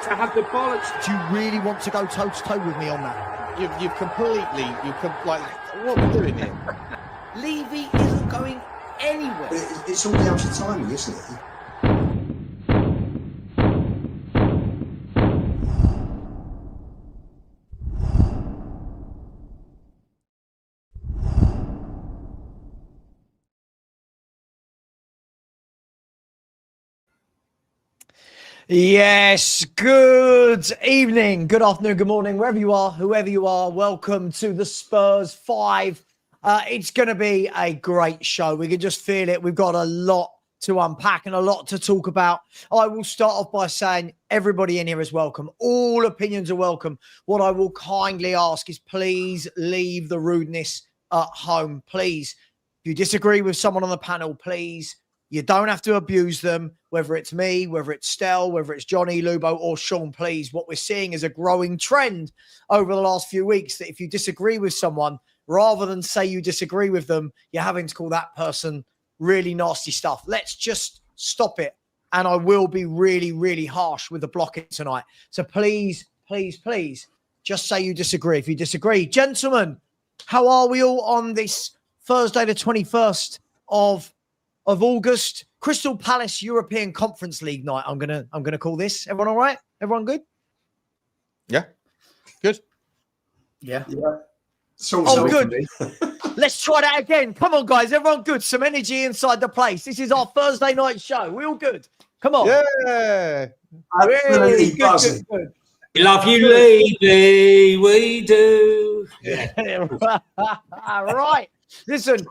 to have the bollocks. Do you really want to go toe-to-toe with me on that? You've completely, like, what are we doing here? Levy isn't going anywhere. It's all down to timing, isn't it? Yes, good evening, good afternoon, good morning, wherever you are, whoever you are. Welcome to the Spurs 5. It's going to be a great show. We can just feel it. We've got a lot to unpack and a lot to talk about. I will start off by saying everybody in here is welcome. All opinions are welcome. What I will kindly ask is please leave the rudeness at home. Please, if you disagree with someone on the panel, please, you don't have to abuse them, whether it's me, whether it's Stel, whether it's Johnny, Lubo, or Sean, please. What we're seeing is a growing trend over the last few weeks that if you disagree with someone, rather than say you disagree with them, you're having to call that person really nasty stuff. Let's just stop it. And I will be really, really harsh with the blocking tonight. So please, please, please, just say you disagree if you disagree. Gentlemen, how are we all on this Thursday, the 21st of August, Crystal Palace European Conference League night? I'm gonna call this. Everyone all right? Everyone good? Yeah, good. Yeah. Oh, good. Let's try that again. Come on, guys. Everyone good. Some energy inside the place. This is our Thursday night show. We all good? Come on. Yeah. Absolutely Good, buzzing. good. We love you, Levy. We do. Yeah. Right. Listen,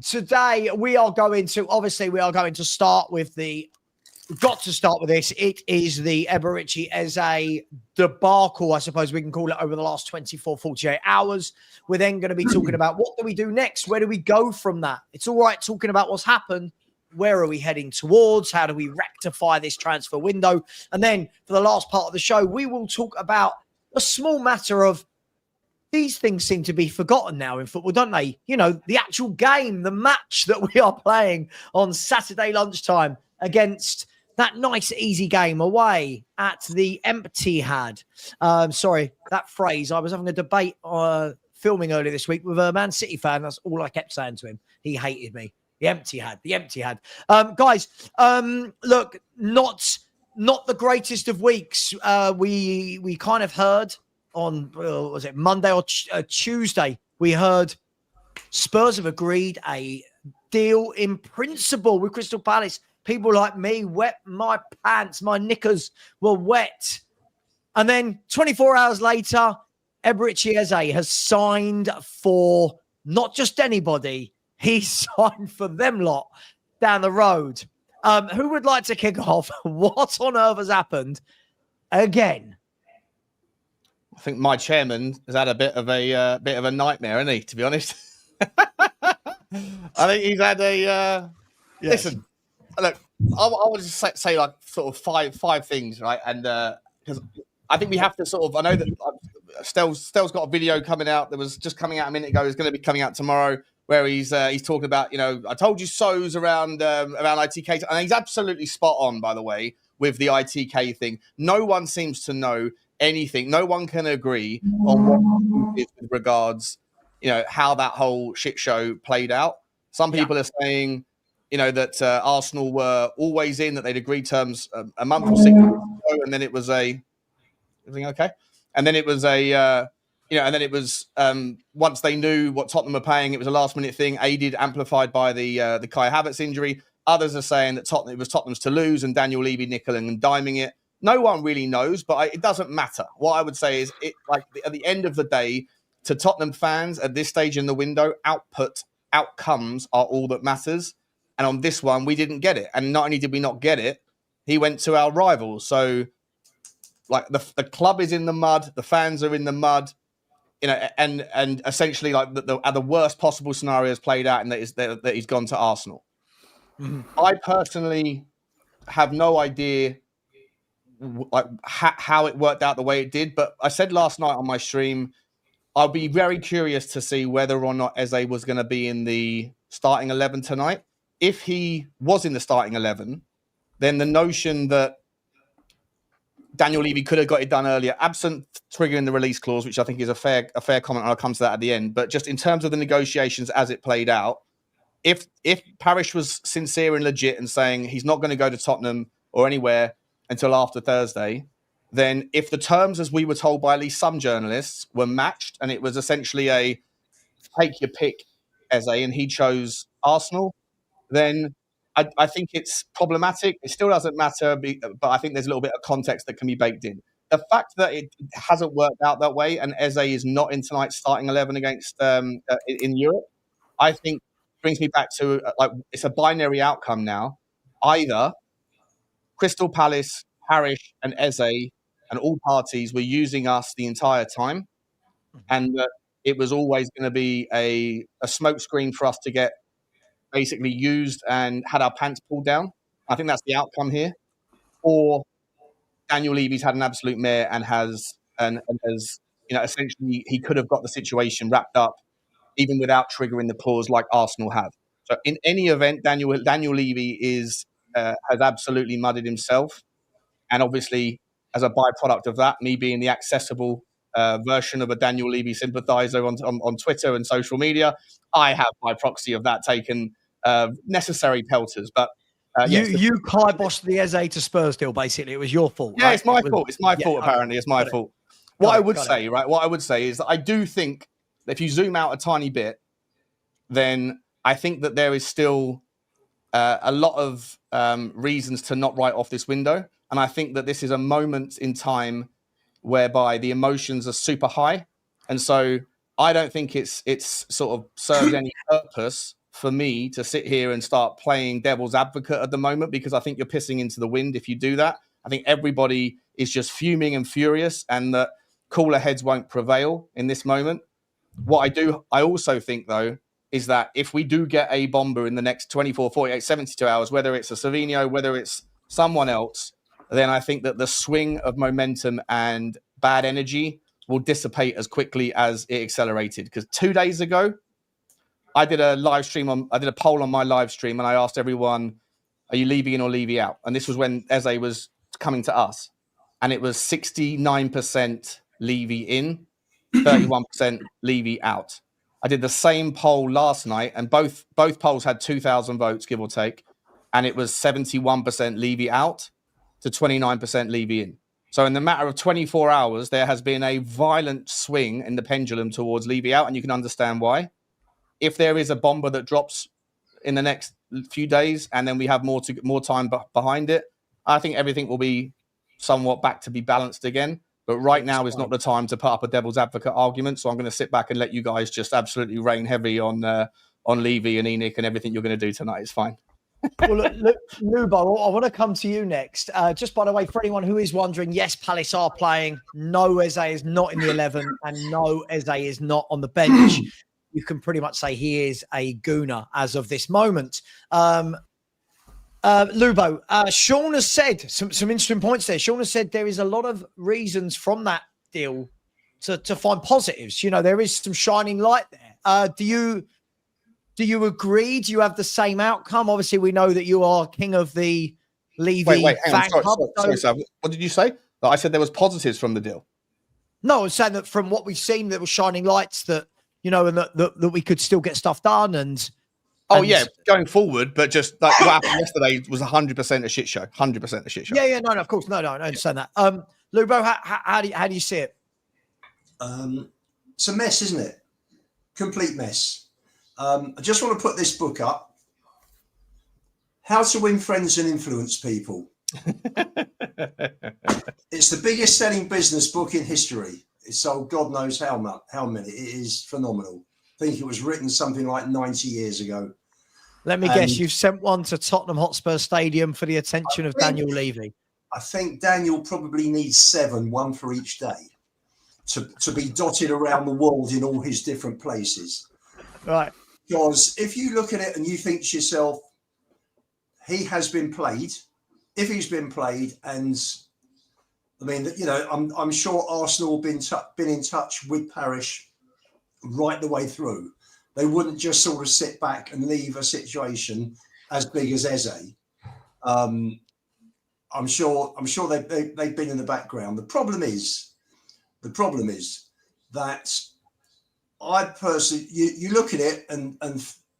today we are going to start with we've got to start with this. It is the Eberechi Eze debacle, I suppose we can call it, over the last 24, 48 hours. We're then going to be talking about what do we do next? Where do we go from that? It's all right talking about what's happened. Where are we heading towards? How do we rectify this transfer window? And then for the last part of the show, we will talk about a small matter of these things seem to be forgotten now in football, don't they? You know, the actual game, the match that we are playing on Saturday lunchtime against that nice, easy game away at the Empty-Had. Sorry, that phrase. I was having a debate filming earlier this week with a Man City fan. That's all I kept saying to him. He hated me. The Empty-Had. Guys, look, not the greatest of weeks. We kind of heard on, was it Monday or Tuesday, we heard Spurs have agreed a deal in principle with Crystal Palace. People like me wet my pants. My knickers were wet. And then 24 hours later, Eberechi Eze has signed for not just anybody. He signed for them lot down the road. Who would like to kick off? What on earth has happened again? I think my chairman has had a bit of a nightmare, hasn't he? To be honest, I think he's had a. Yes. Listen, look, I want to just say like sort of five things, right? And because I think we have to sort of. I know that Stel's got a video coming out that was just coming out a minute ago. It's going to be coming out tomorrow, where he's talking about, you know, I told you so's around ITK, and he's absolutely spot on, by the way, with the ITK thing. No one seems to know anything. No one can agree on what is with regards, you know, how that whole shit show played out. Some people are saying, you know, that Arsenal were always in, that they'd agreed terms a month or 6 months ago, and then it was everything okay? And then it was once they knew what Tottenham were paying, it was a last minute thing, aided, amplified by the Kai Havertz injury. Others are saying that it was Tottenham's to lose and Daniel Levy nickeling and diming it. No one really knows, but it doesn't matter. What I would say is, at the end of the day, to Tottenham fans at this stage in the window, outcomes are all that matters. And on this one, we didn't get it. And not only did we not get it, he went to our rivals. So, like, the club is in the mud, the fans are in the mud, you know, and essentially, like, the worst possible scenarios played out, and that he's gone to Arsenal. Mm-hmm. I personally have no idea like how it worked out the way it did, but I said last night on my stream, I'll be very curious to see whether or not Eze was going to be in the starting 11 tonight. If he was in the starting 11, then the notion that Daniel Levy could have got it done earlier, absent triggering the release clause, which I think is a fair comment. And I'll come to that at the end. But just in terms of the negotiations as it played out, if Parish was sincere and legit and saying he's not going to go to Tottenham or anywhere until after Thursday, then if the terms, as we were told by at least some journalists, were matched, and it was essentially a take your pick, Eze, and he chose Arsenal, then I think it's problematic. It still doesn't matter, but I think there's a little bit of context that can be baked in. The fact that it hasn't worked out that way and Eze is not in tonight's starting 11 against in Europe, I think brings me back to it's a binary outcome now. Either Crystal Palace, Parish, and Eze and all parties were using us the entire time, and that it was always going to be a smokescreen for us to get basically used and had our pants pulled down. I think that's the outcome here. Or Daniel Levy's had an absolute mare and has essentially he could have got the situation wrapped up even without triggering the clause like Arsenal have. So in any event, Daniel Levy has absolutely mudded himself, and obviously as a byproduct of that, me being the accessible version of a Daniel Levy sympathizer on Twitter and social media, I have by proxy of that taken necessary pelters. But you kiboshed the Eze to Spurs deal. Basically, it was your fault. Yeah, right? it's my fault. It's my fault. Apparently, it's my fault. What I would say is that I do think that if you zoom out a tiny bit, then I think that there is still a lot of reasons to not write off this window. And I think that this is a moment in time whereby the emotions are super high. And so I don't think it's sort of serves any purpose for me to sit here and start playing devil's advocate at the moment, because I think you're pissing into the wind if you do that. I think everybody is just fuming and furious, and that cooler heads won't prevail in this moment. What I also think, though, is that if we do get a bomber in the next 24, 48, 72 hours, whether it's a Savinho, whether it's someone else, then I think that the swing of momentum and bad energy will dissipate as quickly as it accelerated. Because 2 days ago, I did a poll on my live stream, and I asked everyone, are you Levy in or Levy out? And this was when Eze was coming to us. And it was 69% Levy in, 31% Levy out. I did the same poll last night, and both polls had 2,000 votes, give or take. And it was 71% Levy out to 29% Levy in. So in the matter of 24 hours, there has been a violent swing in the pendulum towards Levy out, and you can understand why. If there is a bomber that drops in the next few days, and then we have more time behind it, I think everything will be somewhat back to be balanced again. But right now is not the time to put up a devil's advocate argument. So I'm going to sit back and let you guys just absolutely rain heavy on Levy and Enoch and everything you're going to do tonight. It's fine. Well, look, Lubo, I want to come to you next. Just by the way, for anyone who is wondering, yes, Palace are playing. No, Eze is not in the 11, and no, Eze is not on the bench. You can pretty much say he is a gooner as of this moment. Lubo, Sean has said some interesting points there. Sean has said there is a lot of reasons from that deal to find positives. You know, there is some shining light there. Do you agree? Do you have the same outcome? Obviously, we know that you are king of the Levy fan club. Sorry, what did you say? I said there was positives from the deal. No, I was saying that from what we've seen, there were shining lights that, you know, and that we could still get stuff done. And going forward, but just like what happened yesterday was 100% a shit show. 100% a shit show. Yeah, no, of course, no, I understand that. Lubo, how do you see it? It's a mess, isn't it? Complete mess. I just want to put this book up. How to Win Friends and Influence People. It's the biggest selling business book in history. It's sold God knows how many. It is phenomenal. I think it was written something like 90 years ago. Let me guess, you've sent one to Tottenham Hotspur Stadium for the attention of Daniel Levy. I think Daniel probably needs 7, one for each day, to be dotted around the world in all his different places. Right. Because if you look at it and you think to yourself, he has been played. If he's been played, and I mean, you know, I'm sure Arsenal have been in touch with Parish right the way through. They wouldn't just sort of sit back and leave a situation as big as Eze. I'm sure they've been in the background. The problem is that I personally, you look at it and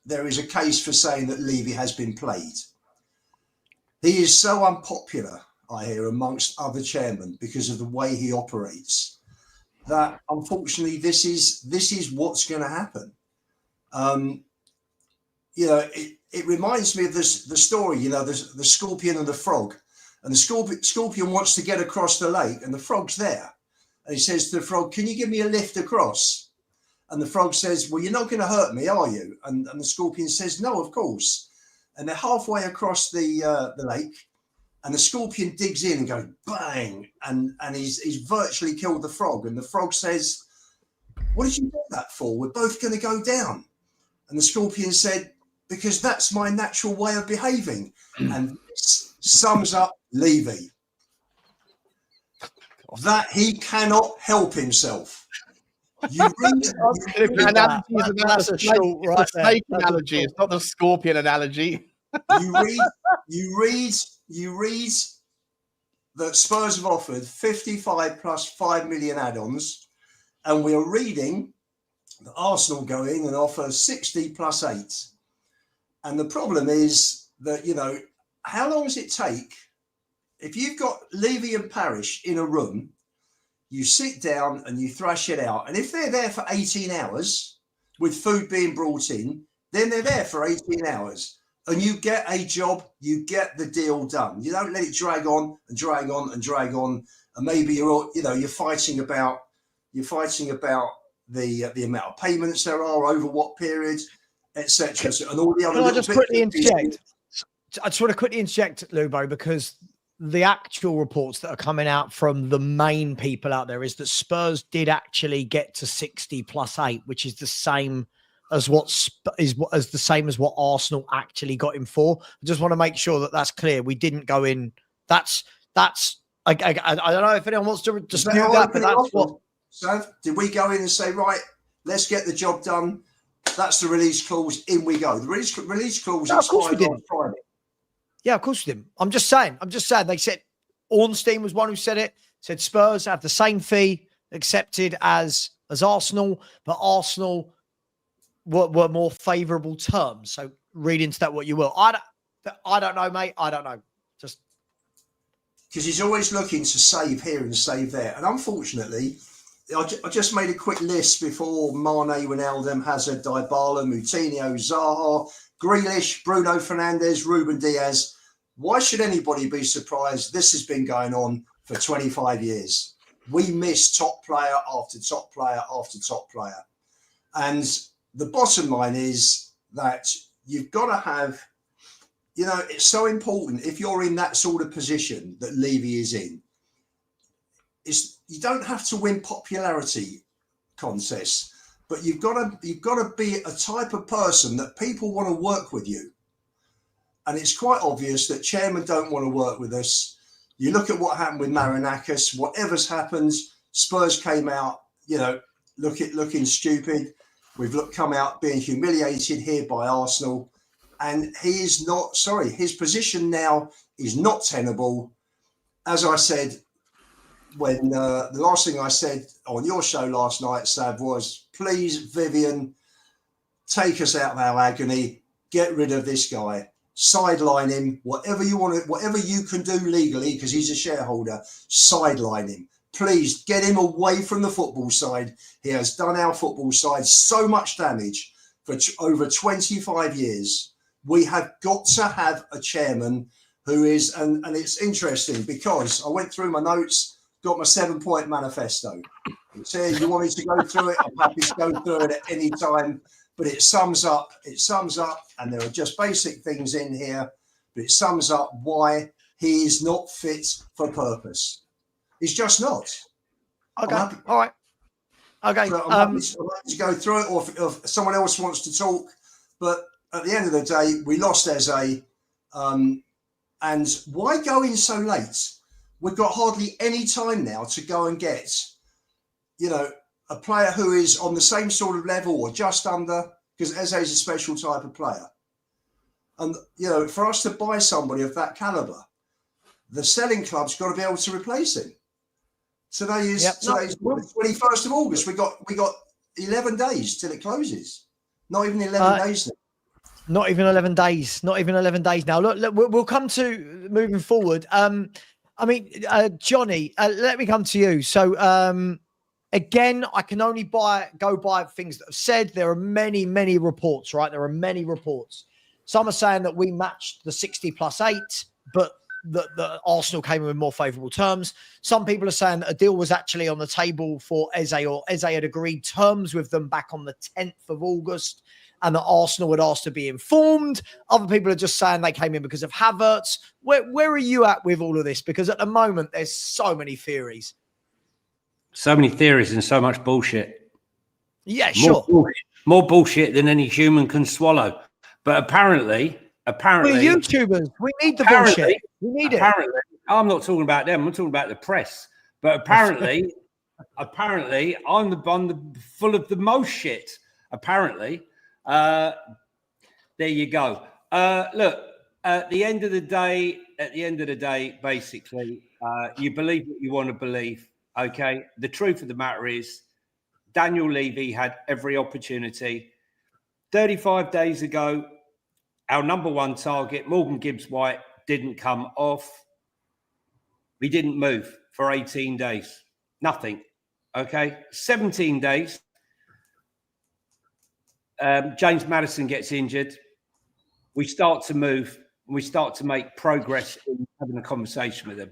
there is a case for saying that Levy has been played. He is so unpopular, I hear, amongst other chairmen because of the way he operates, that unfortunately this is what's going to happen. It reminds me of the story, the scorpion and the frog. And the scorpion wants to get across the lake and the frog's there. And he says to the frog, "Can you give me a lift across?" And the frog says, "Well, you're not going to hurt me, are you?" And the scorpion says, "No, of course." And they're halfway across the lake, and the scorpion digs in and goes bang, and he's virtually killed the frog. And the frog says, "What did you do that for? We're both going to go down." And the scorpion said, "Because that's my natural way of behaving." And this sums up Levy. That he cannot help himself. You read The analogy is about That's the a snake, short it's right the there. snake That's a analogy. short. It's not the scorpion analogy. you read that Spurs have offered 55 plus 5 million add-ons, and we are reading that Arsenal go in and offer 60 plus 8. And the problem is that, how long does it take? If you've got Levy and Parish in a room, you sit down and you thrash it out. And if they're there for 18 hours with food being brought in, then they're there for 18 hours. And you get a job, you get the deal done. You don't let it drag on and drag on and drag on. And maybe you're fighting about the amount of payments there are over what period, etc. And all the other. Can I just quickly interject? I just want to quickly interject, Lubo, because the actual reports that are coming out from the main people out there is that Spurs did actually get to 60 plus 8, which is the same as what Arsenal actually got him for. I just want to make sure that that's clear. We didn't go in. That's. I don't know if anyone wants to dispute that, but that's what. So did we go in and say, right, let's get the job done? That's the release clause. In we go. The release clause expired on Friday. Yeah, of course we didn't. I'm just saying. They said Ornstein was one who said it. Said Spurs have the same fee accepted as Arsenal, but Arsenal were more favourable terms. So read into that what you will. I don't know, mate. I don't know. Just because he's always looking to save here and save there, and unfortunately, I just made a quick list before Mane, Wijnaldum, Hazard, Dybala, Moutinho, Zaha, Grealish, Bruno Fernandes, Ruben Diaz. Why should anybody be surprised? This has been going on for 25 years. We miss top player after top player after top player. And the bottom line is that you've got to have, it's so important if you're in that sort of position that Levy is in. You don't have to win popularity contests, but you've got to be a type of person that people want to work with you. And it's quite obvious that chairmen don't want to work with us. You look at what happened with Marinakis, whatever's happened, Spurs came out, looking stupid. We've come out being humiliated here by Arsenal. And his position now is not tenable. As I said, when the last thing I said on your show last night, Sav, was, please, Vivian, take us out of our agony, get rid of this guy, sideline him, whatever you want, whatever you can do legally, because he's a shareholder, sideline him. Please get him away from the football side. He has done our football side so much damage for over 25 years. We have got to have a chairman who is, and it's interesting because I went through my notes, got my 7-point manifesto. It's here. You want me to go through it? I'm happy to go through it at any time. But it sums up, and there are just basic things in here, but it sums up why he is not fit for purpose. He's just not. Okay. All right. Okay. So I'm happy to go through it, or if someone else wants to talk. But at the end of the day, we lost Eze. And why go in so late? We've got hardly any time now to go and get, a player who is on the same sort of level or just under, because Eze is a special type of player. And, for us to buy somebody of that caliber, the selling club's got to be able to replace him. Today is today's no, 21st of August. We got 11 days till it closes. Not even 11 days now. Not even 11 days. Not even 11 days now. Look, we'll come to moving forward. I mean, Johnny, let me come to you. So, again, I can only go by things that have said. There are many, many reports, right? There are many reports. Some are saying that we matched the 60+8, but that Arsenal came in with more favourable terms. Some people are saying that a deal was actually on the table for Eze, or Eze had agreed terms with them back on the 10th of August, and that Arsenal had asked to be informed. Other people are just saying they came in because of Havertz. Where are you at with all of this? Because at the moment, there's so many theories. So many theories and so much bullshit. Yeah, sure. More bullshit than any human can swallow. But apparently... We're YouTubers. We need the bullshit. We need it. I'm not talking about them. I'm talking about the press. But apparently, I'm the full of the most shit. Apparently, there you go. Look, at the end of the day, basically, you believe what you want to believe. Okay. The truth of the matter is, Daniel Levy had every opportunity. 35 days ago, our number one target, Morgan Gibbs-White, didn't come off. We didn't move for 18 days. Nothing. Okay. 17 days. James Maddison gets injured. We start to move. And we start to make progress in having a conversation with them.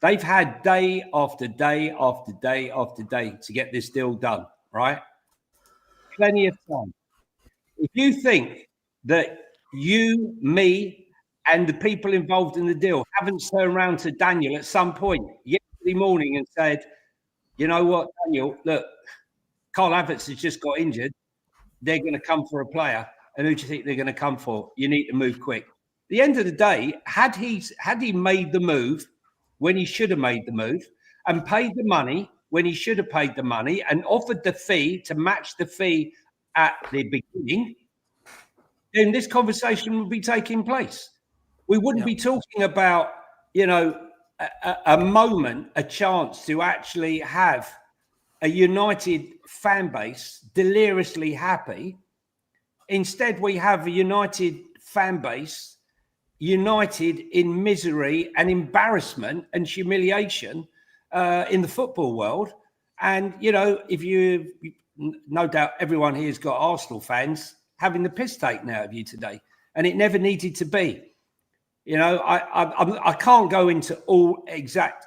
They've had day after day after day after day to get this deal done, right? Plenty of time. If you think that you, me, and the people involved in the deal haven't turned around to Daniel at some point yesterday morning and said, you know what, Daniel, look, Carl Havertz has just got injured. They're going to come for a player. And who do you think they're going to come for? You need to move quick. At the end of the day, had he made the move when he should have made the move and paid the money when he should have paid the money and offered the fee to match the fee at the beginning, then this conversation would be taking place. We wouldn't be talking about, a moment, a chance to actually have a united fan base deliriously happy. Instead, we have a united fan base, united in misery and embarrassment and humiliation in the football world. And, if you, no doubt everyone here has got Arsenal fans having the piss taken out of you today, and it never needed to be. I can't go into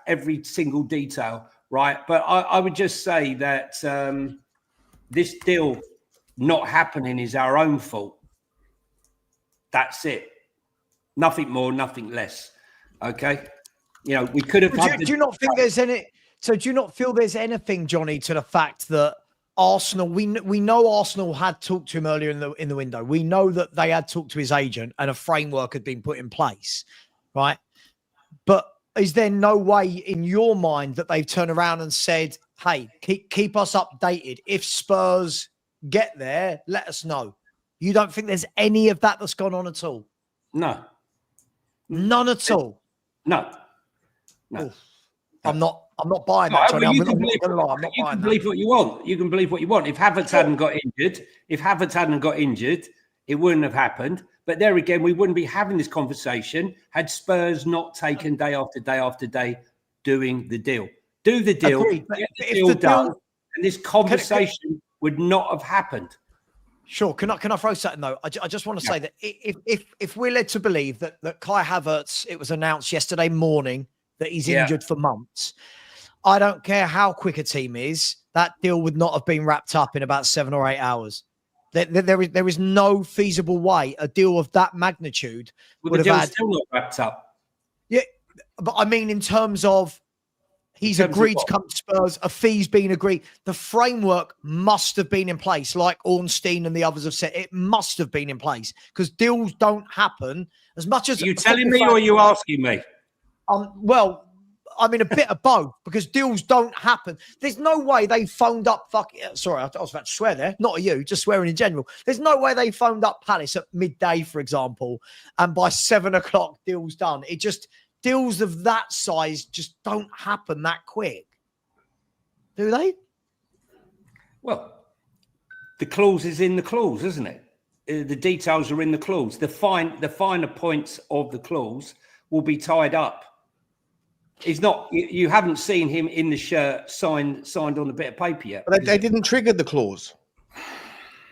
every single detail, right? But I would just say that this deal not happening is our own fault. That's it. Nothing more, nothing less. Okay, we could have. Do you not think there's any? So do you not feel there's anything, Johnny, to the fact that Arsenal, we know Arsenal had talked to him earlier in the window. We know that they had talked to his agent and a framework had been put in place, right? But is there no way in your mind that they've turned around and said, hey, keep us updated. If Spurs get there, let us know. You don't think there's any of that that's gone on at all? No. None at all? No. Oof. I'm not buying that, Johnny. You can believe what you want. You can believe what you want. If Havertz hadn't got injured, it wouldn't have happened. But there again, we wouldn't be having this conversation had Spurs not taken day after day after day doing the deal. Do the deal, Agreed, get the deal done, and this conversation would not have happened. Sure. Can I throw something though? I just want to say that if we're led to believe that Kai Havertz, it was announced yesterday morning that he's injured for months, I don't care how quick a team is, that deal would not have been wrapped up in about 7 or 8 hours. There is no feasible way a deal of that magnitude would have had. Still not wrapped up. Yeah, but I mean, in terms of he's agreed to come to Spurs, a fee's been agreed. The framework must have been in place, like Ornstein and the others have said. It must have been in place because deals don't happen as much as. Are you telling me or are you asking me? Well, I mean, a bit of both because deals don't happen. There's no way they phoned up. Sorry, I was about to swear there. Not at you, just swearing in general. There's no way they phoned up Palace at midday, for example, and by 7 o'clock, deal's done. It just deals of that size just don't happen that quick, do they? Well, the clause is in the clause, isn't it? The details are in the clause. The finer points of the clause will be tied up. He's not. You haven't seen him in the shirt signed on a bit of paper yet. But they didn't trigger the clause.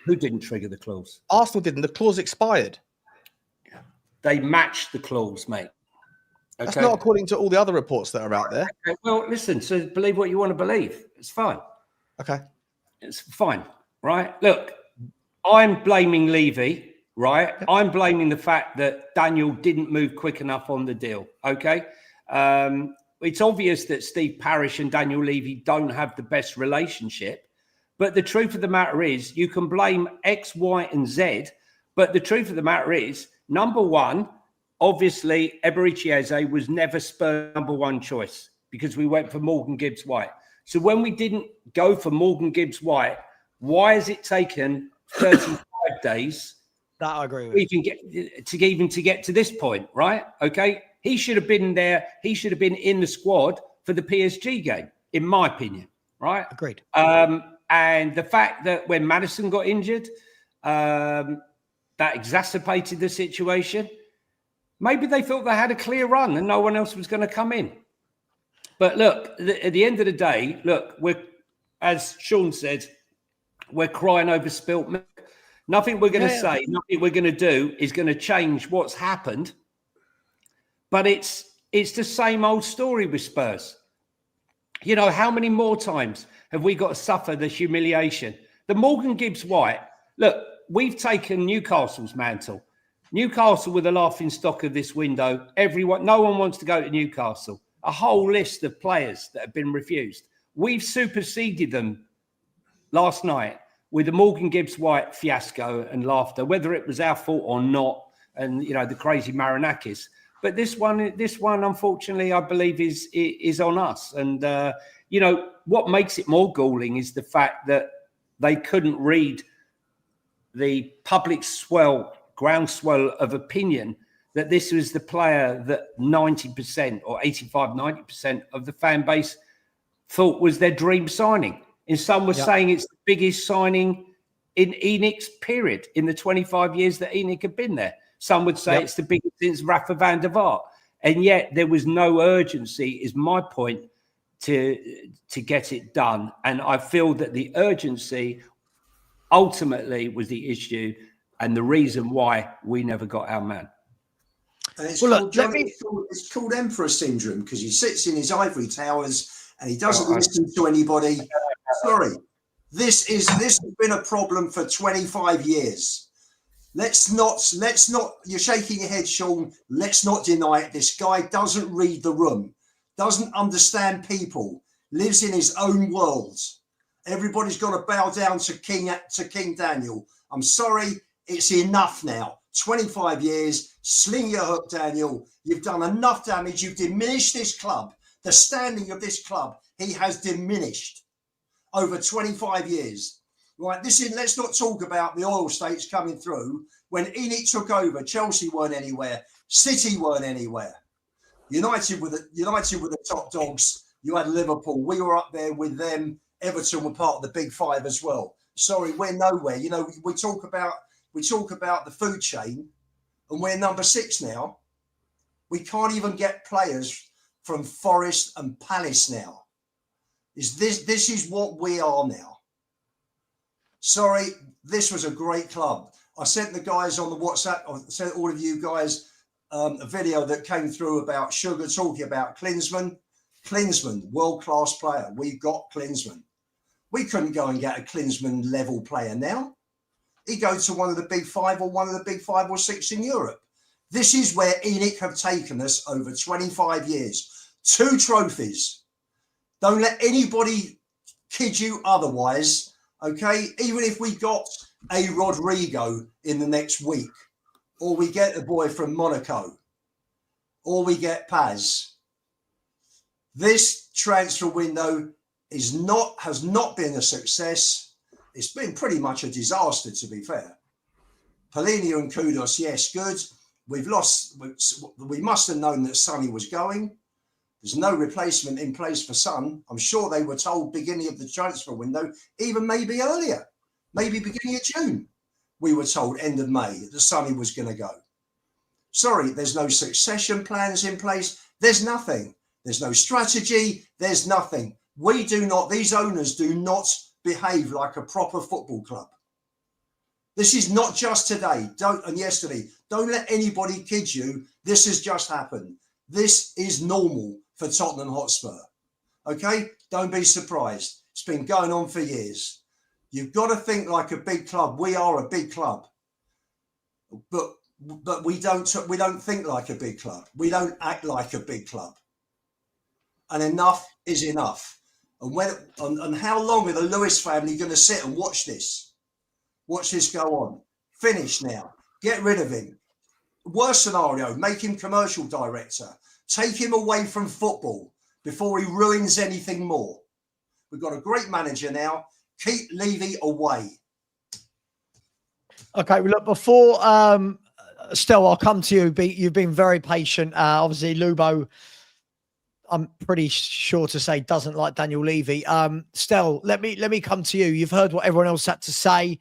Who didn't trigger the clause? Arsenal didn't. The clause expired. They matched the clause, mate. Okay. That's not according to all the other reports that are out there. Okay. Well, listen. So believe what you want to believe. It's fine. Okay. It's fine, right? Look, I'm blaming Levy, right? I'm blaming the fact that Daniel didn't move quick enough on the deal. Okay. It's obvious that Steve Parish and Daniel Levy don't have the best relationship, but the truth of the matter is you can blame X, Y, and Z, but the truth of the matter is, number one, obviously, Eberechi Eze was never Spurs' number one choice because we went for Morgan Gibbs-White. So when we didn't go for Morgan Gibbs-White, why has it taken 35 days that I agree with. to get to this point, right? Okay. He should have been there. He should have been in the squad for the PSG game, in my opinion, right? Agreed. And the fact that when Maddison got injured, that exacerbated the situation. Maybe they thought they had a clear run and no one else was going to come in. But look, at the end of the day, look, as Sean said, we're crying over spilt milk. Nothing we're going to say, nothing we're going to do is going to change what's happened. But it's the same old story with Spurs. You know, how many more times have we got to suffer the humiliation? The Morgan Gibbs-White, look, we've taken Newcastle's mantle. Newcastle were the laughing stock of this window. No one wants to go to Newcastle. A whole list of players that have been refused. We've superseded them last night with the Morgan Gibbs-White fiasco and laughter, whether it was our fault or not, and you know the crazy Marinakis. But this one, unfortunately, I believe is on us. And you know what makes it more galling is the fact that they couldn't read the public groundswell of opinion that this was the player that 90% or 85, 90% of the fan base thought was their dream signing. And some were saying it's the biggest signing in ENIC's period, in the 25 years that ENIC had been there. Some would say it's the biggest since Rafa van der Vaart. And yet there was no urgency, is my point, to get it done. And I feel that the urgency ultimately was the issue and the reason why we never got our man. And it's called Emperor Syndrome because he sits in his ivory towers and he doesn't listen to anybody. Sorry, this has been a problem for 25 years. Let's not. You're shaking your head, Sean. Let's not deny it. This guy doesn't read the room, doesn't understand people, lives in his own world. Everybody's got to bow down to King Daniel. I'm sorry, it's enough now. 25 years, sling your hook, Daniel. You've done enough damage. You've diminished this club. The standing of this club, he has diminished over 25 years. Right, let's not talk about the oil states coming through. When ENIC took over, Chelsea weren't anywhere. City weren't anywhere. United were the top dogs. You had Liverpool. We were up there with them. Everton were part of the big five as well. Sorry, we're nowhere. You know, we talk about the food chain, and we're number 6 now. We can't even get players from Forest and Palace now. This is what we are now. Sorry, this was a great club. I sent the guys on the WhatsApp, I sent all of you guys a video that came through about Sugar talking about Klinsmann. Klinsmann, world-class player. We've got Klinsmann. We couldn't go and get a Klinsmann level player now. He goes to one of the big 5 or one of the big 5 or 6 in Europe. This is where ENIC have taken us over 25 years. 2 trophies. Don't let anybody kid you otherwise. Okay, even if we got a Rodrigo in the next week, or we get a boy from Monaco, or we get Paz, this transfer window has not been a success. It's been pretty much a disaster, to be fair. Polina and Kudos, yes, good. we've lost. We must have known that Sonny was going. There's no replacement in place for Son. I'm sure they were told beginning of the transfer window, even maybe earlier, maybe beginning of June. We were told end of May that Sonny was going to go. Sorry, there's no succession plans in place. There's nothing. There's no strategy. There's nothing. These owners do not behave like a proper football club. This is not just today and yesterday. Don't let anybody kid you. This has just happened. This is normal for Tottenham Hotspur. Okay? Don't be surprised. It's been going on for years. You've got to think like a big club. We are a big club. But we don't think like a big club. We don't act like a big club. And enough is enough. And how long are the Lewis family going to sit and watch this? Watch this go on. Finish now. Get rid of him. Worst scenario, make him commercial director. Take him away from football before he ruins anything more. We've got a great manager now. Keep Levy away. Okay, well, look, before Stel, I'll come to you. You've been very patient. Obviously, Lubo, I'm pretty sure to say, doesn't like Daniel Levy. Stel, let me come to you. You've heard what everyone else had to say.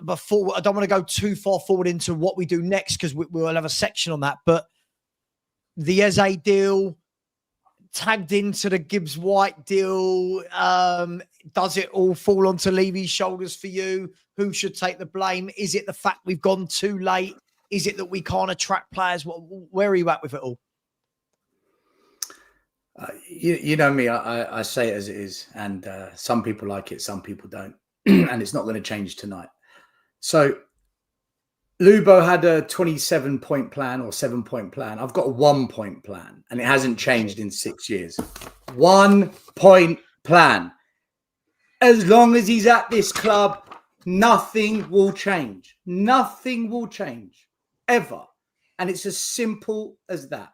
Before, I don't want to go too far forward into what we do next because we'll have a section on that. But the Eze deal tagged into the Gibbs-White deal. Does it all fall onto Levy's shoulders for you? Who should take the blame? Is it the fact we've gone too late? Is it that we can't attract players? Where are you at with it all? You know me, I say it as it is. And some people like it, some people don't. And it's not going to change tonight. So Lubo had a 27-point plan or 7-point plan. I've got a 1-point plan and it hasn't changed in 6 years. 1-point plan. As long as he's at this club, nothing will change. Nothing will change ever. And it's as simple as that.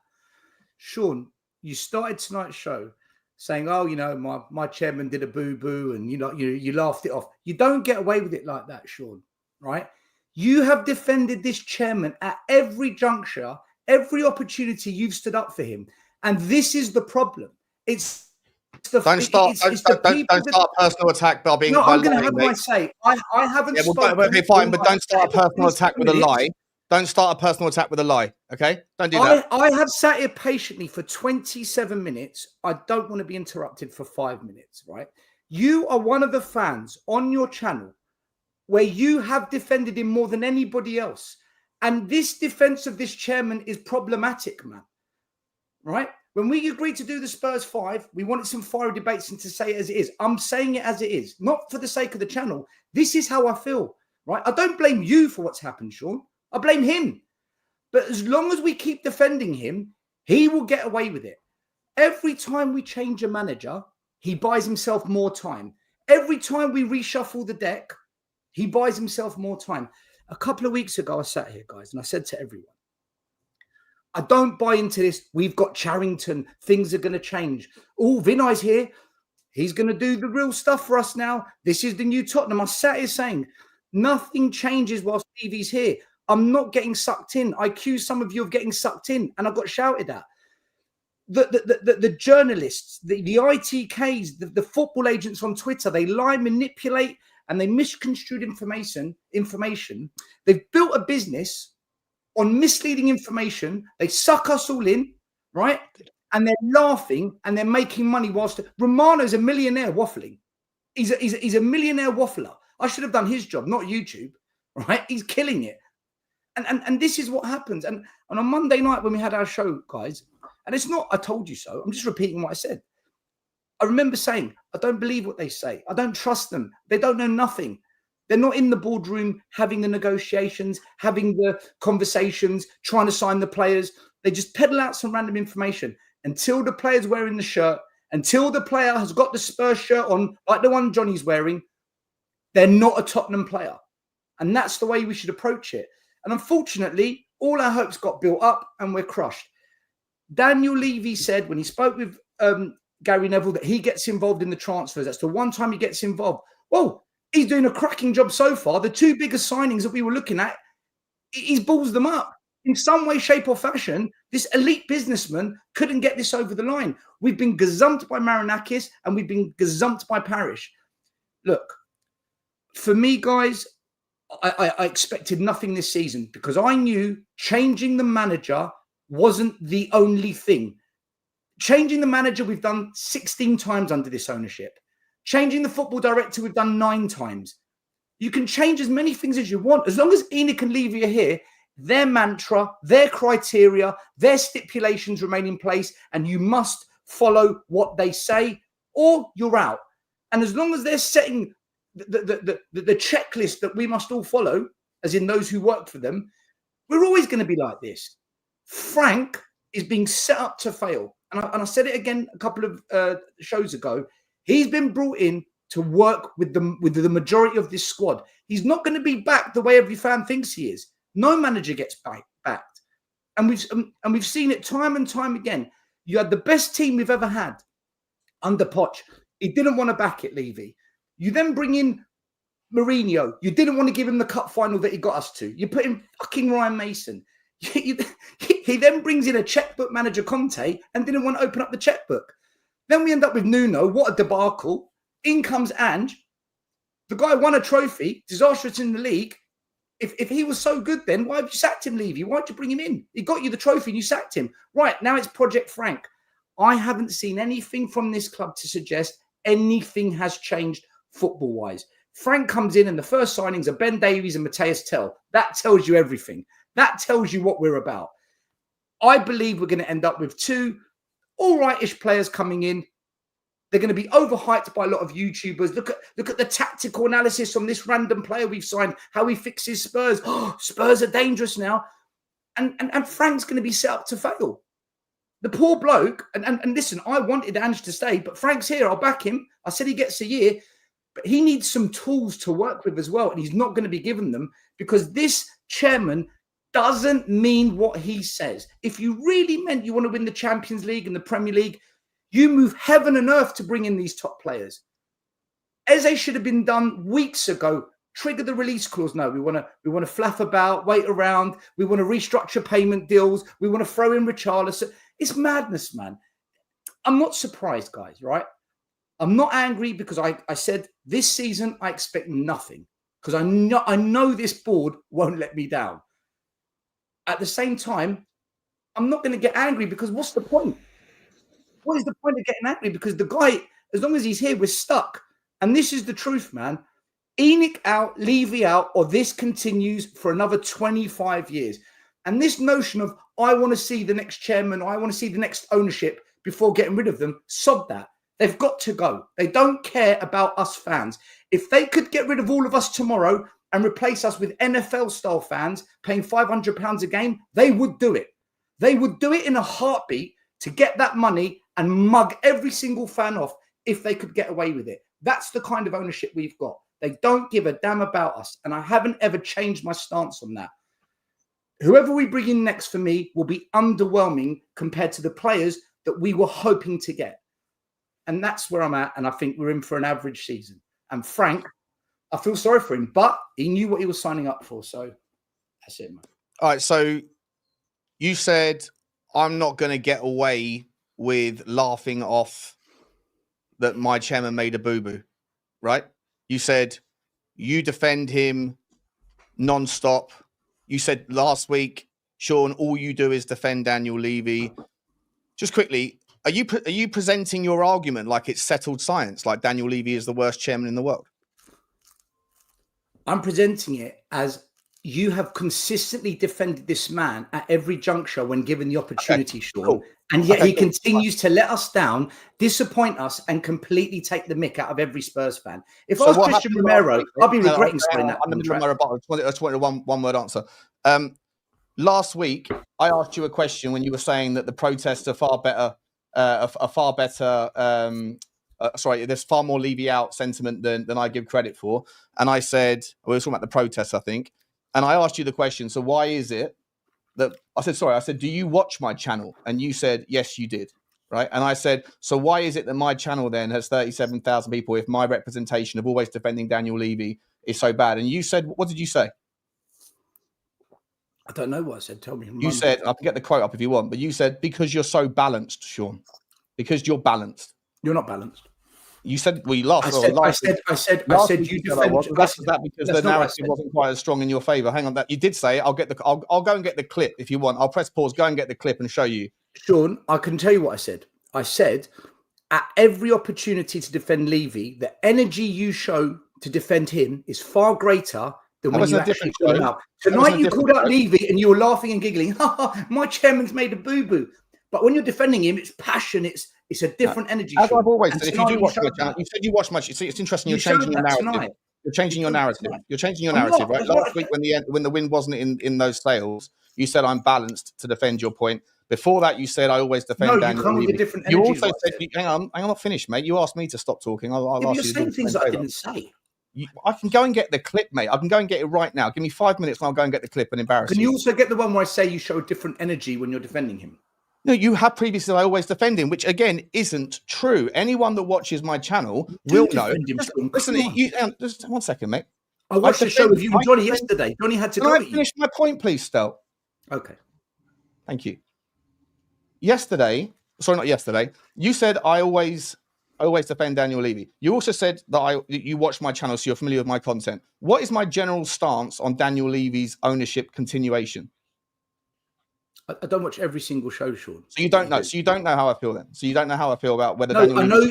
Sean, you started tonight's show saying, oh, you know, my chairman did a boo-boo and you laughed it off. You don't get away with it like that, Sean, right? You have defended this chairman at every juncture, every opportunity you've stood up for him. And this is the problem. Don't start a personal attack by being. No, by I'm going to have mate. my say. I haven't spoken. Okay, fine, but don't start a personal attack with a lie. Don't start a personal attack with a lie, okay? Don't do that. I have sat here patiently for 27 minutes. I don't want to be interrupted for 5 minutes, right? You are one of the fans on your channel where you have defended him more than anybody else. And this defense of this chairman is problematic, man, right? When we agreed to do the Spurs 5, we wanted some fiery debates and to say it as it is. I'm saying it as it is, not for the sake of the channel. This is how I feel, right? I don't blame you for what's happened, Sean. I blame him. But as long as we keep defending him, he will get away with it. Every time we change a manager, he buys himself more time. Every time we reshuffle the deck, he buys himself more time. A couple of weeks ago, I sat here, guys, and I said to everyone, I don't buy into this. We've got Charrington. Things are going to change. Oh, Vinay's here. He's going to do the real stuff for us now. This is the new Tottenham. I sat here saying, nothing changes while Stevie's here. I'm not getting sucked in. I accuse some of you of getting sucked in, and I got shouted at. The journalists, the ITKs, the football agents on Twitter, they lie, manipulate, and they misconstrued information. They've built a business on misleading information. They suck us all in, right? And they're laughing and they're making money whilst Romano's a millionaire waffling. He's a millionaire waffler. I should have done his job, not YouTube, right? He's killing it. And this is what happens. And on Monday night when we had our show, guys, and it's not, I told you so, I'm just repeating what I said. I remember saying, I don't believe what they say. I don't trust them. They don't know nothing. They're not in the boardroom having the negotiations, having the conversations, trying to sign the players. They just peddle out some random information until the player's wearing the shirt, until the player has got the Spurs shirt on, like the one Johnny's wearing. They're not a Tottenham player. And that's the way we should approach it. And unfortunately, all our hopes got built up and we're crushed. Daniel Levy said when he spoke with Gary Neville that he gets involved in the transfers. That's the one time he gets involved. Well, he's doing a cracking job so far. The two biggest signings that we were looking at, He's balls them up. In some way, shape, or fashion, this elite businessman couldn't get this over the line. We've been gazumped by Marinakis and we've been gazumped by Parrish. Look, for me, guys, I expected nothing this season because I knew changing the manager wasn't the only thing. Changing the manager, we've done 16 times under this ownership. Changing the football director, we've done 9 times. You can change as many things as you want. As long as Enoch and Levy are here, their mantra, their criteria, their stipulations remain in place, and you must follow what they say or you're out. And as long as they're setting the checklist that we must all follow, as in those who work for them, we're always going to be like this. Frank is being set up to fail. And I said it again a couple of shows ago. He's been brought in to work with the majority of this squad. He's not going to be backed the way every fan thinks he is. No manager gets backed. And we've seen it time and time again. You had the best team we've ever had under Poch. He didn't want to back it, Levy. You then bring in Mourinho. You didn't want to give him the cup final that he got us to. You put in fucking Ryan Mason. He then brings in a checkbook manager, Conte, and didn't want to open up the checkbook. Then we end up with Nuno. What a debacle. In comes Ange. The guy won a trophy, disastrous in the league. If he was so good then, why have you sacked him, Levy? Why'd you bring him in? He got you the trophy and you sacked him. Right, now it's Project Frank. I haven't seen anything from this club to suggest anything has changed football-wise. Frank comes in and the first signings are Ben Davies and Matthias Tell. That tells you everything. That tells you what we're about. I believe we're going to end up with 2 all right-ish players coming in. They're going to be overhyped by a lot of YouTubers. Look at the tactical analysis on this random player we've signed, how he fixes Spurs. Oh, Spurs are dangerous now. And Frank's going to be set up to fail. The poor bloke, and listen, I wanted Ange to stay, but Frank's here. I'll back him. I said he gets a year, but he needs some tools to work with as well. And he's not going to be given them because this chairman doesn't mean what he says. If you really meant you want to win the Champions League and the Premier League, you move heaven and earth to bring in these top players. Eze should have been done weeks ago. Trigger the release clause. No, we want to flap about, wait around. We want to restructure payment deals. We want to throw in Richarlison. It's madness, man. I'm not surprised, guys, right? I'm not angry because I said this season I expect nothing because I know this board won't let me down. At the same time, I'm not going to get angry because what's the point? What is the point of getting angry? Because the guy, as long as he's here, we're stuck. And this is the truth, man. Enoch out, Levy out, or this continues for another 25 years. And this notion of, I want to see the next chairman, or I want to see the next ownership before getting rid of them, sod that. They've got to go. They don't care about us fans. If they could get rid of all of us tomorrow and replace us with NFL-style fans paying £500 a game, they would do it. They would do it in a heartbeat to get that money and mug every single fan off if they could get away with it. That's the kind of ownership we've got. They don't give a damn about us. And I haven't ever changed my stance on that. Whoever we bring in next for me will be underwhelming compared to the players that we were hoping to get. And that's where I'm at. And I think we're in for an average season. And Frank, I feel sorry for him, but he knew what he was signing up for. So that's it, man. All right. So you said, I'm not going to get away with laughing off that my chairman made a boo-boo, right? You said you defend him non-stop. You said last week, Sean, all you do is defend Daniel Levy. Just quickly, are you presenting your argument like it's settled science, like Daniel Levy is the worst chairman in the world? I'm presenting it as you have consistently defended this man at every juncture when given the opportunity, Sean. Cool. And yet he continues to let us down, disappoint us, and completely take the mick out of every Spurs fan. If I was Christian Romero, I'd be regretting saying that. I just wanted a one-word answer. Last week, I asked you a question when you were saying that the protests are far better. There's far more Levy out sentiment than I give credit for. And I said, we were talking about the protests, I think. And I asked you the question, so why is it that I said, do you watch my channel? And you said, yes, you did. Right. And I said, so why is it that my channel then has 37,000 people if my representation of always defending Daniel Levy is so bad? And you said, what did you say? I don't know what I said. Tell me. You said, I can get the quote up if you want, but you said, because you're so balanced, Sean, because you're balanced. You're not balanced. You said, well, I said you defend. That's that because the narrative wasn't quite as strong in your favor. Hang on, that you did say. I'll go and get the clip if you want. I'll press pause. Go and get the clip and show you. Sean, I can tell you what I said. I said, at every opportunity to defend Levy, the energy you show to defend him is far greater than when you actually call him out. Tonight you called out Levy and you were laughing and giggling. My chairman's made a boo-boo. But when you're defending him, it's passion. It's a different energy. As I've always said, if you do watch my channel, you said you watch much. It's interesting. You're changing your narrative. Tonight. You're changing your narrative. You're changing your narrative, right? Last week when the wind wasn't in those sails, you said I'm balanced to defend your point. Before that, you said I always defend Daniel. You come with a different you energy. also said, hang on, I'm not finished, mate. You asked me to stop talking. I'll ask you're you saying things that I didn't say. I can go and get the clip, mate. I can go and get it right now. Give me 5 minutes and I'll go and get the clip and embarrass you. Can you also get the one where I say you show a different energy when you're defending him? No, you have previously said I always defend him, which again isn't true. Anyone that watches my channel will know. Listen, just 1 second, mate. I watched the show with you and Johnny yesterday. Johnny had to go at you. Finish my point, please, Stel. Okay. Thank you. Not yesterday. You said I always defend Daniel Levy. You also said that you watch my channel, so you're familiar with my content. What is my general stance on Daniel Levy's ownership continuation? I don't watch every single show, Sean. So you don't know. So you don't know how I feel then. So you don't know how I feel about whether. No,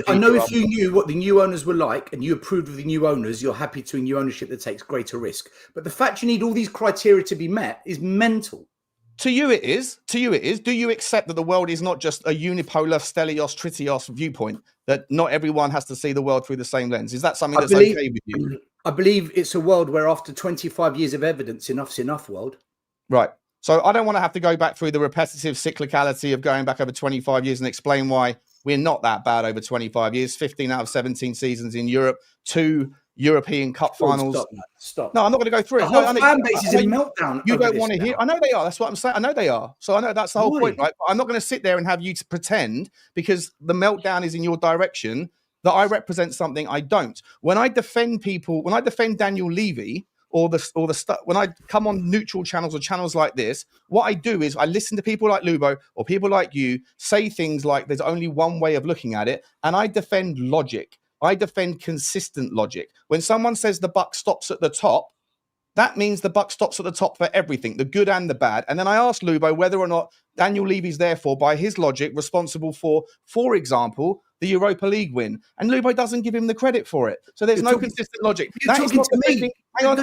I know. If you knew what the new owners were like and you approved of the new owners, you're happy to a new ownership that takes greater risk. But the fact you need all these criteria to be met is mental. To you, it is. Do you accept that the world is not just a unipolar stelios tritios viewpoint? That not everyone has to see the world through the same lens? Is that something that's okay with you? I believe it's a world where after 25 years of evidence, enough's enough. World. Right. So I don't want to have to go back through the repetitive cyclicality of going back over 25 years and explain why we're not that bad over 25 years. 15 out of 17 seasons in Europe, 2 European Cup finals. Stop. No, I'm not going to go through it. The whole fan base is in meltdown. You don't want to hear. I know they are. That's what I'm saying. I know they are. So I know that's the whole point, right? But I'm not going to sit there and have you to pretend because the meltdown is in your direction that I represent something I don't. When I defend people, when I defend Daniel Levy, when I come on neutral channels or channels like this, what I do is I listen to people like Lubo or people like you say things like there's only one way of looking at it, and I defend logic. I defend consistent logic. When someone says the buck stops at the top, that means the buck stops at the top for everything, the good and the bad. And then I asked Lubo whether or not Daniel Levy's therefore, by his logic, responsible for example, the Europa League win. And Lubo doesn't give him the credit for it. So there's no consistent logic. You're talking to me. Hang on,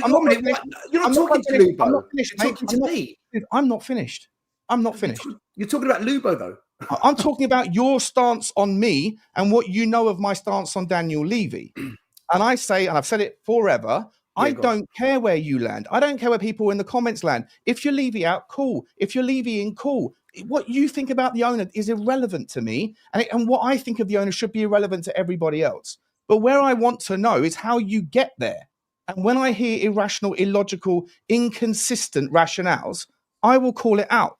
you're not talking to Lubo. I'm not finished. You're talking to me. I'm not finished. I'm not finished. You're talking about Lubo, though. I'm talking about your stance on me and what you know of my stance on Daniel Levy. And I say, and I've said it forever, I don't care where you land. I don't care where people in the comments land. If you're Levy out, cool. If you're Levy in, cool. What you think about the owner is irrelevant to me. And what I think of the owner should be irrelevant to everybody else. But where I want to know is how you get there. And when I hear irrational, illogical, inconsistent rationales, I will call it out.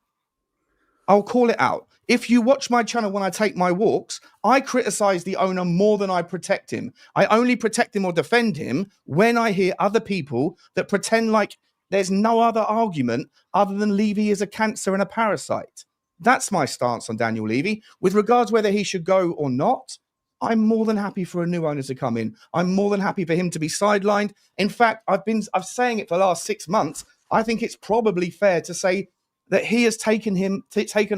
I'll call it out. If you watch my channel when I take my walks, I criticize the owner more than I protect him. I only protect him or defend him when I hear other people that pretend like there's no other argument other than Levy is a cancer and a parasite. That's my stance on Daniel Levy. With regards whether he should go or not, I'm more than happy for a new owner to come in. I'm more than happy for him to be sidelined. In fact, I've saying it for the last 6 months. I think it's probably fair to say that he has taken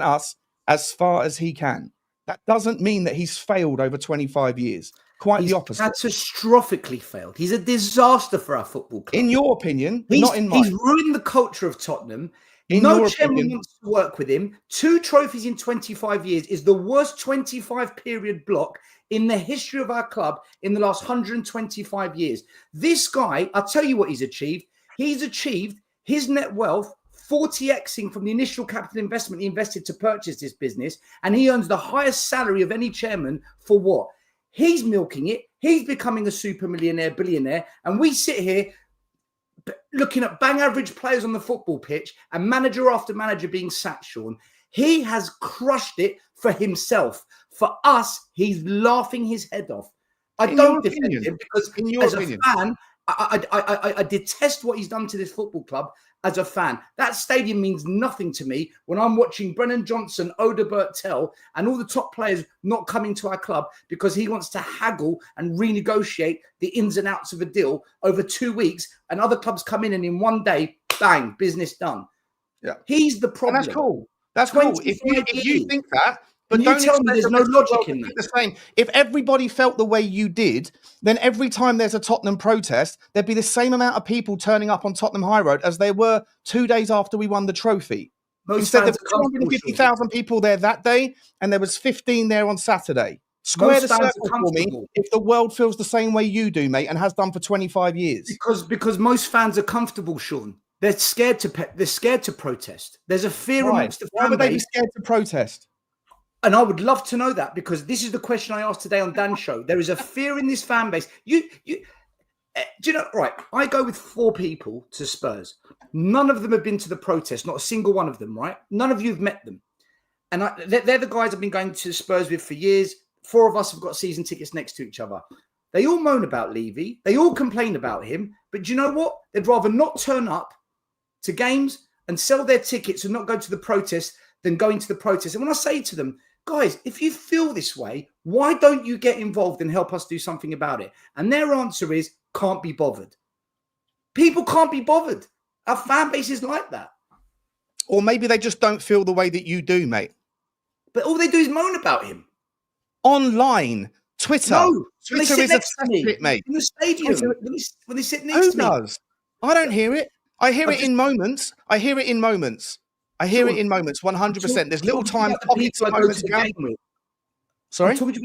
us as far as he can. That doesn't mean that he's failed over 25 years. Quite the opposite. Catastrophically failed. He's a disaster for our football club. In your opinion, not in mine. He's ruined the culture of Tottenham. No chairman wants to work with him. 2 trophies in 25 years is the worst 25 period block in the history of our club in the last 125 years. This guy, I'll tell you what he's achieved. He's achieved his net wealth 40xing from the initial capital investment he invested to purchase this business, and he earns the highest salary of any chairman for what? He's milking it. He's becoming a super millionaire, billionaire, and we sit here looking at bang average players on the football pitch and manager after manager being sacked, Sean. He has crushed it for himself. For us, he's laughing his head off. I don't defend him because as a fan I detest what he's done to this football club as a fan. That stadium means nothing to me when I'm watching Brennan Johnson, Odebert Tell, and all the top players not coming to our club because he wants to haggle and renegotiate the ins and outs of a deal over 2 weeks, and other clubs come in and in one day, bang, business done. Yeah, he's the problem. And that's cool. That's cool. If you think that, but don't tell me there's no logic in that. The same. If everybody felt the way you did, then every time there's a Tottenham protest, there'd be the same amount of people turning up on Tottenham High Road as there were 2 days after we won the trophy. Instead, there were 250,000 people there that day, and there was 15 there on Saturday. Square the circle for me if the world feels the same way you do, mate, and has done for 25 years. Because most fans are comfortable, Sean. They're scared to protest. There's a fear amongst the fan base. Why would they be scared to protest? And I would love to know that, because this is the question I asked today on Dan's show. There is a fear in this fan base. Do you know, right, I go with 4 people to Spurs. None of them have been to the protest, not a single one of them, right? None of you have met them. And they're the guys I've been going to Spurs with for years. 4 of us have got season tickets next to each other. They all moan about Levy. They all complain about him. But do you know what? They'd rather not turn up to games and sell their tickets and not go to the protest than going to the protest. And when I say to them, guys, if you feel this way, why don't you get involved and help us do something about it? And their answer is, can't be bothered. People can't be bothered. Our fan base is like that. Or maybe they just don't feel the way that you do, mate. But all they do is moan about him. Online, Twitter. No, Twitter is a cesspit, mate. In the stadium, when they sit next to me. Who does? I don't hear it. I hear it in moments. 100%. There's little time pockets of moments. Sorry? I'm talking to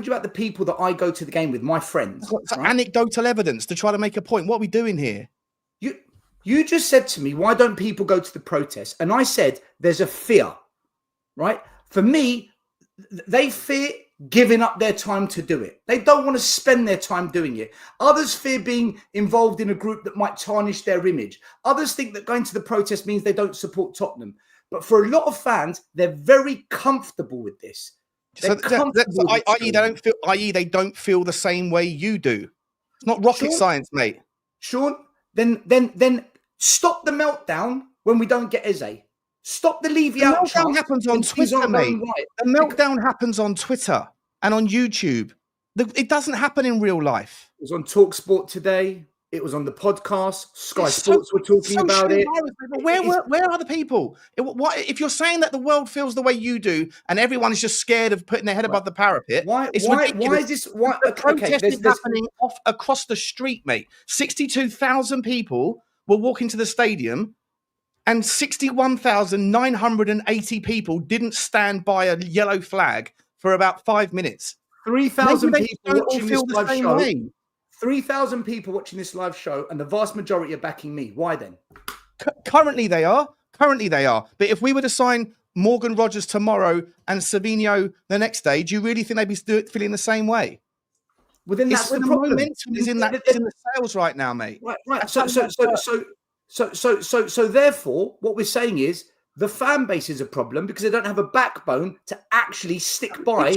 you about the people that I go to the game with, my friends. Right? Anecdotal evidence to try to make a point. What are we doing here? You just said to me, why don't people go to the protest? And I said, there's a fear, right? For me, they fear giving up their time to do it. They don't want to spend their time doing it. Others fear being involved in a group that might tarnish their image. Others think that going to the protest means they don't support Tottenham. But for a lot of fans, they're very comfortable with this. I.e. they don't feel the same way you do. It's not rocket science, mate. Sean, then stop the meltdown when we don't get Eze. Stop the Levy out. The meltdown happens on Twitter, mate. Right. The meltdown happens on Twitter and on YouTube. It doesn't happen in real life. It was on TalkSport today. It was on the podcast. Sky Sports were talking about it. Where are the people? If you're saying that the world feels the way you do and everyone is just scared of putting their head above the parapet, why is this? The protest is happening across the street, mate. 62,000 people were walking to the stadium, and 61,980 people didn't stand by a yellow flag for about 5 minutes. 3,000 people watching this live show. 3,000 people watching this live show, and the vast majority are backing me. Why then? Currently they are. But if we were to sign Morgan Rogers tomorrow and Savinho the next day, do you really think they'd be feeling the same way? Well, then that's the problem. Momentum is in the sales right now, mate. Right. So therefore, what we're saying is the fan base is a problem because they don't have a backbone to actually stick by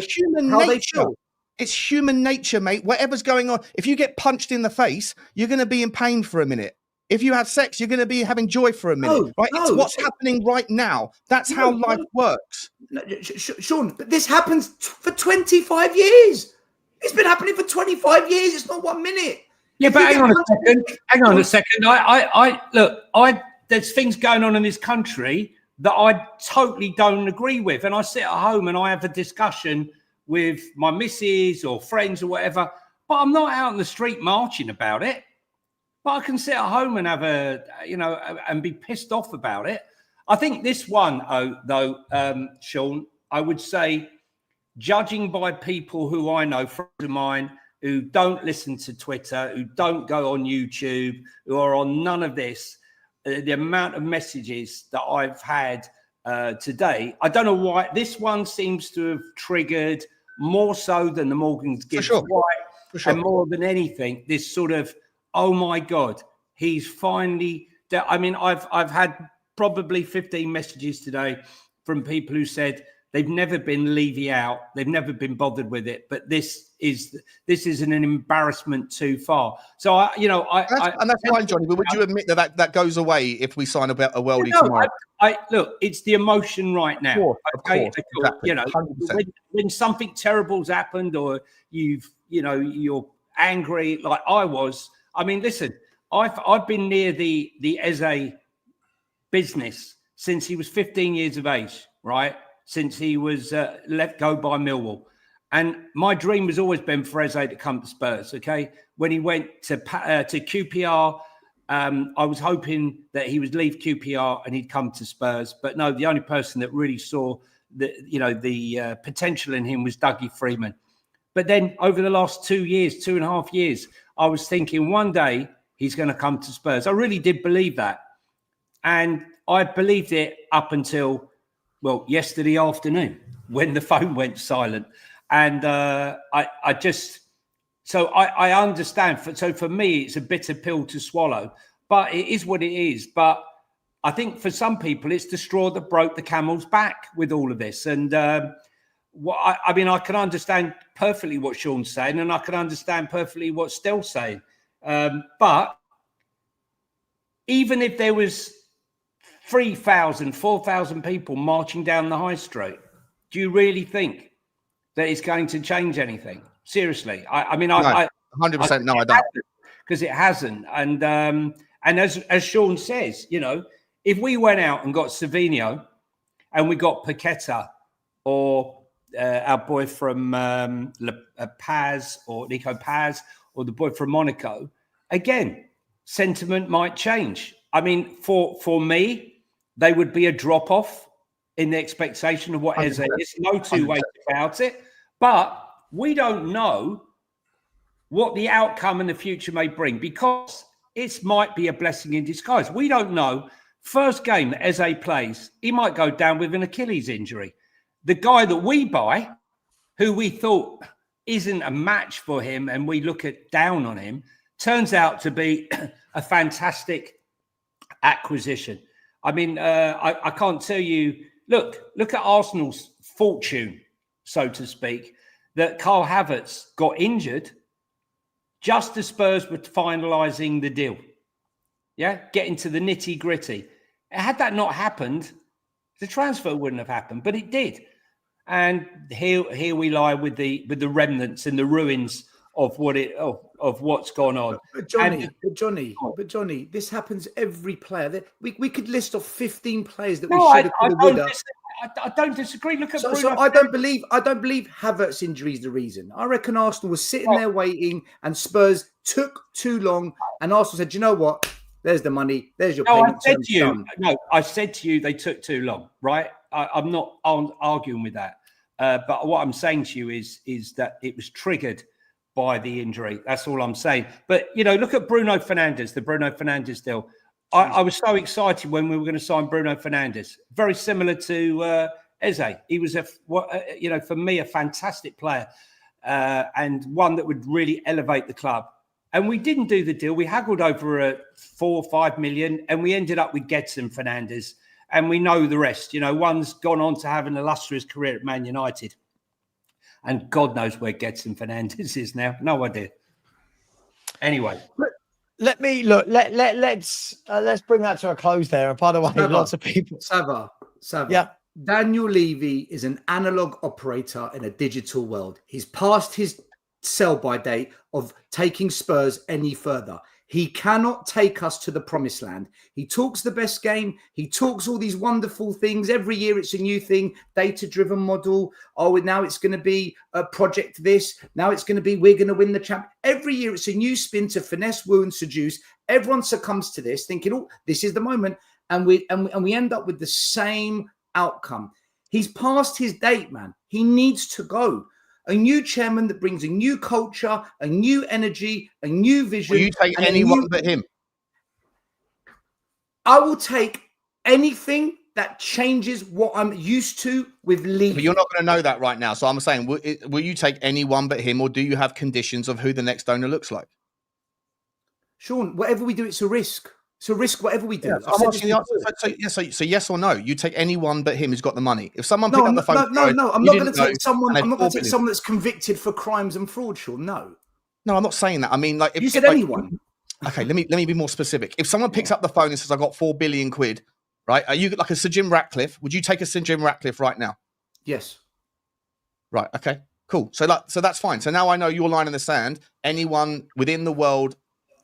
how they feel. It's human nature, mate. Whatever's going on, if you get punched in the face, you're going to be in pain for a minute. If you have sex, you're going to be having joy for a minute. It's what's happening right now. That's how life works. Sean, but this happens for 25 years. It's been happening for 25 years. It's not 1 minute. Yeah, but hang on a second. Look, there's things going on in this country that I totally don't agree with. And I sit at home and I have a discussion with my missus or friends or whatever, but I'm not out in the street marching about it. But I can sit at home and have and be pissed off about it. I think this one, Sean, I would say, judging by people who I know, friends of mine, who don't listen to Twitter, who don't go on YouTube, who are on none of this, the amount of messages that I've had today, I don't know why this one seems to have triggered more so than the Morgan's Gibbs White, and more than anything, this sort of, oh my God, he's finally. I mean, I've had probably 15 messages today from people who said They've never been Levy out. They've never been bothered with it. But this is an embarrassment too far. So that's fine, Johnny. But would you admit that goes away if we sign a worldie tomorrow? Look, it's the emotion right now. Of course, exactly. 100%. When something terrible's happened, or you're angry like I was. I mean, listen, I've been near the Eze business since he was 15 years of age, right? Since he was let go by Millwall. And my dream has always been for Eze to come to Spurs, okay? When he went to QPR, I was hoping that he would leave QPR and he'd come to Spurs. But no, the only person that really saw the potential in him was Dougie Freeman. But then over the last 2.5 years, I was thinking one day he's going to come to Spurs. I really did believe that. And I believed it up until, yesterday afternoon when the phone went silent. And I understand. So for me, it's a bitter pill to swallow, but it is what it is. But I think for some people, it's the straw that broke the camel's back with all of this. And I can understand perfectly what Sean's saying, and I can understand perfectly what Stel's saying. But even if there was 3,000, 4,000 people marching down the high street, do you really think that it's going to change anything? Seriously, I 100% no, I don't, because it hasn't. And as Sean says, if we went out and got Savinho and we got Paqueta or our boy from Paz or Nico Paz or the boy from Monaco, again, sentiment might change. I mean, for me, they would be a drop-off in the expectation of what Eze is. No two ways about it. But we don't know what the outcome in the future may bring, because it might be a blessing in disguise. We don't know. First game that Eze plays, he might go down with an Achilles injury. The guy that we buy, who we thought isn't a match for him and we look down on him, turns out to be a fantastic acquisition. I mean, I can't tell you. Look at Arsenal's fortune, so to speak, that Carl Havertz got injured just as Spurs were finalising the deal. Yeah, getting to the nitty gritty. Had that not happened, the transfer wouldn't have happened, but it did. And here we lie with the remnants and the ruins of what's gone on. But Johnny, this happens every player. We could list off 15 players that we should have. I don't disagree. Look at Bruno. So I don't believe Havertz's injury is the reason. I reckon Arsenal was sitting there waiting, and Spurs took too long. And Arsenal said, "You know what? There's the money. There's your payment." I said to you, they took too long. Right? I'm not arguing with that. But what I'm saying to you is that it was triggered by the injury. That's all I'm saying. But look at Bruno Fernandes, the Bruno Fernandes deal. I was so excited when we were going to sign Bruno Fernandes. Very similar to Eze. He was for me, a fantastic player and one that would really elevate the club. And we didn't do the deal. We haggled over 4 or 5 million, and we ended up with Gedson Fernandes. And we know the rest. One's gone on to have an illustrious career at Man United. And God knows where Gedson Fernandes is now. No idea. Anyway. Let me look. Let's bring that to a close there. And by the way, Savva, lots of people. Savva. Yeah. Daniel Levy is an analog operator in a digital world. He's past his sell-by date of taking Spurs any further. He cannot take us to the promised land. He talks the best game. He talks all these wonderful things. Every year it's a new thing, data-driven model. Oh, now it's going to be a project this. Now it's going to be we're going to win the champ. Every year it's a new spin to finesse, woo, and seduce. Everyone succumbs to this, thinking, oh, this is the moment. And we end up with the same outcome. He's past his date, man. He needs to go. A new chairman that brings a new culture, a new energy, a new vision. Will you take anyone but him? I will take anything that changes what I'm used to with Levy. But you're not going to know that right now. So I'm saying, will you take anyone but him, or do you have conditions of who the next owner looks like? Sean, whatever we do, it's a risk. It's a risk, whatever we do. Yeah, I've I'm said asking this the before. answer. So yes or no? You take anyone but him who's got the money. If someone No, picked up the phone, no. I'm you not going didn't to know, take someone. and they've I'm not going 4 to take billion. someone that's convicted for crimes and fraud. Sure, no. No, I'm not saying that. I mean, like, You if said like, anyone. okay, let me be more specific. If someone picks up the phone and says, "I got 4 billion quid," right? Are you like a Sir Jim Ratcliffe? Would you take a Sir Jim Ratcliffe right now? Yes. Right. Okay. Cool. So that's fine. So now I know your line in the sand. Anyone within the world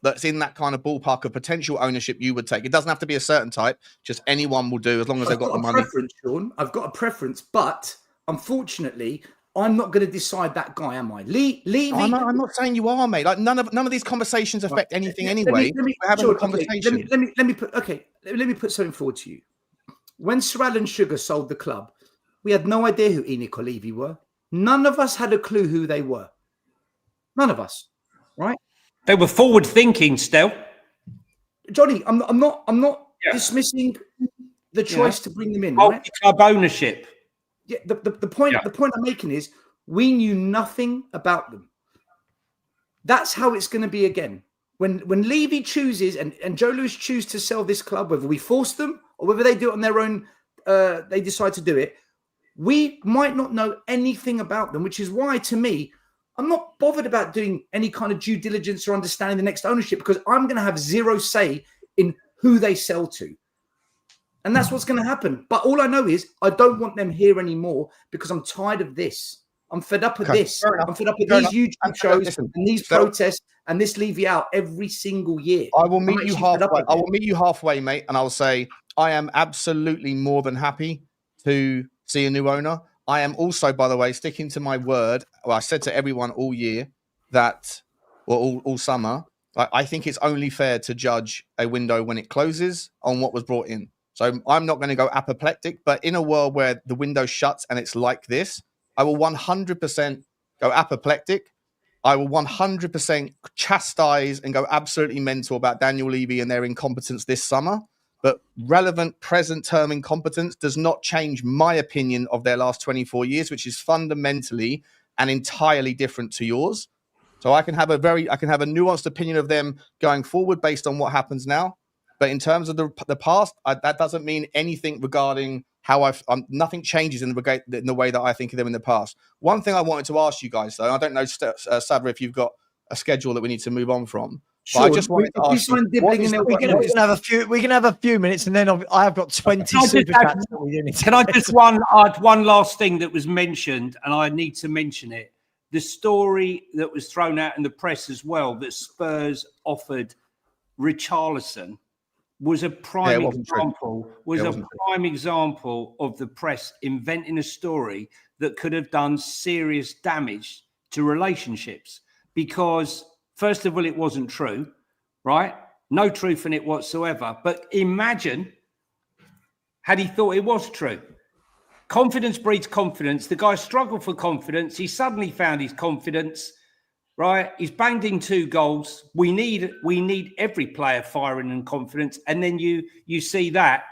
that's in that kind of ballpark of potential ownership, you would take. It doesn't have to be a certain type. Just anyone will do as long as they've got the money. Preference, Sean. I've got a preference, but unfortunately, I'm not going to decide that guy. Am I? Levy. I'm not saying you are, mate. Like none of these conversations affect anything anyway. We're having a conversation. Let me put something forward to you. When Sir Alan Sugar sold the club, we had no idea who Enoch or Levy were. None of us had a clue who they were. None of us, right? They were forward thinking, Stel. Johnny, I'm not dismissing the choice to bring them in. Right? Multi-club ownership. Yeah, the point I'm making is we knew nothing about them. That's how it's going to be again. When Levy chooses and Joe Lewis choose to sell this club, whether we force them or whether they do it on their own, they decide to do it, we might not know anything about them, which is why, to me, I'm not bothered about doing any kind of due diligence or understanding the next ownership, because I'm going to have zero say in who they sell to. And that's what's going to happen. But all I know is I don't want them here anymore because I'm tired of this. I'm fed up with this. I'm fed up with these YouTube shows and these protests and this Levy out every single year. I will meet you halfway. I will meet you halfway, mate, and I'll say I am absolutely more than happy to see a new owner. I am also, by the way, sticking to my word. Well, I said to everyone all year that, well, all summer, I think it's only fair to judge a window when it closes on what was brought in. So I'm not going to go apoplectic, but in a world where the window shuts and it's like this, I will 100% go apoplectic. I will 100% chastise and go absolutely mental about Daniel Levy and their incompetence this summer. But relevant present term incompetence does not change my opinion of their last 24 years, which is fundamentally and entirely different to yours. So I can have a nuanced opinion of them going forward based on what happens now. But in terms of the past, that doesn't mean anything regarding how nothing changes in the way that I think of them in the past. One thing I wanted to ask you guys, though, I don't know, Savva, if you've got a schedule that we need to move on from. Sure. I just wanted to ask you, we can have a few minutes, and then I've got 20 super chats. Can I just add one last thing that was mentioned, and I need to mention it. The story that was thrown out in the press as well, that Spurs offered Richarlison, was a prime example of the press inventing a story that could have done serious damage to relationships, because first of all, it wasn't true, right? No truth in it whatsoever. But imagine had he thought it was true. Confidence breeds confidence. The guy struggled for confidence. He suddenly found his confidence, right? He's banged in 2 goals. We need every player firing and confidence. And then you see that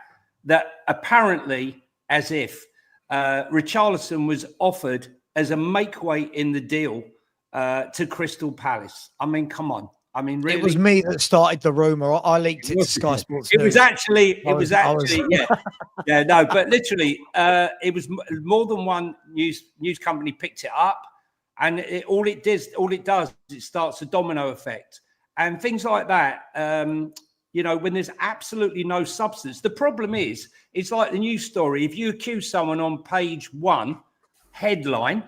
apparently, as if Richarlison was offered as a make weight in the deal to Crystal Palace. I mean, come on. I mean, really, it was me that started the rumor. I leaked it to Sky Sports. It was actually, yeah, no, but literally, it was more than one news company picked it up, and all it does, it starts a domino effect, and things like that. When there's absolutely no substance, the problem is, it's like the news story. If you accuse someone on page 1 headline,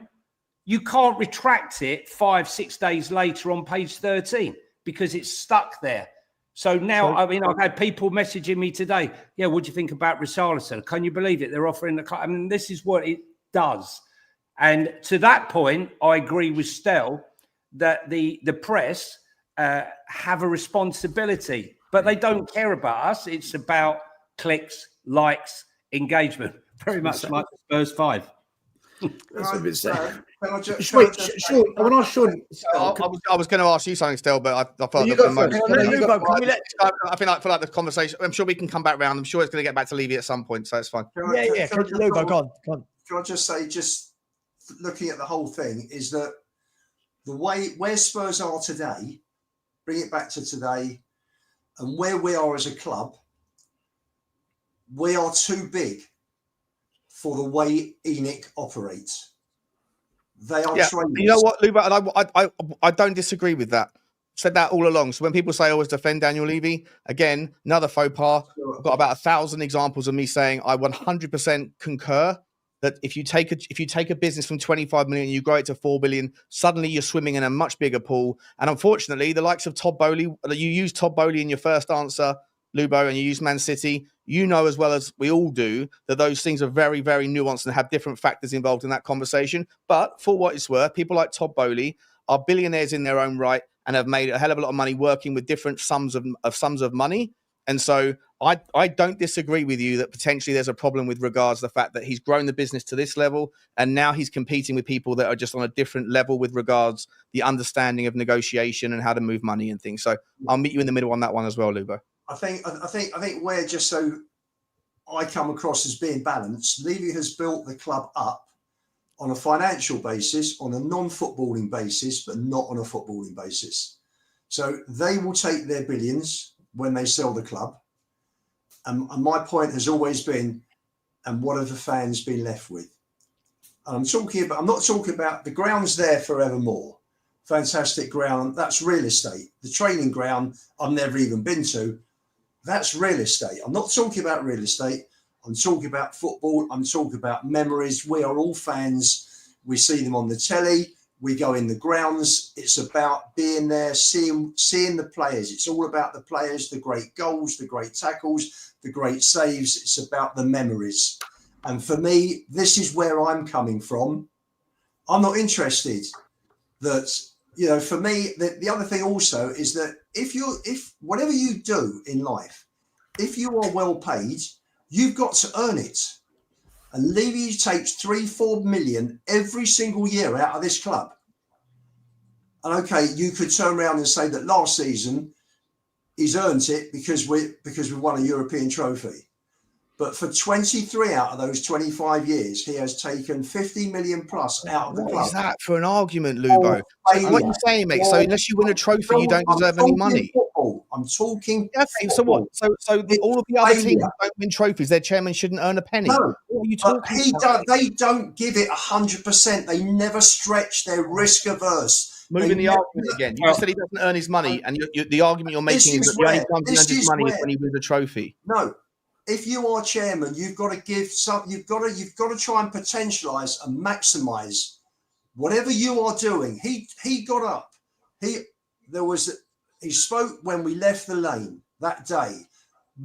you can't retract it 5-6 days later on page 13 because it's stuck there. So now, I've had people messaging me today. Yeah, what do you think about Richarlison? Can you believe it? They're offering the club. I mean, this is what it does. And to that point, I agree with Stel that the press have a responsibility, but they don't care about us. It's about clicks, likes, engagement. Very much like Spurs 5. That's a bit sad. I want to ask Sean. I was going to ask you something still, but I thought I feel like the conversation. I'm sure we can come back round. I'm sure it's going to get back to Levy at some point, so it's fine. Go on. Can I just say, just looking at the whole thing, is that the way where Spurs are today, bring it back to today. and where we are as a club, we are too big for the way ENIC operates. They are trainers. You know what, Luba? And I don't disagree with that. Said that all along. So when people say I always defend Daniel Levy, again, another faux pas. I've got about 1,000 examples of me saying I 100% concur that if you take a business from 25 million and you grow it to 4 billion, suddenly you're swimming in a much bigger pool. And unfortunately, the likes of Todd Bowley, you used Todd Bowley in your first answer, Lubo, and you use Man City. You know as well as we all do that those things are very, very nuanced and have different factors involved in that conversation. But for what it's worth, people like Todd Bowley are billionaires in their own right and have made a hell of a lot of money working with different sums of money. And so I don't disagree with you that potentially there's a problem with regards to the fact that he's grown the business to this level and now he's competing with people that are just on a different level with regards the understanding of negotiation and how to move money and things. So I'll meet you in the middle on that one as well, Lubo. I think we're just so I come across as being balanced. Levy has built the club up on a financial basis, on a non-footballing basis, but not on a footballing basis. So they will take their billions when they sell the club. And my point has always been, and what have the fans been left with? And I'm not talking about the ground's there forevermore. Fantastic ground. That's real estate. The training ground I've never even been to. That's real estate. I'm not talking about real estate. I'm talking about football. I'm talking about memories. We are all fans. We see them on the telly. We go in the grounds. It's about being there, seeing the players. It's all about the players, the great goals, the great tackles, the great saves. It's about the memories. And for me, this is where I'm coming from. I'm not interested that, for me, the other thing also is that if whatever you do in life, if you are well paid, you've got to earn it. And Levy takes 3-4 million every single year out of this club. And okay, you could turn around and say that last season he's earned it because we won a European trophy. But for 23 out of those 25 years, he has taken 50 million plus out of the club. What is that for an argument, Lubo? What are you saying, mate? So unless you win a trophy, you don't deserve any money. Football. I'm talking. Okay, so what? So all of the other teams that don't win trophies, their chairman shouldn't earn a penny. No, what are you talking about? They don't give it 100%. They never stretch. They're risk averse. Moving the argument again. You just said he doesn't earn his money, and the argument you're making is that the only time he earns his money is when he wins a trophy. No. If you are chairman, you've got to give some. You've got to try and potentialise and maximise whatever you are doing. He got up. He spoke when we left the lane that day.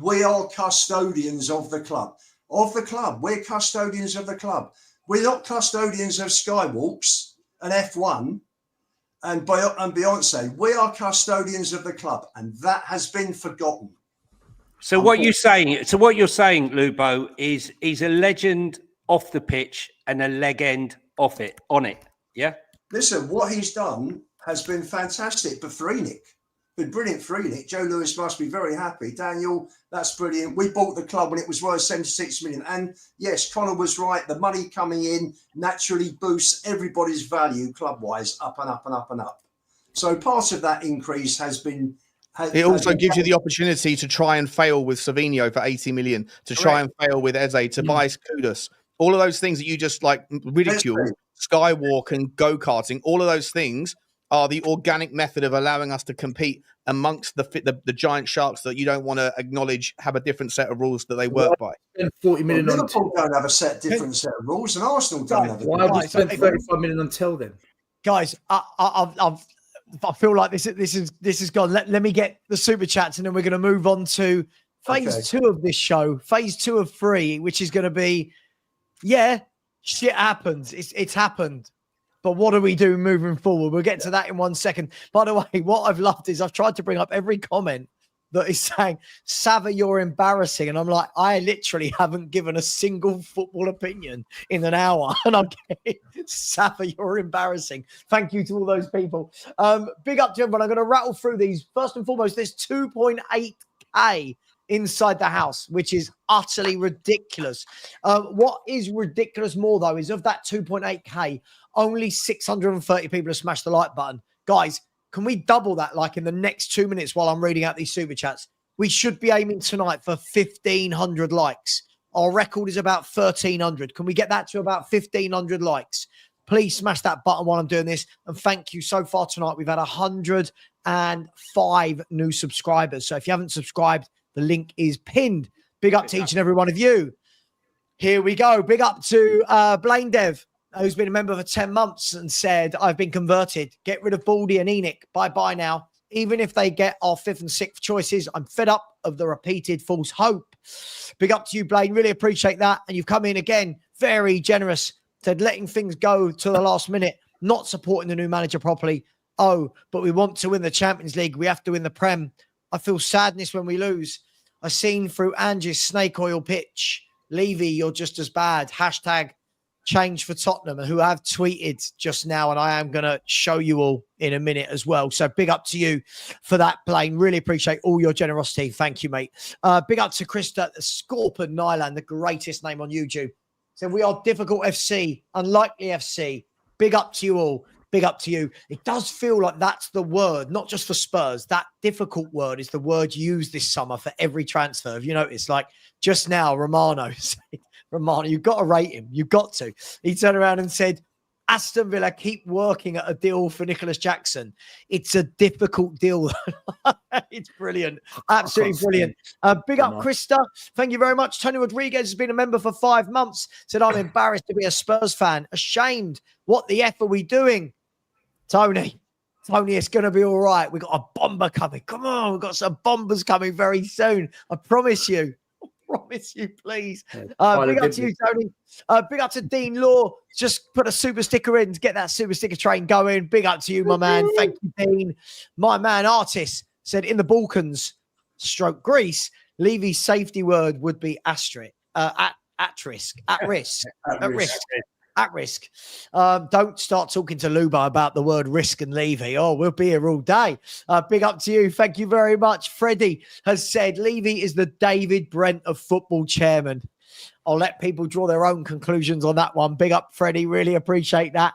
We are custodians of the club. We're custodians of the club. We're not custodians of Skywalks and F1 and Beyonce. We are custodians of the club, and that has been forgotten. So what you're saying, Lubo, is he's a legend off the pitch and a legend on it. Yeah. Listen, what he's done has been fantastic, but for ENIC, been brilliant for ENIC. Joe Lewis must be very happy. Daniel, that's brilliant. We bought the club when it was worth 76 million. And yes, Connor was right. The money coming in naturally boosts everybody's value club-wise up and up and up and up. So part of that increase has been... It also gives you the opportunity to try and fail with Savinho for 80 million, to try and fail with Eze, to buy Kudus. All of those things that you just ridicule, Skywalk and go-karting, all of those things are the organic method of allowing us to compete amongst the giant sharks that you don't want to acknowledge have a different set of rules that they work by. 40 million on Liverpool don't have a different set of rules, and Arsenal don't have. Why have we spent 35 million on Till then? Guys, I feel like this is gone. Let me get the super chats, and then we're going to move on to phase 2 of this show, phase 2 of 3, which is going to be, shit happens. It's happened. But what do we do moving forward? We'll get to that in 1 second. By the way, what I've loved is I've tried to bring up every comment that is saying, Savva, you're embarrassing. And I'm like, I literally haven't given a single football opinion in an hour. And I'm getting, Savva, you're embarrassing. Thank you to all those people. Big up to everyone. I'm going to rattle through these. First and foremost, there's 2.8K inside the house, which is utterly ridiculous. What is ridiculous more, though, is of that 2.8K, only 630 people have smashed the like button. Guys, can we double that in the next 2 minutes while I'm reading out these super chats? We should be aiming tonight for 1,500 likes. Our record is about 1,300. Can we get that to about 1,500 likes? Please smash that button while I'm doing this. And thank you. So far tonight, we've had 105 new subscribers. So if you haven't subscribed, the link is pinned. Big up to each and every one of you. Here we go. Big up to Blaine Dev, who's been a member for 10 months and said, I've been converted. Get rid of Baldy and Enoch. Bye-bye now. Even if they get our 5th and 6th choices, I'm fed up of the repeated false hope. Big up to you, Blaine. Really appreciate that. And you've come in again, very generous. Said letting things go to the last minute, not supporting the new manager properly. Oh, but we want to win the Champions League. We have to win the Prem. I feel sadness when we lose. I seen through Angie's snake oil pitch. Levy, you're just as bad. Hashtag change for Tottenham, who have tweeted just now, and I am going to show you all in a minute as well. So big up to you for that, Blaine. Really appreciate all your generosity. Thank you, mate. Big up to Krista Scorpion Nyland, the greatest name on YouTube. So we are difficult FC, unlikely FC. Big up to you all. Big up to you. It does feel like that's the word, not just for Spurs. That difficult word is the word used this summer for every transfer. Have you noticed? Like just now, Romano said, Romano, you've got to rate him. You've got to. He turned around and said, Aston Villa keep working at a deal for Nicholas Jackson. It's a difficult deal. It's brilliant. Absolutely brilliant. Big up, Krista. Thank you very much. Tony Rodriguez has been a member for 5 months. Said, I'm embarrassed to be a Spurs fan. Ashamed. What the F are we doing? Tony, it's going to be all right. We've got a bomber coming. Come on. We've got some bombers coming very soon. I promise you. Promise you, please. Big up to you, Tony. Big up to Dean Law. Just put a super sticker in to get that super sticker train going. Big up to you, my man. Thank you, Dean. My man, Artist, said in the Balkans, stroke Greece, Levy's safety word would be asterisk. At risk. Don't start talking to Luba about the word risk and Levy. Oh, we'll be here all day. Big up to you. Thank you very much. Freddie has said Levy is the David Brent of football chairman. I'll let people draw their own conclusions on that one. Big up, Freddie. Really appreciate that.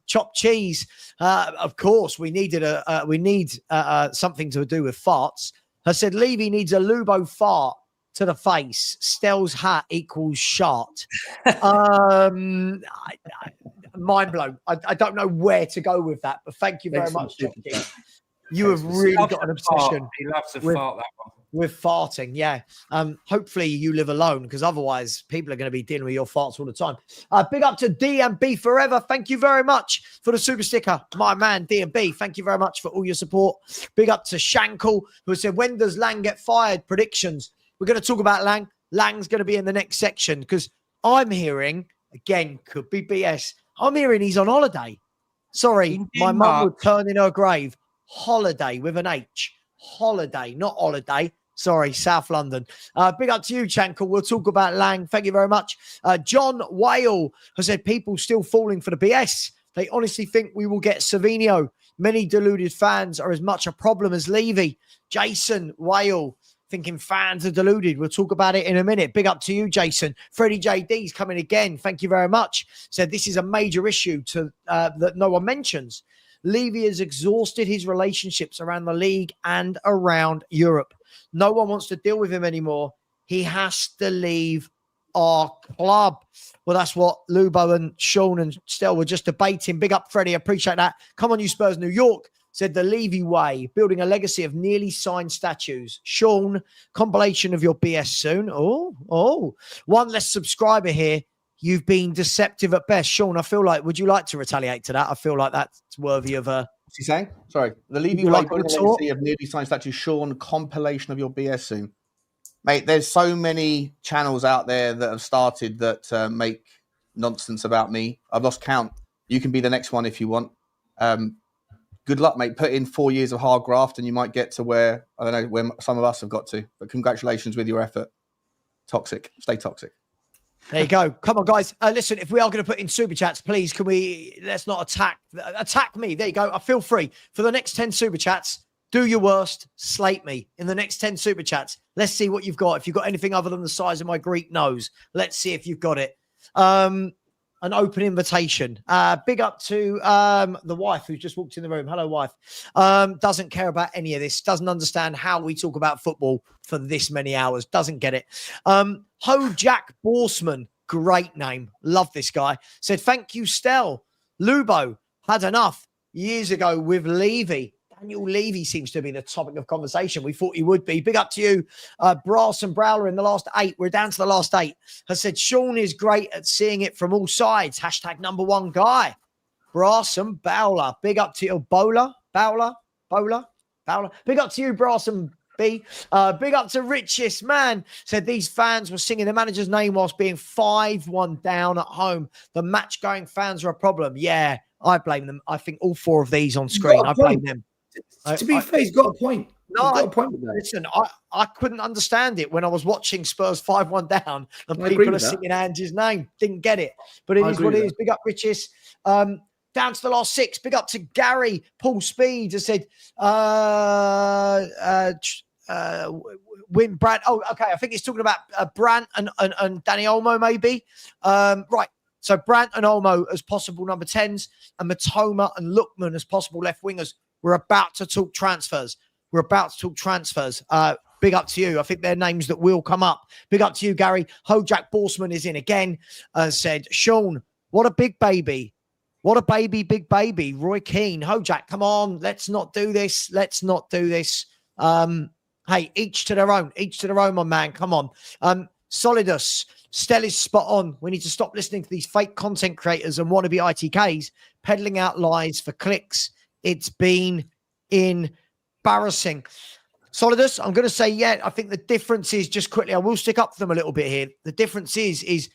Chopped cheese. Of course, we need something to do with farts. Has said Levy needs a Lubo fart to the face. Stel's hat equals shart. Mind blown. I don't know where to go with that, but thank you very much, Jockey. You have really got an obsession. He loves to fart, that one. With farting, yeah. Hopefully you live alone, because otherwise people are going to be dealing with your farts all the time. Big up to D&B Forever. Thank you very much for the super sticker. My man, D&B, thank you very much for all your support. Big up to Shankle, who said, when does Lang get fired? Predictions. We're going to talk about Lang. Lang's going to be in the next section, because I'm hearing, again, could be BS, I'm hearing he's on holiday. Sorry, my mum would turn in her grave. Holiday with an H. Holiday, not holiday. Sorry, South London. Big up to you, Chankle. We'll talk about Lang. Thank you very much. John Whale has said people still falling for the BS. They honestly think we will get Savinho. Many deluded fans are as much a problem as Levy. Jason Whale thinking fans are deluded. We'll talk about it in a minute. Big up to you, Jason. Freddie JD's coming again. Thank you very much. Said this is a major issue that no one mentions. Levy has exhausted his relationships around the league and around Europe. No one wants to deal with him anymore. He has to leave our club. Well, that's what Lubo and Sean and Stel were just debating. Big up, Freddie. Appreciate that. Come on, you Spurs, New York. Said the Levy way, building a legacy of nearly signed statues. Sean, compilation of your BS soon. Oh, one less subscriber here. You've been deceptive at best. Sean, I feel like, would you like to retaliate to that? I feel like that's worthy of a... What's he saying? Sorry. The Levy way, building a legacy of nearly signed statues. Sean, compilation of your BS soon. Mate, there's so many channels out there that have started that make nonsense about me. I've lost count. You can be the next one if you want. Good luck, mate. Put in 4 years of hard graft and you might get to where, I don't know, where some of us have got to. But congratulations with your effort. Toxic. Stay toxic. There you go. Come on, guys. Listen, if we are going to put in super chats, please, let's not attack me. There you go. I feel free. For the next 10 super chats, do your worst. Slate me in the next 10 super chats. Let's see what you've got. If you've got anything other than the size of my Greek nose, let's see if you've got it. an open invitation. Big up to the wife who's just walked in the room. Hello, wife. Doesn't care about any of this. Doesn't understand how we talk about football for this many hours. Doesn't get it. Jack Borsman, great name. Love this guy. Said, thank you, Stel. Lubo had enough years ago with Levy. Daniel Levy seems to be the topic of conversation. We thought he would be. Big up to you. Brass and Browler in the last 8. We're down to the last 8. Has said, Sean is great at seeing it from all sides. Hashtag #1 guy. Brass and Bowler. Big up to you. Bowler. Big up to you, Brass and B. Big up to Richest, man. Said these fans were singing the manager's name whilst being 5-1 down at home. The match-going fans are a problem. Yeah, I blame them. I think all 4 of these on screen, I blame them. To be fair, he's got a point. No, got a point with that. Listen, I couldn't understand it when I was watching Spurs 5-1 down and I people are singing Angie's name. Didn't get it. But it is what it is. Big up, Riches. Down to the last 6. Big up to Gary. Paul Speed has said, win Brand. Oh, okay. I think he's talking about Brandt and Danny Olmo, maybe. Right. So Brandt and Olmo as possible number 10s and Matoma and Lookman as possible left wingers. We're about to talk transfers. Big up to you. I think they're names that will come up. Big up to you, Gary. Jack Borsman is in again. Said, Sean, what a big baby. What a baby, big baby. Roy Keane. Jack, come on. Let's not do this. Hey, each to their own. Each to their own, my man. Come on. Solidus. Stel is spot on. We need to stop listening to these fake content creators and wannabe ITKs peddling out lies for clicks. It's been embarrassing. Solidus, I'm going to say, yeah, I think the difference is, just quickly, I will stick up for them a little bit here. The difference is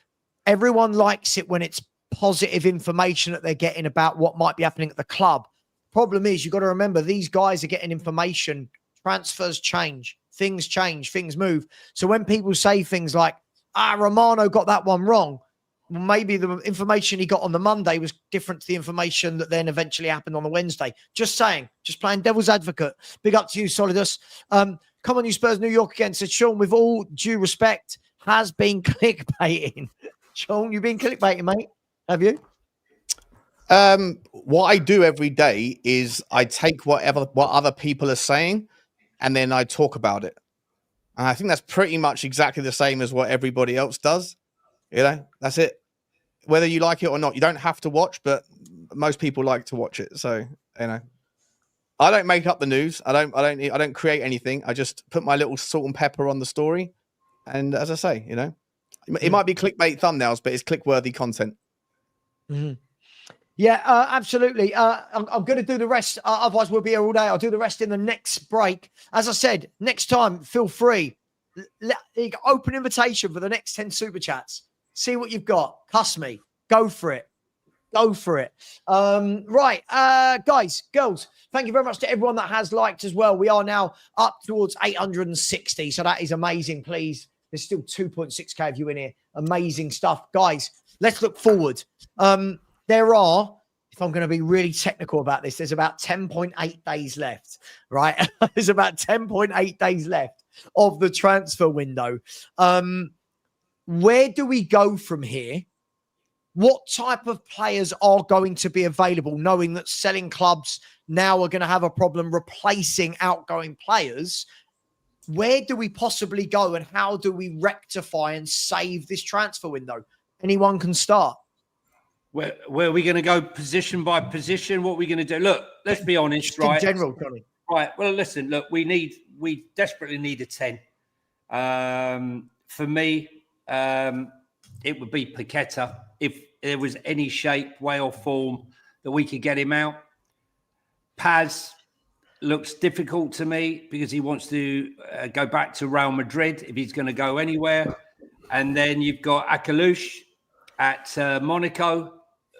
everyone likes it when it's positive information that they're getting about what might be happening at the club. Problem is, you've got to remember, these guys are getting information. Transfers change, things move. So when people say things like, Romano got that one wrong, well, maybe the information he got on the Monday was different to the information that then eventually happened on the Wednesday. Just saying, just playing devil's advocate. Big up to you, Solidus. Come on, you Spurs, New York again. Said, Sean, with all due respect, has been clickbaiting. Sean, you've been clickbaiting, mate. Have you? What I do every day is I take what other people are saying and then I talk about it. And I think that's pretty much exactly the same as what everybody else does. You know, that's it. Whether you like it or not, you don't have to watch, but most people like to watch it. So, you know, I don't make up the news. I don't create anything. I just put my little salt and pepper on the story. And as I say, you know, it might be clickbait thumbnails, but it's click-worthy content. Mm-hmm. Yeah, absolutely. I'm going to do the rest. Otherwise, we'll be here all day. I'll do the rest in the next break. As I said, next time, feel free. Open invitation for the next 10 super chats. See what you've got. Cuss me. Go for it. Right. Guys, girls, thank you very much to everyone that has liked as well. We are now up towards 860. So that is amazing. Please. There's still 2.6K of you in here. Amazing stuff. Guys, let's look forward. There are, if I'm going to be really technical about this, there's about 10.8 days left, right? There's about 10.8 days left of the transfer window. Where do we go from here? What type of players are going to be available, knowing that selling clubs now are going to have a problem replacing outgoing players? Where do we possibly go and how do we rectify and save this transfer window? Anyone can start. Where are we going to go position by position? What are we going to do? Look, let's be honest, just right? In general, Johnny. Right. Well, listen, look, we desperately need a 10. For me, it would be Paqueta. If there was any shape, way, or form that we could get him out. Paz looks difficult to me because he wants to go back to Real Madrid if he's going to go anywhere. And then you've got Akalush at Monaco,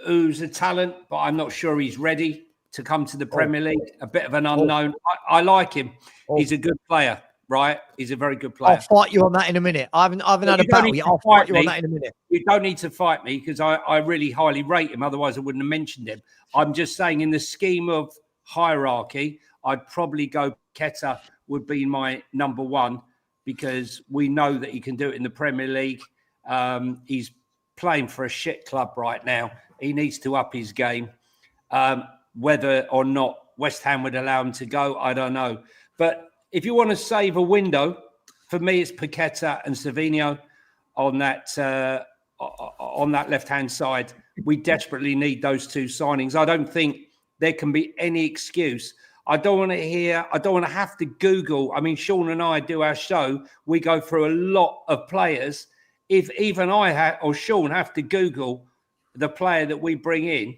who's a talent, but I'm not sure he's ready to come to the Premier League. A bit of an unknown. I like him. He's a good player, right? He's a very good player. I'll fight you on that in a minute. I haven't had a battle yet. I'll fight you on that in a minute. You don't need to fight me because I really highly rate him. Otherwise, I wouldn't have mentioned him. I'm just saying in the scheme of hierarchy, I'd probably go Paqueta would be my number one because we know that he can do it in the Premier League. He's playing for a shit club right now. He needs to up his game. Whether or not West Ham would allow him to go, I don't know. But if you want to save a window, for me, it's Paqueta and Savinho on that left-hand side. We desperately need those two signings. I don't think there can be any excuse. I don't want to have to Google. I mean, Sean and I do our show. We go through a lot of players. If even I or Sean have to Google the player that we bring in,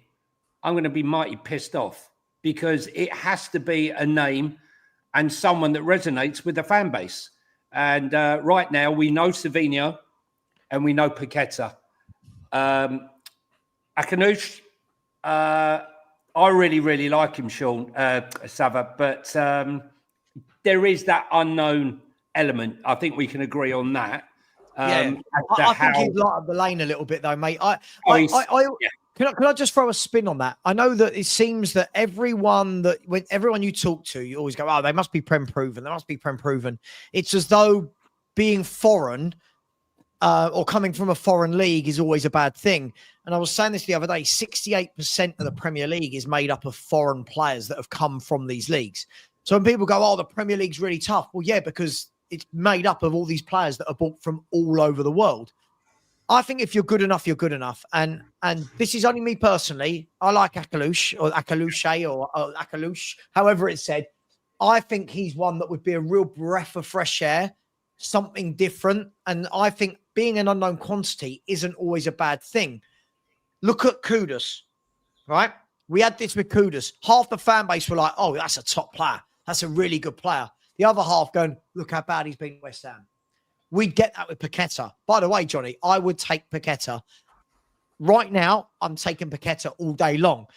I'm going to be mighty pissed off, because it has to be a name and someone that resonates with the fan base. And right now, we know Savinho and we know Paqueta. Akanouche, I really, really like him, Sean, Savva, but there is that unknown element. I think we can agree on that. I think he'd light up the lane a little bit, though, mate. Can I just throw a spin on that? I know that it seems that everyone you talk to, you always go, oh, they must be Prem proven. They must be Prem proven. It's as though being foreign or coming from a foreign league is always a bad thing. And I was saying this the other day, 68% of the Premier League is made up of foreign players that have come from these leagues. So when people go, oh, the Premier League's really tough. Well, yeah, because it's made up of all these players that are bought from all over the world. I think if you're good enough, you're good enough. And this is only me personally. I like Akalouche or Akalouche, however it's said. I think he's one that would be a real breath of fresh air, something different. And I think being an unknown quantity isn't always a bad thing. Look at Kudus, right? We had this with Kudus. Half the fan base were like, oh, that's a top player. That's a really good player. The other half going, look how bad he's been at West Ham. We'd get that with Paqueta. By the way, Johnny, I would take Paqueta. Right now, I'm taking Paqueta all day long.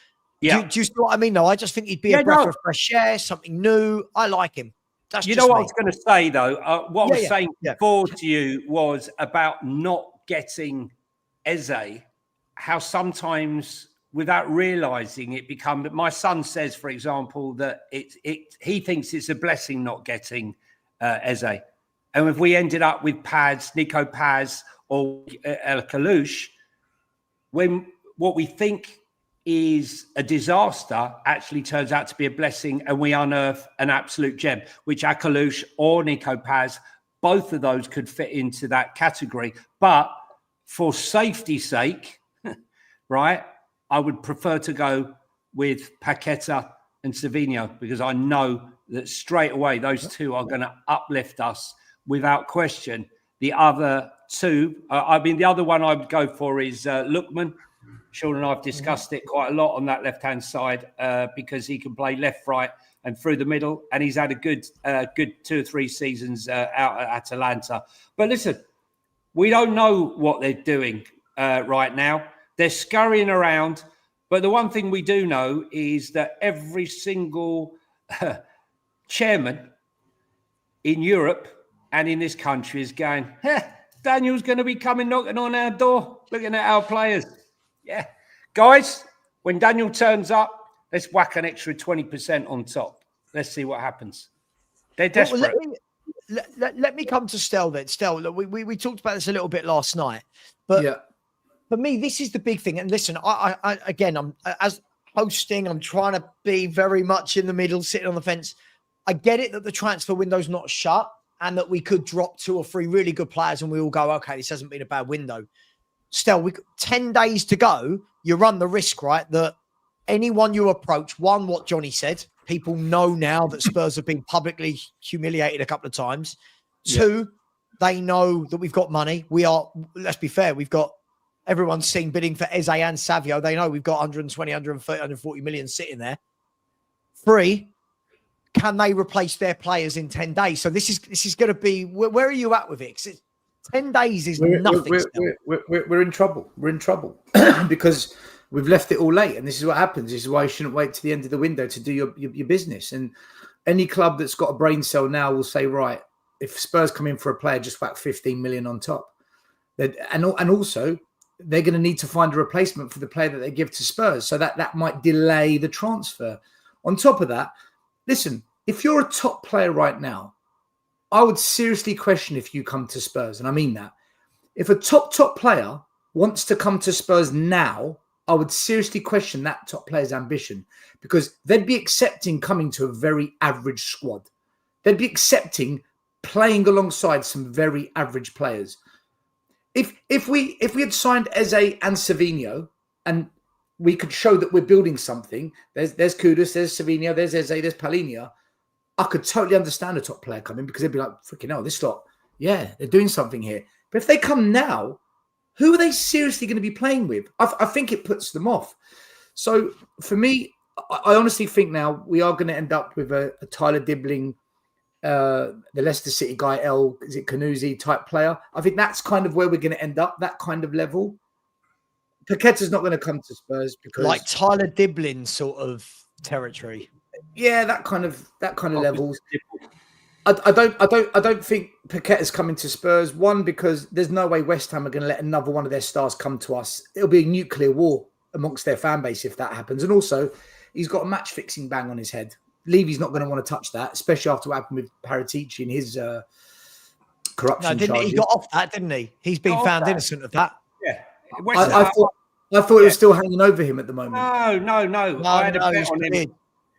Yeah. Do you see what I mean, though? I just think he'd be a breath of fresh air, something new. I like him. That's you know what I was going to say, though? What I was saying before to you was about not getting Eze, how sometimes without realizing it become. My son says, for example, that he thinks it's a blessing not getting Eze. And if we ended up with Nico Paz or El Kalouche, when what we think is a disaster actually turns out to be a blessing, and we unearth an absolute gem, which Akalouche or Nico Paz, both of those could fit into that category. But for safety's sake, right, I would prefer to go with Paqueta and Savinho, because I know that straight away those two are going to uplift us without question. The other two, the other one I would go for is Lookman. Sean and I have discussed it quite a lot on that left-hand side because he can play left, right, and through the middle, and he's had a good 2 or 3 seasons out at Atalanta. But listen, we don't know what they're doing right now. They're scurrying around, but the one thing we do know is that every single chairman in Europe and in this country is going, Daniel's going to be coming knocking on our door, looking at our players. Yeah. Guys, when Daniel turns up, let's whack an extra 20% on top. Let's see what happens. They're desperate. Well, let me come to Stel then. Stel, look, we talked about this a little bit last night. But for me, this is the big thing. And listen, I again, I'm as hosting, I'm trying to be very much in the middle, sitting on the fence. I get it that the transfer window's not shut, and that we could drop 2 or 3 really good players and we all go, okay, this hasn't been a bad window. Still, 10 days to go, you run the risk, right, that anyone you approach, one, what Johnny said, people know now that Spurs have been publicly humiliated a couple of times. 2, they know that we've got money. Let's be fair, we've got, everyone's seen bidding for Eze and Savio. They know we've got 120, 130, 140 million sitting there. 3, can they replace their players in 10 days? So this is going to be, where are you at with it? 10 days is nothing. We're in trouble. We're in trouble because we've left it all late. And this is what happens. This is why you shouldn't wait to the end of the window to do your business. And any club that's got a brain cell now will say, right, if Spurs come in for a player, just whack 15 million on top. And also, they're going to need to find a replacement for the player that they give to Spurs. So that might delay the transfer. On top of that, listen, if you're a top player right now, I would seriously question if you come to Spurs. And I mean that. If a top player wants to come to Spurs now, I would seriously question that top player's ambition, because they'd be accepting coming to a very average squad. They'd be accepting playing alongside some very average players. If we had signed Eze and Savinho, and we could show that we're building something, there's Kudus, there's Savinho, there's Eze, there's Paulinho, I could totally understand a top player coming, because they'd be like, freaking hell, this lot, yeah, they're doing something here. But if they come now, who are they seriously going to be playing with? I think it puts them off. So for me, I honestly think now we are going to end up with a Tyler Dibbling, the Leicester City guy, is it Canuzi type player? I think that's kind of where we're going to end up, that kind of level. Paqueta's not going to come to Spurs because, like Tyler Dibbling sort of territory. Yeah, that kind of levels. I don't think Paqueta's coming to Spurs. One, because there's no way West Ham are going to let another one of their stars come to us. It'll be a nuclear war amongst their fan base if that happens. And also, he's got a match fixing bang on his head. Levy's not going to want to touch that, especially after what happened with Paratici and his corruption charges. He got off that, didn't he? He's been found innocent of that. Yeah. I thought it was still hanging over him at the moment. No. I had a bet on him.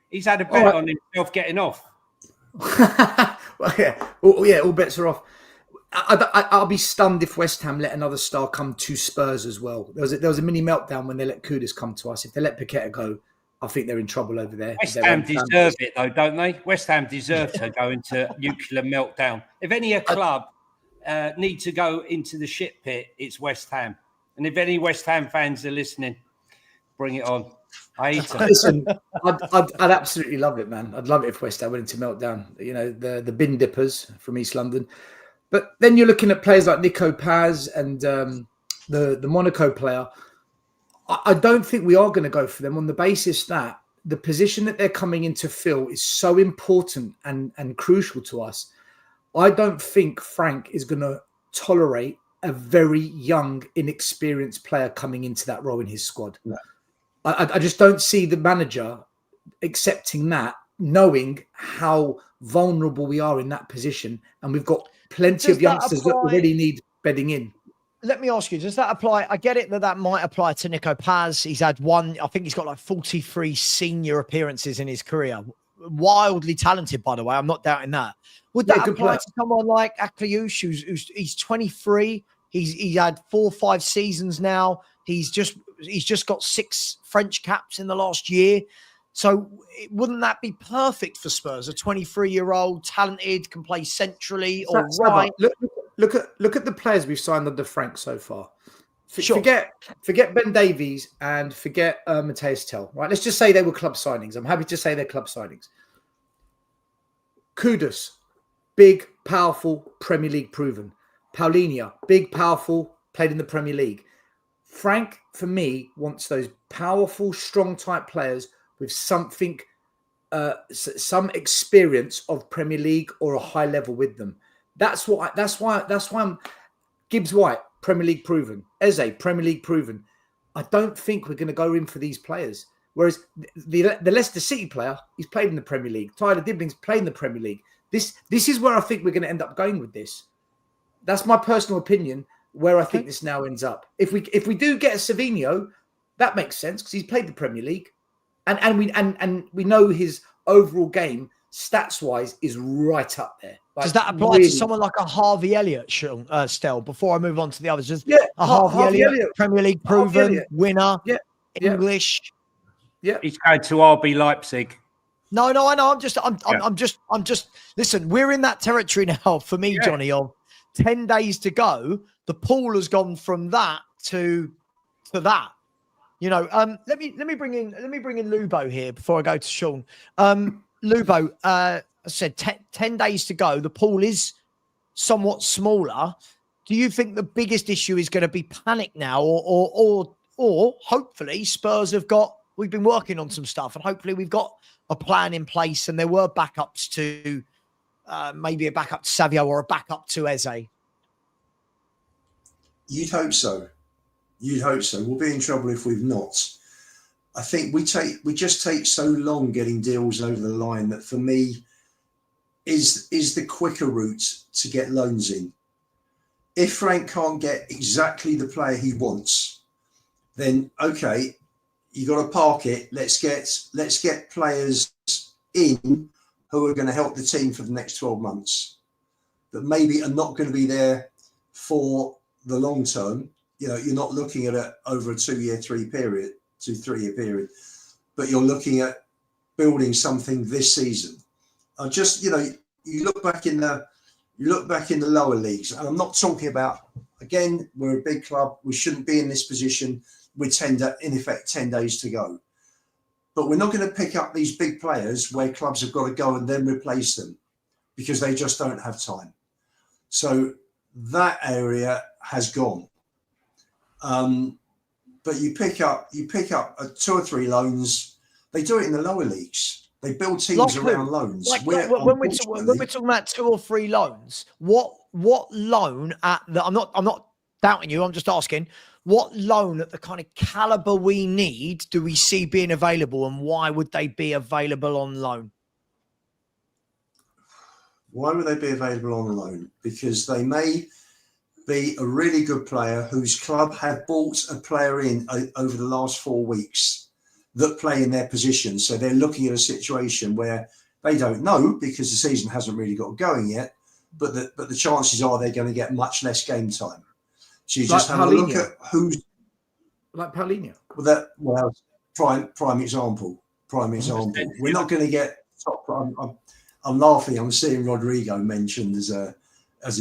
He's had a bet on himself getting off. Well, yeah, all bets are off. I'll be stunned if West Ham let another star come to Spurs as well. There was a mini meltdown when they let Kudus come to us. If they let Paqueta go, I think they're in trouble over there. West Ham deserve it, though, don't they? West Ham deserve to go into nuclear meltdown. If any club need to go into the shit pit, it's West Ham. And if any West Ham fans are listening, bring it on. I hate it. Listen, I'd absolutely love it, man. I'd love it if West Ham went into meltdown. You know, the bin dippers from East London. But then you're looking at players like Nico Paz and the Monaco player. I don't think we are going to go for them on the basis that the position that they're coming in to fill is so important and crucial to us. I don't think Frank is going to tolerate a very young, inexperienced player coming into that role in his squad. No. I just don't see the manager accepting that, knowing how vulnerable we are in that position. And we've got plenty of youngsters that already need bedding in. Let me ask you, does that apply? I get it that might apply to Nico Paz. He's had I think he's got like 43 senior appearances in his career. Wildly talented, by the way. I'm not doubting that. Would that apply to someone like Akliouche, he's 23? He's had 4 or 5 seasons now. He's just got 6 French caps in the last year. So wouldn't that be perfect for Spurs? A 23-year-old, talented, can play centrally or right. Look at the players we've signed under Frank so far. Forget Ben Davies and forget Matthias Stel. Right? Let's just say they were club signings. I'm happy to say they're club signings. Kudus, big, powerful, Premier League proven. Paulinho, big, powerful, played in the Premier League. Frank, for me, wants those powerful, strong type players with something, some experience of Premier League or a high level with them. That's why I'm Gibbs White, Premier League proven. Eze, Premier League proven. I don't think we're going to go in for these players. Whereas the Leicester City player, he's played in the Premier League. Tyler Dibling's played in the Premier League. This is where I think we're going to end up going with this. That's my personal opinion. Where I think this now ends up. If we do get a Savinho, that makes sense because he's played the Premier League, and we know his overall game stats wise is right up there. Like, does that apply to someone like a Harvey Elliott, Stel? Before I move on to the others, just Harvey Elliott, Premier League proven winner, English. Yeah, he's going to RB Leipzig. No, I know. I'm just. Listen, we're in that territory now. For me, Johnny, of 10 days to go. The pool has gone from that to that. You know, let me bring in Lubo here before I go to Sean. Lubo, I said 10 days to go. The pool is somewhat smaller. Do you think the biggest issue is going to be panic now, or hopefully Spurs we've been working on some stuff, and hopefully we've got a plan in place, and there were backups to maybe a backup to Savio or a backup to Eze? You'd hope so. We'll be in trouble if we've not. I think we just take so long getting deals over the line that for me is the quicker route to get loans in. if Frank can't get exactly the player he wants, then okay, you got to park it. Let's get players in who are going to help the team for the next 12 months that maybe are not going to be there for the long term. You know, you're not looking at it over a 2-year, 3-year period, but you're looking at building something this season. Just, you know, you look back in the lower leagues, and I'm not talking about, again, we're a big club. We shouldn't be in this position with 10 days to go. But we're not going to pick up these big players where clubs have got to go and then replace them because they just don't have time. So that area has gone. But you pick up 2 or 3 loans. They do it in the lower leagues. They build teams around loans. When we're talking about 2 or 3 loans, what loan at the? I'm not doubting you. I'm just asking, what loan at the kind of caliber we need do we see being available, and why would they be available on loan? Why would they be available on loan? Because they may be a really good player whose club have bought a player in over the last 4 weeks that play in their position. So they're looking at a situation where they don't know because the season hasn't really got going yet, but the chances are they're going to get much less game time. So you just have a look at who's like Paulinho. Well, prime example. We're not going to get top. I'm laughing. I'm seeing Rodrigo mentioned as a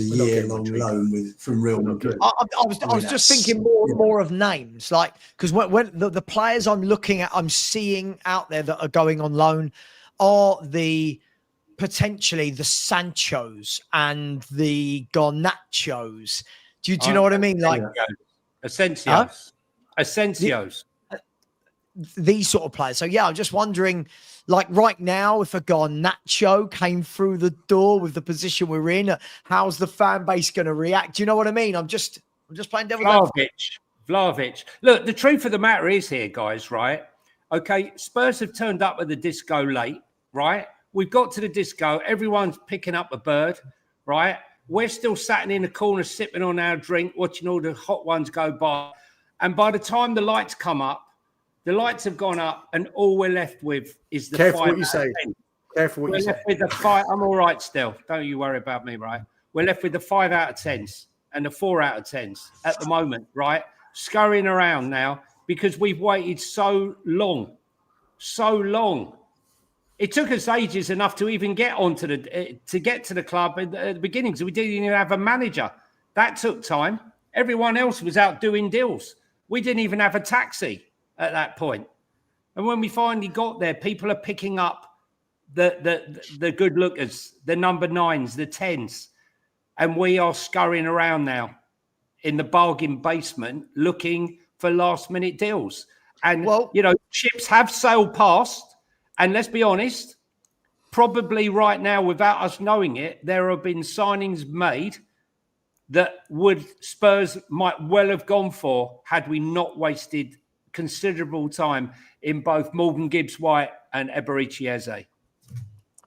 year-long loan from Real Madrid. I was just thinking more of names, like, because when the players I'm seeing out there that are going on loan are potentially the Sanchos and the Garnachos. Do you know what I mean? Like Asensios. These sort of players. So yeah, I'm just wondering, like right now, if a Garnacho came through the door with the position we're in, how's the fan base going to react? Do you know what I mean? I'm just playing devil's advocate. Vlahovic. Look, the truth of the matter is here, guys, right? Okay, Spurs have turned up at the disco late, right? We've got to the disco. Everyone's picking up a bird, right? We're still sat in the corner sipping on our drink, watching all the hot ones go by. And by the time the lights come up, the lights have gone up, and all we're left with is the Careful 5 what you say. Careful what you say. We're left with the 5. I'm all right still. Don't you worry about me, right? We're left with the 5 out of 10s and the 4 out of 10s at the moment, right? Scurrying around now because we've waited so long. It took us ages enough to even get onto the club at the beginning. So we didn't even have a manager. That took time. Everyone else was out doing deals. We didn't even have a taxi at that point. And when we finally got there, people are picking up the good lookers, the number 9s, the 10s. And we are scurrying around now in the bargain basement looking for last minute deals. And, ships have sailed past. And let's be honest, probably right now, without us knowing it, there have been signings made that Spurs might well have gone for had we not wasted considerable time in both Morgan Gibbs-White and Eberechi Eze.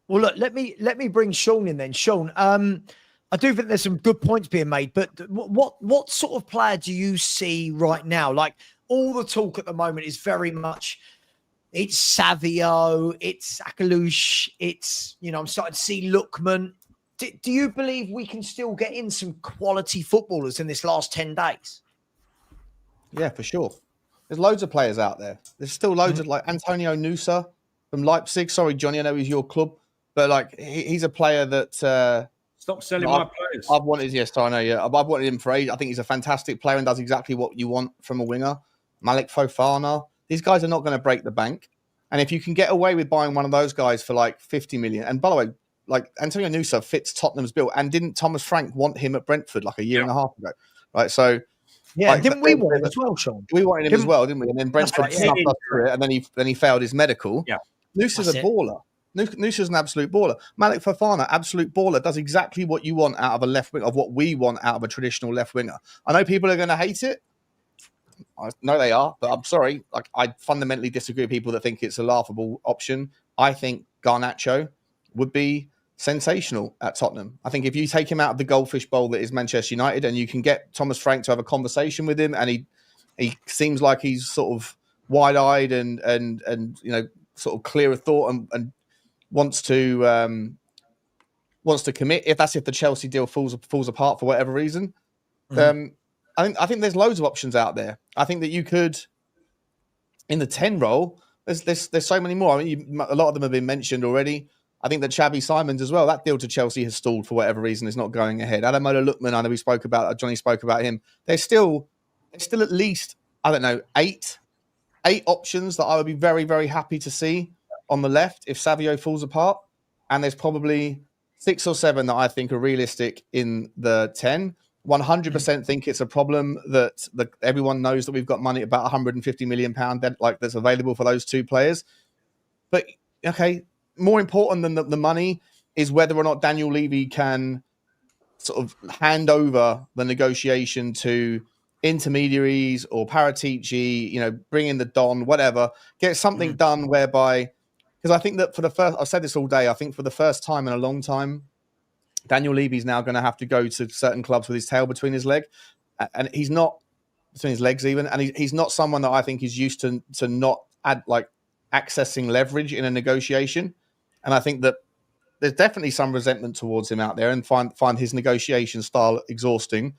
Well, look, let me bring Sean in then. Sean, I do think there's some good points being made, but what sort of player do you see right now? Like, all the talk at the moment is very much it's Savio, it's Akalush, it's, I'm starting to see Lookman. Do you believe we can still get in some quality footballers in this last 10 days? Yeah, for sure. There's loads of players out there. There's still loads of, like, Antonio Nusa from Leipzig. Sorry, Johnny, I know he's your club, but like he's a player that stop selling my players. I've wanted, yes, I know. Yeah, I've wanted him for ages. I think he's a fantastic player and does exactly what you want from a winger. Malik Fofana. These guys are not going to break the bank, and if you can get away with buying one of those guys for like 50 million, and by the way, like Antonio Nusa fits Tottenham's bill, and didn't Thomas Frank want him at Brentford like a year and a half ago, right? So. Yeah, like, didn't we want him as well, Sean? We wanted him as well, didn't we? And then Brentford snuffed us through it, and then he failed his medical. Yeah, Nusa's a baller. Nusa's an absolute baller. Malik Fofana, absolute baller, does exactly what you want out of a left wing, of what we want out of a traditional left winger. I know people are going to hate it. I know they are, but I'm sorry. Like, I fundamentally disagree with people that think it's a laughable option. I think Garnacho would be sensational at Tottenham. I think if you take him out of the goldfish bowl that is Manchester United, and you can get Thomas Frank to have a conversation with him, and he seems like he's sort of wide-eyed and sort of clear of thought and wants to commit. If the Chelsea deal falls apart for whatever reason, I think there's loads of options out there. I think that you could, in the 10 role, there's so many more. I mean, a lot of them have been mentioned already. I think that Xabi Simons as well, that deal to Chelsea has stalled for whatever reason, is not going ahead. Ademola Lookman, I know Johnny spoke about him. There's still at least, I don't know, eight options that I would be very, very happy to see on the left if Savio falls apart. And there's probably 6 or 7 that I think are realistic in the 10. 100% think it's a problem that everyone knows that we've got money, about £150 million that's available for those 2 players. But okay, more important than the money is whether or not Daniel Levy can sort of hand over the negotiation to intermediaries or Paratici, bring in the Don, whatever, get something done whereby, because I think that I've said this all day, I think for the first time in a long time, Daniel Levy's now going to have to go to certain clubs with his tail between his leg, and he's not between his legs even, and he's not someone that I think is used to not accessing leverage in a negotiation. And I think that there's definitely some resentment towards him out there, and find his negotiation style exhausting.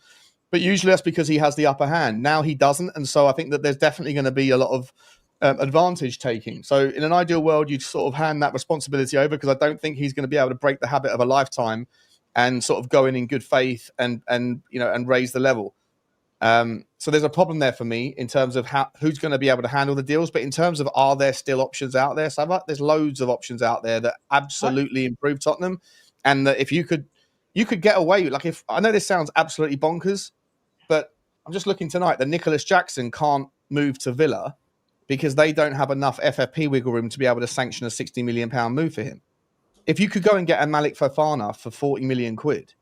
But usually that's because he has the upper hand. Now he doesn't, and so I think that there's definitely going to be a lot of advantage taking. So in an ideal world, you'd sort of hand that responsibility over, because I don't think he's going to be able to break the habit of a lifetime and sort of go in good faith and raise the level. So there's a problem there for me in terms of who's going to be able to handle the deals. But in terms of, are there still options out there, Savva? There's loads of options out there that absolutely improve Tottenham. And that if you could get away, if I know this sounds absolutely bonkers, but I'm just looking tonight that Nicholas Jackson can't move to Villa because they don't have enough FFP wiggle room to be able to sanction a £60 million move for him. If you could go and get a Malik Fofana for 40 million quid,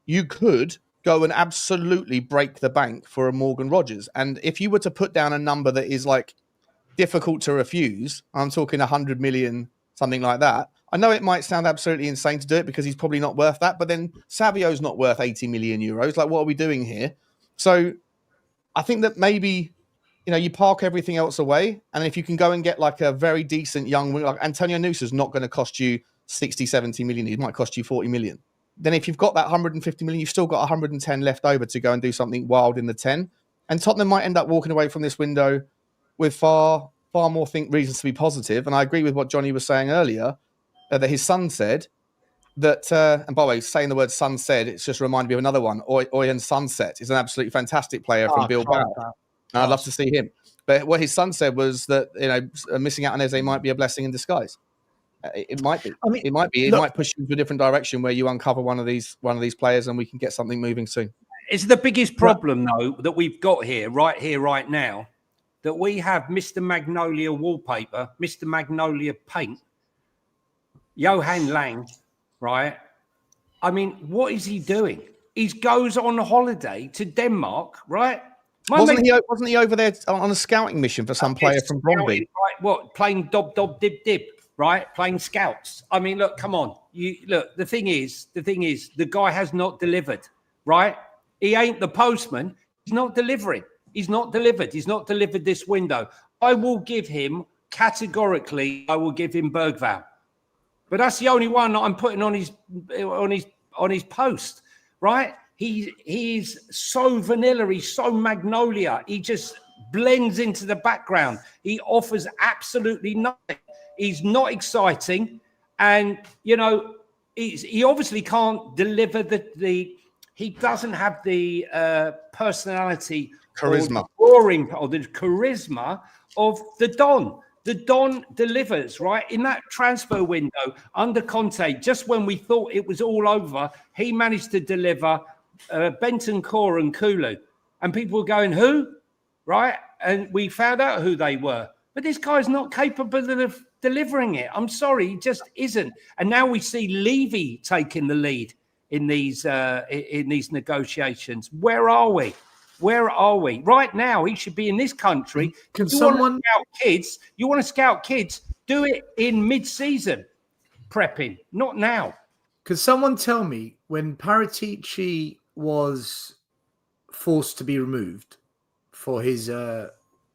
you could go and absolutely break the bank for a Morgan Rogers. And if you were to put down a number that is difficult to refuse, I'm talking 100 million, something like that. I know it might sound absolutely insane to do it because he's probably not worth that, but then Savio's not worth 80 million euros. What are we doing here? So I think that maybe, you park everything else away. And if you can go and get a very decent young winger, like Antonio Nusa's not going to cost you 60, 70 million. It might cost you 40 million. Then if you've got that 150 million, you've still got 110 left over to go and do something wild in the 10. And Tottenham might end up walking away from this window with far more reasons to be positive. And I agree with what Johnny was saying earlier, that his son said that, and by the way, saying the word son said, it's just reminded me of another one. Oyan Sunset is an absolutely fantastic player from Bilbao. I'd love to see him. But what his son said was that, missing out on Eze might be a blessing in disguise. It might be. I mean, it might be. It might push you into a different direction where you uncover one of these players, and we can get something moving soon. It's the biggest problem, though, that we've got here, right now, that we have Mr. Magnolia wallpaper, Mr. Magnolia paint, Johan Lang, right? I mean, what is he doing? He goes on holiday to Denmark, right? Wasn't he over there on a scouting mission for some player from Bromby? Right, what, playing dob dib dib, right? Playing scouts. I mean, look, come on. The thing is, the guy has not delivered, right? He ain't the postman. He's not delivering. He's not delivered. He's not delivered this window. I will give him Bergvall. But that's the only one that I'm putting on his post, right? He's so vanilla, he's so magnolia. He just blends into the background. He offers absolutely nothing. He's not exciting, and he obviously can't deliver he doesn't have the personality, charisma, or the charisma of the Don. The Don delivers, right? In that transfer window under Conte, just when we thought it was all over, he managed to deliver Bentancur and Kulu. And people were going, who? Right? And we found out who they were. But this guy's not capable of delivering it. I'm sorry, he just isn't. And now we see Levy taking the lead in these negotiations. Where are we? Where are we? Right now, he should be in this country. Can someone scout kids? You want to scout kids? Do it in mid-season prepping, not now. Could someone tell me when Paratici was forced to be removed for his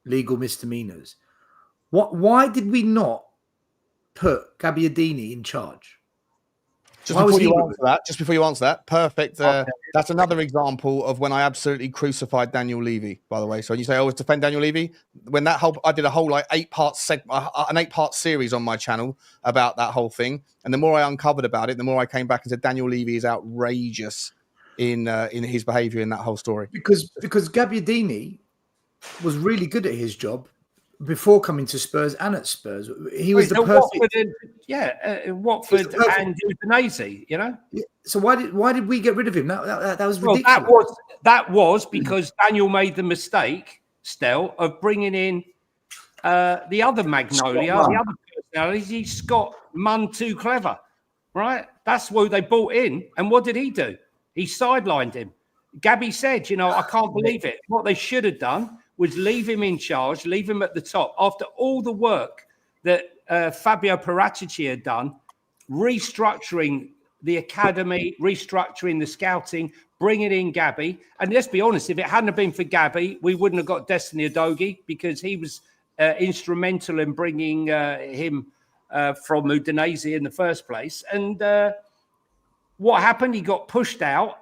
legal misdemeanors, why did we not put Gabbiadini in charge? Just before you answer that, perfect. That's another example of when I absolutely crucified Daniel Levy, by the way. So when you say I always defend Daniel Levy, when I did a whole like 8-part an 8-part series on my channel about that whole thing. And the more I uncovered about it, the more I came back and said Daniel Levy is outrageous in his behavior in that whole story. Because Gabbiadini was really good at his job before coming to Spurs and at Spurs. He was the perfect. Watford and Udinese, you know. Yeah. So why did we get rid of him? That was ridiculous. Well, that was because Daniel made the mistake, Stel, of bringing in the other Magnolia, the other personality, Scott Munn, too clever, right? That's what they brought in. And what did he do? He sidelined him. Gabby said, I can't believe it. What they should have done was leave him in charge, leave him at the top. After all the work that Fabio Paratici had done, restructuring the academy, restructuring the scouting, bringing in Gabby. And let's be honest, if it hadn't been for Gabby, we wouldn't have got Destiny Udogie because he was instrumental in bringing him from Udinese in the first place. And what happened? He got pushed out,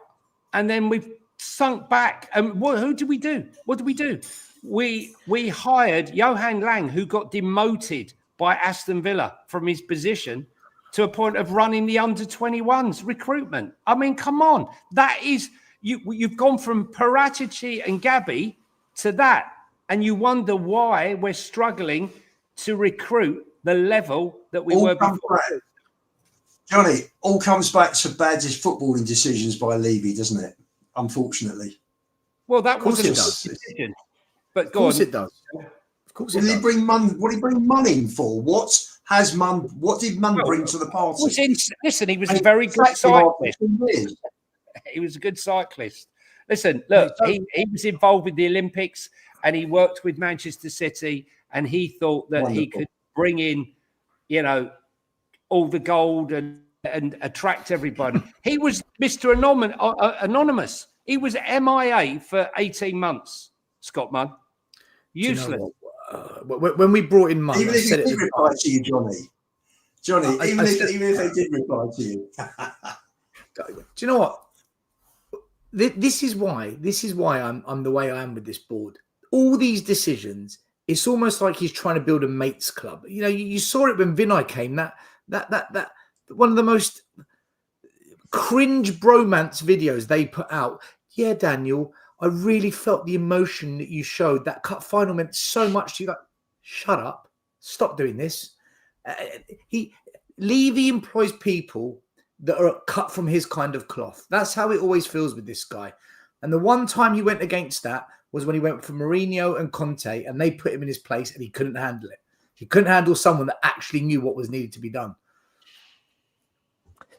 and then we've sunk back. And who did we do? What did we do? We hired Johan Lang, who got demoted by Aston Villa from his position to a point of running the under-21s recruitment. I mean, come on. That is, you've gone from Paratici and Gabby to that. And you wonder why we're struggling to recruit the level that we were before. Johnny, all comes back to bad footballing decisions by Levy, doesn't it? Unfortunately. Well, that wasn't a decision. But of course it does. Of course it does. What did he bring Munn in for? What did Munn bring to the party? Listen, he was a very good cyclist. He was a good cyclist. Listen, look, he was involved with the Olympics and he worked with Manchester City and he thought that he could bring in, all the gold and attract everybody. He was Mr. Anonymous. He was MIA for 18 months, Scott Munn. Useless. When we brought in Munn, even if he did reply to you, Johnny, even if they did reply to you. Do you know what? This is why I'm the way I am with this board. All these decisions, it's almost like he's trying to build a mates club. You saw it when Vinay came. That one of the most cringe bromance videos they put out. Yeah, Daniel, I really felt the emotion that you showed. That cut final meant so much to you. Like, shut up. Stop doing this. Levy employs people that are cut from his kind of cloth. That's how it always feels with this guy. And the one time he went against that was when he went for Mourinho and Conte and they put him in his place and he couldn't handle it. He couldn't handle someone that actually knew what was needed to be done.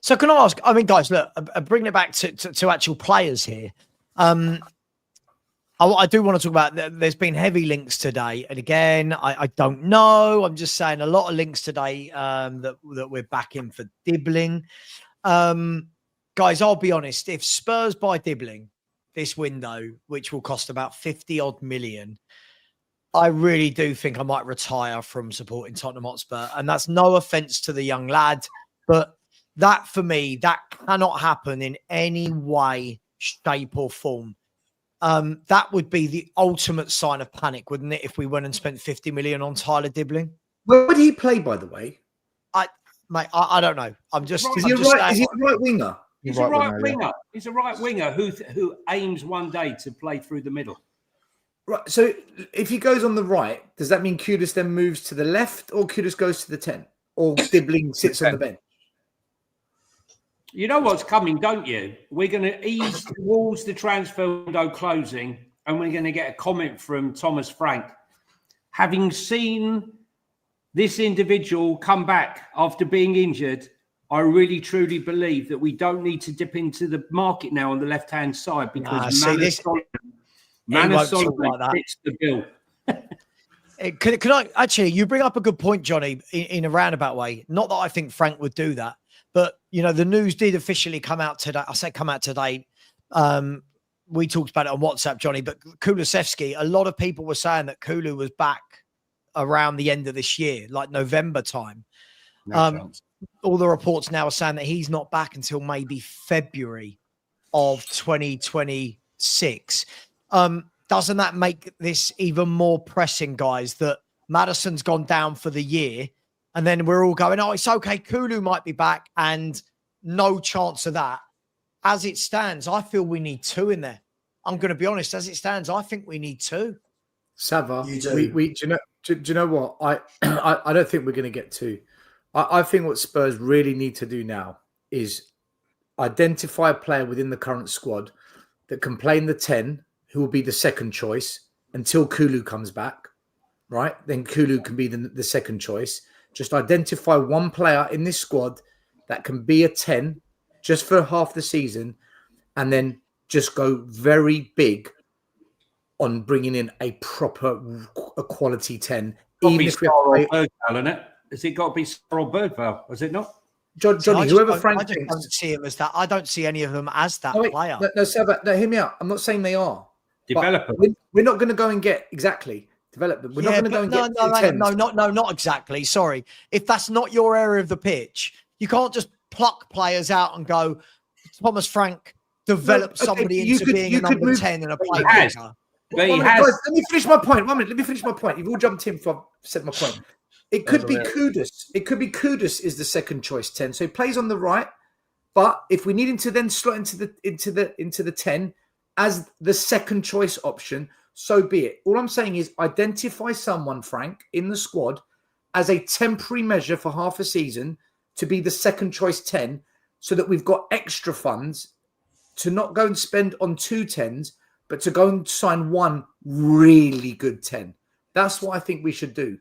So can I ask, guys, look, bringing it back to actual players here. I do want to talk about, there's been heavy links today. And again, I don't know. I'm just saying a lot of links today that we're backing for Dibbling. Guys, I'll be honest. If Spurs buy Dibbling this window, which will cost about 50 odd million, I really do think I might retire from supporting Tottenham Hotspur. And that's no offense to the young lad, but that for me, that cannot happen in any way, shape or form. That would be the ultimate sign of panic, wouldn't it? If we went and spent 50 million on Tyler Dibbling. Where would he play, by the way? I don't know. Is he a right winger? He's a right winger. He's a right winger who aims one day to play through the middle. Right. So if he goes on the right, does that mean Kudus then moves to the left, or Kudus goes to the 10, or Dibbling sits on the bench? You know what's coming, don't you? We're going to ease towards the transfer window closing, and we're going to get a comment from Thomas Frank. Having seen this individual come back after being injured, I really, truly believe that we don't need to dip into the market now on the left-hand side because Manor Solomon fits the bill. Can I actually, you bring up a good point, Johnny, in a roundabout way. Not that I think Frank would do that, but, the news did officially come out today. I say come out today. We talked about it on WhatsApp, Johnny, but Kulusevski, a lot of people were saying that Kulu was back around the end of this year, like November time. No chance. All the reports now are saying that he's not back until maybe February of 2026. Doesn't that make this even more pressing, guys, that Maddison's gone down for the year and then we're all going, oh, it's okay, Kulu might be back, and no chance of that. As it stands, I feel we need 2 in there. I'm going to be honest. As it stands, I think we need 2. Savva, You do. do you know what? I don't think we're going to get 2. I think what Spurs really need to do now is identify a player within the current squad that can play in the 10, who will be the second choice until Kulu comes back, right? Then Kulu can be the second choice. Just identify one player in this squad that can be a 10 just for half the season, and then just go very big on bringing in a quality 10. Even if we have Birdvale, isn't it? Has it got to be Cyril Birdvale? Has it not? Johnny, whoever Frank I just thinks. don't see him as that. I don't see any of them as that player. No, Savva, no, hear me out. I'm not saying they are. Developer. We're not going to go and get develop them. We're not going to go and get not exactly. Sorry. If that's not your area of the pitch, you can't just pluck players out and go, Thomas Frank, develop somebody into being a number 10 and a playmaker. Guys, let me finish my point. 1 minute. Let me finish my point. You've all jumped in before I've said my point. It could be Kudus. It could be Kudus is the second choice 10. So he plays on the right. But if we need him to then slot into the 10 as the second choice option, so be it. All I'm saying is identify someone, Frank, in the squad as a temporary measure for half a season to be the second choice 10, so that we've got extra funds to not go and spend on 2 10s, but to go and sign one really good 10. That's what I think we should do.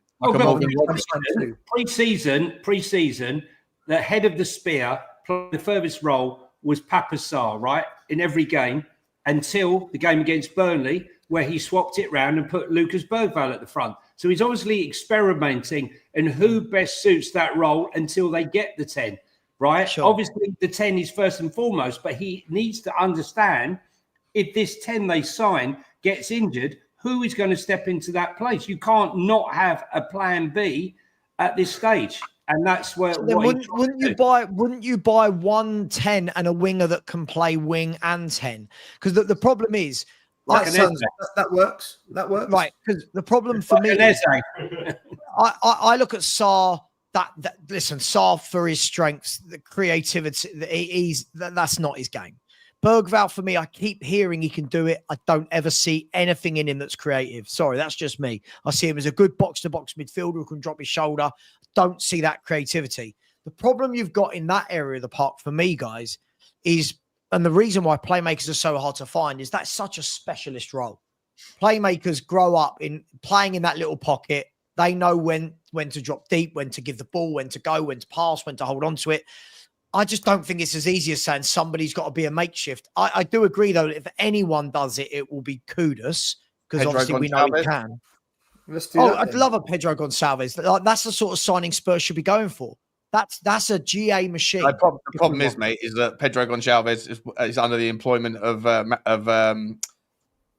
Pre-season, the head of the spear, playing the furthest role, was Papasar, right? In every game, until the game against Burnley, where he swapped it round and put Lucas Birdvale at the front. So he's obviously experimenting in who best suits that role until they get the 10, right? Sure. Obviously, the 10 is first and foremost, but he needs to understand if this 10 they sign gets injured, who is going to step into that place? You can't not have a plan B at this stage. And that's where wouldn't you buy 1 10 and a winger that can play wing and 10? Because the problem is that works. That works. Right. Because the problem for me is, I look at Sarr. Listen, Sarr for his strengths, the creativity, that's not his game. Bergvall, for me, I keep hearing he can do it. I don't ever see anything in him that's creative. Sorry, that's just me. I see him as a good box-to-box midfielder who can drop his shoulder. Don't see that creativity. The problem you've got in that area of the park for me, guys, is, and the reason why playmakers are so hard to find, is that's such a specialist role. Playmakers grow up in playing in that little pocket. They know when to drop deep, when to give the ball, when to go, when to pass, when to hold on to it. I just don't think it's as easy as saying somebody's got to be a makeshift. I do agree, though, that if anyone does it, it will be Kudus, because obviously we know he can. Let's do that. I'd love a Pedro Gonçalves. That's the sort of signing Spurs should be going for. That's a GA machine. The problem is, mate, is that Pedro Gonçalves is under the employment of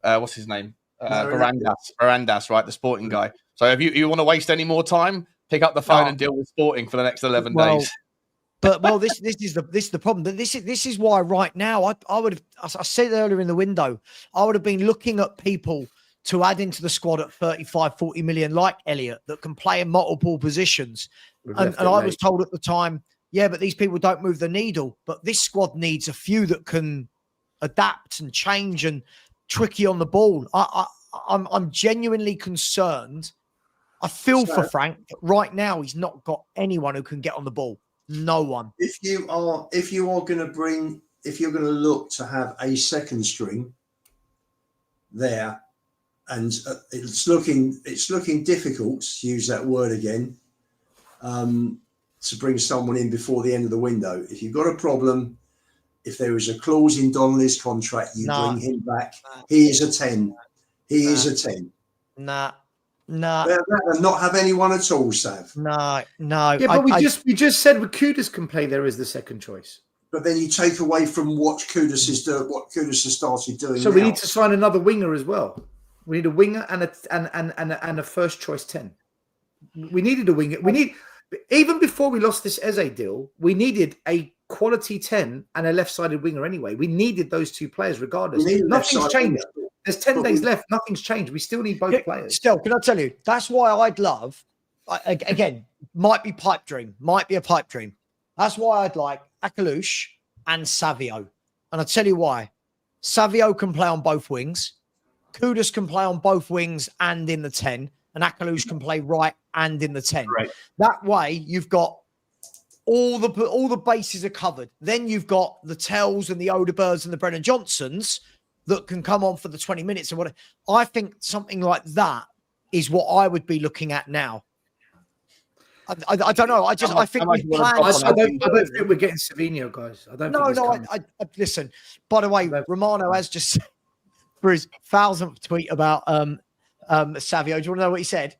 what's his name? Varandas, right? The Sporting guy. So if you want to waste any more time, pick up the phone and deal with Sporting for the next 11 days. But this is the problem. This is why right now I would have, I said earlier in the window, I would have been looking at people to add into the squad at 35, 40 million, like Elliott, that can play in multiple positions. And I was told at the time, yeah, but these people don't move the needle. But this squad needs a few that can adapt and change and tricky on the ball. I'm genuinely concerned. I feel for Frank, but right now he's not got anyone who can get on the ball. No one. If you are going to look to have a second string there, and it's looking difficult to use that word again, to bring someone in before the end of the window. If you've got a problem, if there is a clause in Donnelly's contract, bring him back. He is a 10. He is a 10. Nah. No. They'd rather not have anyone at all, Sav. No. Yeah, but we just said Kudus can play there as the second choice. But then you take away from what Kudus is doing, what Kudus has started doing. So now. we need to sign another winger as well. We need a winger and a first choice 10. We needed a winger. We need, even before we lost this Eze deal, we needed a quality 10 and a left-sided winger anyway. We needed those two players regardless. Nothing's changed. There's 10 days left. Nothing's changed. We still need both players. Still, can I tell you? That's why I'd love, again, might be a pipe dream. That's why I'd like Akalush and Savio. And I'll tell you why. Savio can play on both wings. Kudus can play on both wings and in the 10. And Akalush can play right and in the 10. Right. That way, you've got all the bases are covered. Then you've got the Tells and the Odebergs and the Brennan Johnsons that can come on for the 20 minutes or whatever. I think something like that is what I would be looking at now. I don't know. I think we planned. I don't think we're getting Savinho, guys. I don't. No. I listen. By the way, Romano has just said for his 1,000th tweet about Savio. Do you want to know what he said?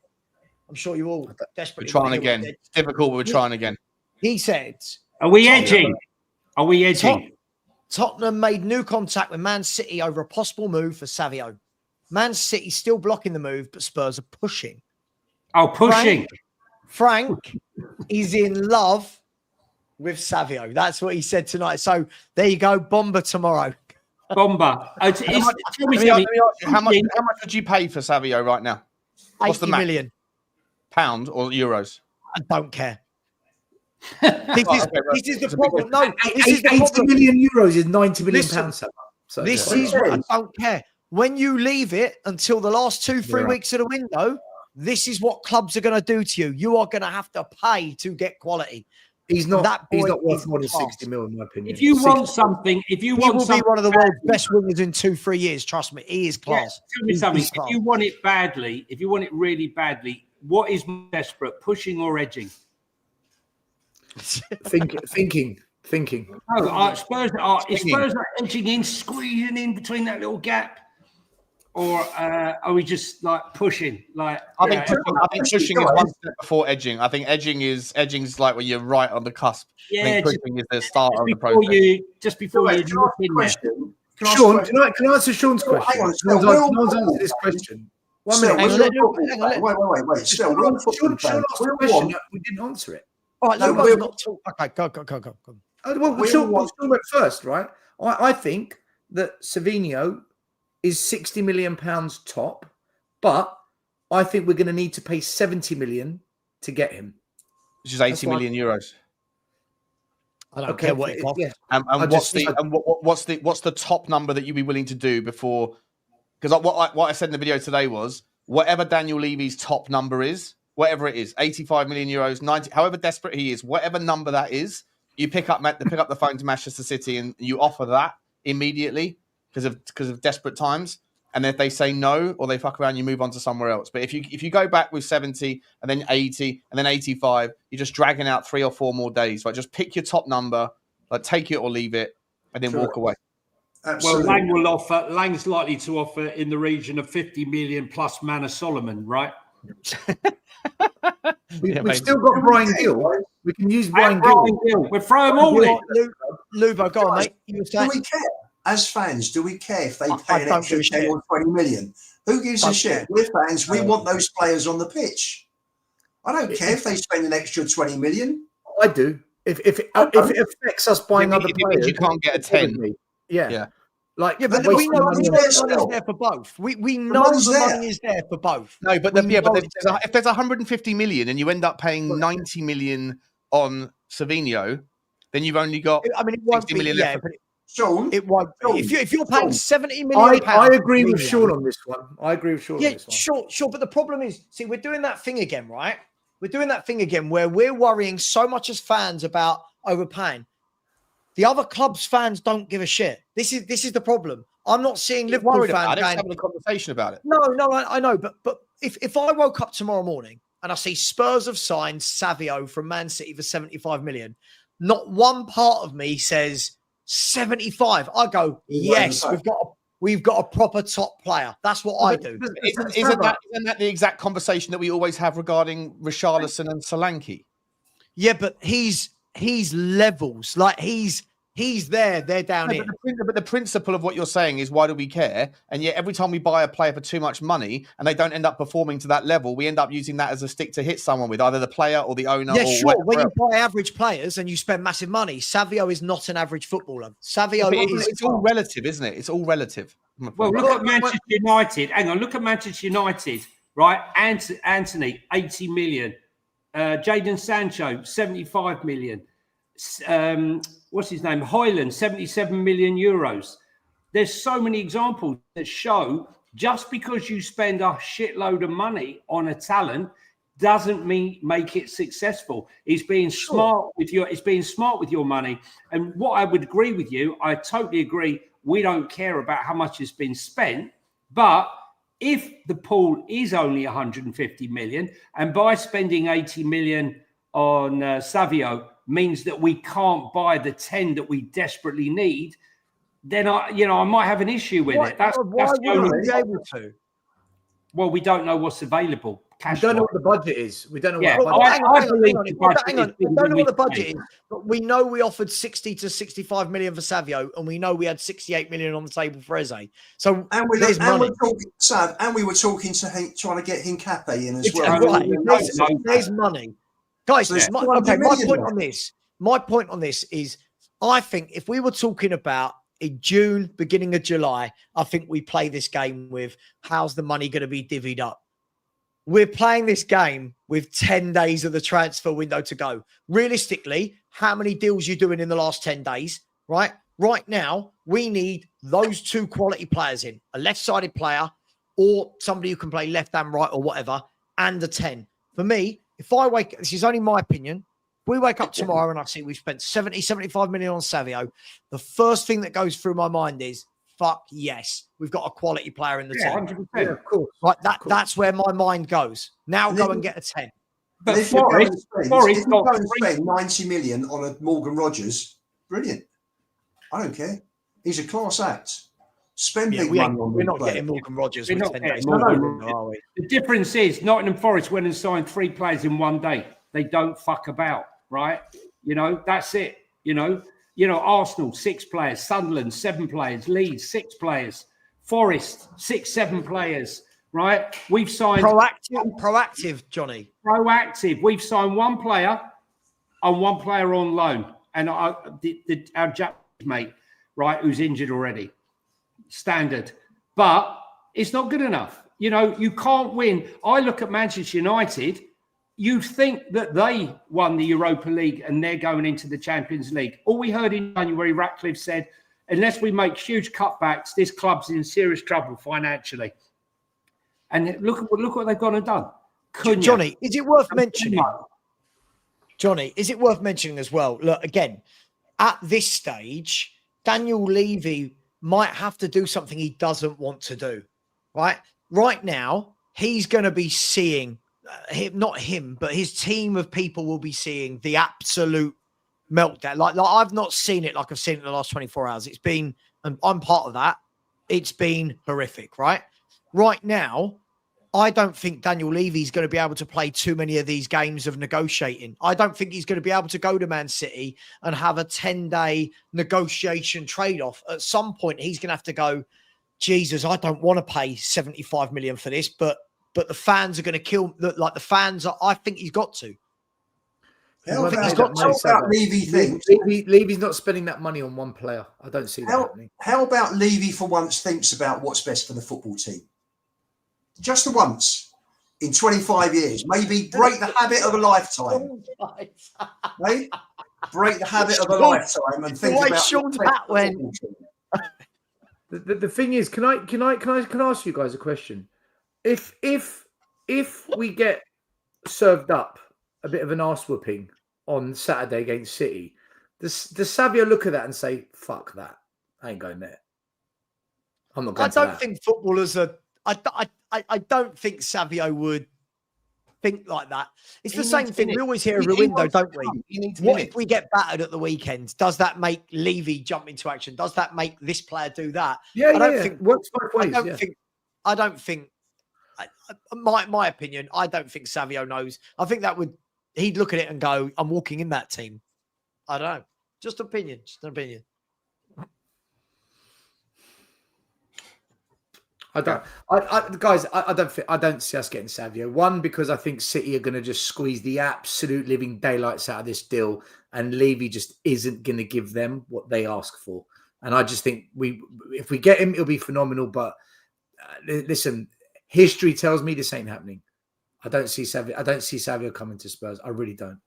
I'm sure you all desperately. We're trying again. It's difficult, but we're trying again. He said, "Are we edging? Are we edging?" Tottenham made new contact with Man City over a possible move for Savio. Man City still blocking the move, but Spurs are pushing. Oh, pushing. Frank is in love with Savio. That's what he said tonight. So there you go. Bomber tomorrow. Bomber. How much would you pay for Savio right now? What's 80 million pound or euros? I don't care. This is the problem. No, this is the 80 problem. million euros is 90 million pounds. So this is what I don't care. When you leave it until the last 2-3 weeks of the window, this is what clubs are going to do to you. You are going to have to pay to get quality. He's not worth more than 60 million, in my opinion. He will be one of the world's best wingers in 2-3 years. Trust me, he is class. Yeah, tell me something. If you want it badly, if you want it really badly, what is more desperate, pushing or edging? Thinking. No, Spurs are edging in, squeezing in between that little gap, or are we just like pushing? Like I think pushing is one step before edging. I think edging is like when you're right on the cusp. Yeah, I think pushing is the start of the process. Just before you look in there. Sean, can I answer Sean's question? Hang on, no one's answered this question. 1 minute. Wait. Still, Sean asked a question. We didn't answer it. All right, okay, go. Well, Sean went first, right? I think that Savinho is 60 million pounds top, but I think we're going to need to pay 70 million to get him, which is 80 million euros. I don't care what it costs. Yeah. And what's the top number that you'd be willing to do before? Because what I said in the video today was whatever Daniel Levy's top number is, whatever it is, 85 million euros, 90, however desperate he is, whatever number that is, you pick up the phone to Manchester City and you offer that immediately because of desperate times. And if they say no or they fuck around, you move on to somewhere else. But if you go back with 70 and then 80 and then 85, you're just dragging out 3 or 4 more days. Like just pick your top number, like take it or leave it, and then walk away. Absolutely. Well, Lang's likely to offer in the region of 50 million plus Manor Solomon, right? We've still got Brian Gill. We can use Brian Gill. We'll throw them all in. Luvo, go on, mate. Do we care? As fans, do we care if they pay an extra 10 or 20 million? Who gives a shit? We're fans. We want those players on the pitch. I don't care if they spend an extra 20 million. I do. If it affects us buying other players, you can't get a 10. Yeah. But we know the money is there for both. We know the money is there for both. No, but if there's 150 million and you end up paying 90 million on Savinho, then you've only got 60 million left. Sean, it won't be. If you're paying 70 million I agree with Sean on this one. Sure. But the problem is, see, we're doing that thing again, right? We're doing that thing again where we're worrying so much as fans about overpaying. The other clubs' fans don't give a shit. This is the problem. I'm not seeing Liverpool fans having a conversation about it. No, I know. But if I woke up tomorrow morning and I see Spurs have signed Savio from Man City for 75 million, not one part of me says 75. I go, yes, we've got a proper top player. That's what I do. Isn't that the exact conversation that we always have regarding Richarlison and Solanke? Yeah, but he's levels. Like he's there, they're down here. But the principle of what you're saying is, why do we care? And yet every time we buy a player for too much money and they don't end up performing to that level, we end up using that as a stick to hit someone with, either the player or the owner. Yeah, or sure. When whatever. you buy average players and you spend massive money, Savio is not an average footballer. Savio is. It's all relative, isn't it? It's all relative. Well, look at Manchester United. Hang on, look at Manchester United, right? Anthony, 80 million. Jadon Sancho, 75 million. What's his name? Hoyland, 77 million euros. There's so many examples that show just because you spend a shitload of money on a talent doesn't mean make it successful. It's being smart with your money. And what I would agree with you, I totally agree. We don't care about how much has been spent, but if the pool is only 150 million, and by spending 80 million on Savio means that we can't buy the 10 that we desperately need, then I might have an issue with it. That's the only be able to? Well, we don't know what's available. We don't know what the budget is. We don't know Yeah, what I believe the budget hang on. is We bigger don't than know we what the budget think. is, but we know we offered 60 to 65 million for Savio, and we know we had 68 million on the table for Eze. So there's money. We were talking to trying to get Hincape in as well. Right. There's money. Guys, my point on this is, I think if we were talking about in June, beginning of July, I think we play this game with how's the money going to be divvied up. We're playing this game with 10 days of the transfer window to go. Realistically, how many deals you doing in the last 10 days, right? Right now, we need those two quality players in, a left-sided player or somebody who can play left and right or whatever, and a 10. For me, if I this is only my opinion, if we wake up tomorrow and I see we've spent 70, 75 million on Savio, the first thing that goes through my mind is, fuck yes, we've got a quality player in the team. 100%. Yeah, of course. Right, that's where my mind goes. Now go and get a 10. But if you're going to spend 90 million on a Morgan Rogers, brilliant. I don't care. He's a class act. Spend big money on. We're not getting Morgan Rogers. We're not getting Morgan Rogers. The difference is Nottingham Forest went and signed 3 players in one day. They don't fuck about, right? That's it. Arsenal, 6 players, Sunderland, 7 players, Leeds, 6 players, Forest, 6, 7 players, right? We've signed proactive, Johnny. Proactive. We've signed 1 player and 1 player on loan. And our Japanese mate, right, who's injured already. Standard. But it's not good enough. You can't win. I look at Manchester United. You think that they won the Europa League and they're going into the Champions League. All we heard in January, Ratcliffe said, unless we make huge cutbacks, this club's in serious trouble financially. And look what they've gone and done. Johnny, is it worth mentioning? Johnny, is it worth mentioning as well? Look, again, at this stage, Daniel Levy might have to do something he doesn't want to do, right? Right now, he's going to be seeing... not him, but his team of people will be seeing the absolute meltdown. Like I've not seen it like I've seen it in the last 24 hours. It's been, and I'm part of that. It's been horrific, right? Right now, I don't think Daniel Levy's going to be able to play too many of these games of negotiating. I don't think he's going to be able to go to Man City and have a 10-day negotiation trade-off. At some point, he's going to have to go, Jesus, I don't want to pay 75 million for this, but the fans are going to kill. The fans are. I think he's got to. Levy's not spending that money on 1 player. I don't see that happening. How about Levy for once thinks about what's best for the football team? Just for once in 25 years, maybe break the habit of a lifetime. Right? Break the habit of a lifetime and think about. Sean's hat went. The thing is, can I ask you guys a question? If we get served up a bit of an arse whooping on Saturday against City, does Savio look at that and say, "Fuck that, I ain't going there"? I'm not going. I don't think footballers are. I don't think Savio would think like that. It's He the same needs thing. We minutes. always hear He every window, wants to don't we? come. He needs What minutes. if we get battered at the weekend? Does that make Levy jump into action? Does that make this player do that? Yeah, I don't yeah. think. Works both ways. I don't think. My opinion. I don't think Savio knows. I think he'd look at it and go, "I'm walking in that team." I don't know. Just opinion. Just an opinion. I don't see us getting Savio. One, because I think City are going to just squeeze the absolute living daylights out of this deal, and Levy just isn't going to give them what they ask for. And I just think if we get him, it'll be phenomenal. But listen, history tells me this ain't happening. I don't see Savio coming to Spurs. I really don't.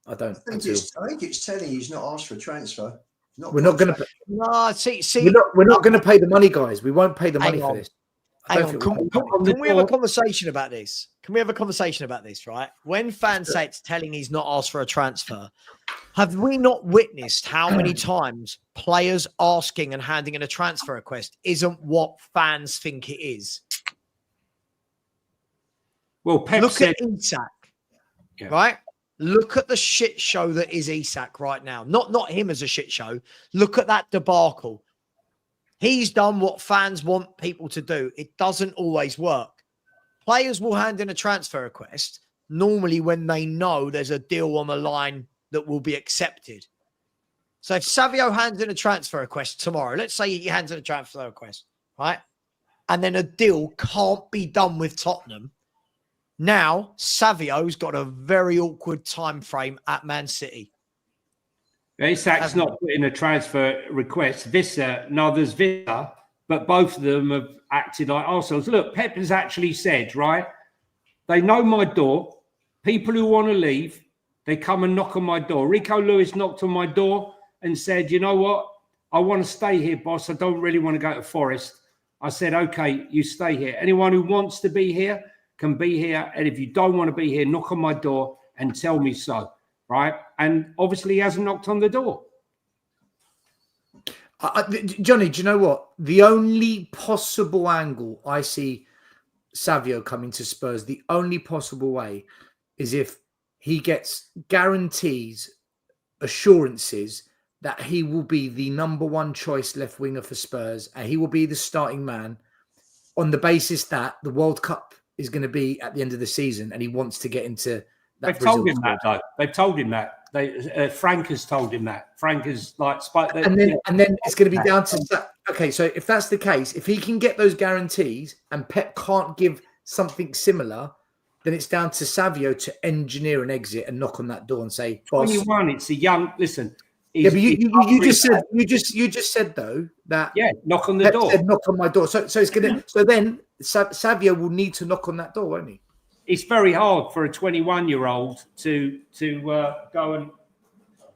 I don't. I think it's telling he's not asked for a transfer. We're not going to. No, see. We're not going to pay the money, guys. We won't pay the money for this. Hang on. Can we have a conversation about this? Can we have a conversation about this, right? When fans say it's telling he's not asked for a transfer, have we not witnessed how many times players asking and handing in a transfer request isn't what fans think it is? Well, Pep look said, at Isak, right? Look at the shit show that is Isak right now. Not him as a shit show. Look at that debacle. He's done what fans want people to do. It doesn't always work. Players will hand in a transfer request normally when they know there's a deal on the line that will be accepted. So if Savio hands in a transfer request tomorrow, let's say he hands in a transfer request, right? And then a deal can't be done with Tottenham. Now, Savio's got a very awkward time frame at Man City. Isak's not put in a transfer request. There's Vissa, but both of them have acted like arseholes. Look, Pep has actually said, right, they know my door. People who want to leave, they come and knock on my door. Rico Lewis knocked on my door and said, you know what? I want to stay here, boss. I don't really want to go to Forest. I said, okay, you stay here. Anyone who wants to be here can be here. And if you don't want to be here, knock on my door and tell me so. Right. And obviously he hasn't knocked on the door. Johnny, do you know what? The only possible angle I see Savio coming to Spurs, the only possible way is if he gets guarantees, assurances that he will be the number one choice left winger for Spurs and he will be the starting man on the basis that the World Cup is going to be at the end of the season and he wants to get into that. They've told him that, though. They've told him that. Frank has told him that. Frank has and then it's going to be down to okay. So if that's the case, if he can get those guarantees and Pep can't give something similar, then it's down to Savio to engineer an exit and knock on that door and say, "Boss." 21. It's a young. Listen. Yeah, but you just said though that knock on the Pep door. said, knock on my door. So it's gonna. So then Savio will need to knock on that door, won't he? It's very hard for a 21-year-old to go and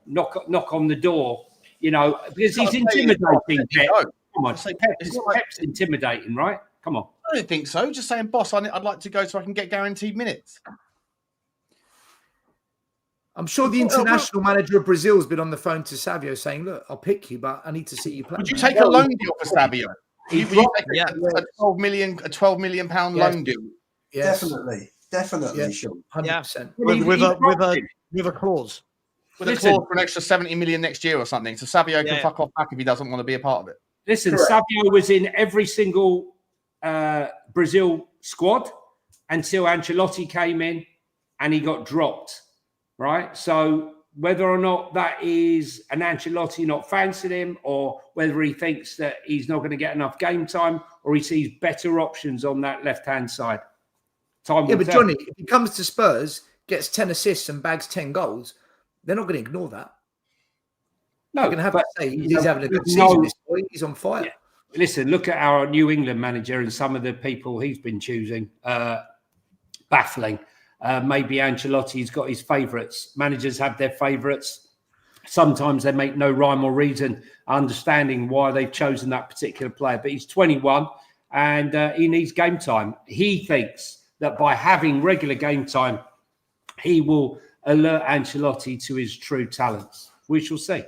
knock on the door, you know, because he's intimidating. Pep. Come on, Pep's intimidating, right? Come on. I don't think so. Just saying, boss, I'd like to go so I can get guaranteed minutes. I'm sure the international manager of Brazil has been on the phone to Savio saying, look, I'll pick you, but I need to see you play. Would you take a loan deal for Savio? Would you take a 12 million pound loan deal? Yes. Definitely, sure. 100%. With a clause. With a clause for an extra 70 million next year or something. So Savio can fuck off back if he doesn't want to be a part of it. Listen, Savio was in every single Brazil squad until Ancelotti came in and he got dropped, right? So whether or not that is an Ancelotti not fancying him or whether he thinks that he's not going to get enough game time or he sees better options on that left-hand side. But Johnny, if he comes to Spurs, gets 10 assists and bags 10 goals, they're not going to ignore that. No, they're going to have to say he's having a good season. This boy, he's on fire. Yeah. Listen, look at our New England manager and some of the people he's been choosing. Baffling. Maybe Ancelotti's got his favourites. Managers have their favourites. Sometimes they make no rhyme or reason understanding why they've chosen that particular player. But he's 21 and he needs game time. He thinks that by having regular game time, he will alert Ancelotti to his true talents. We shall see.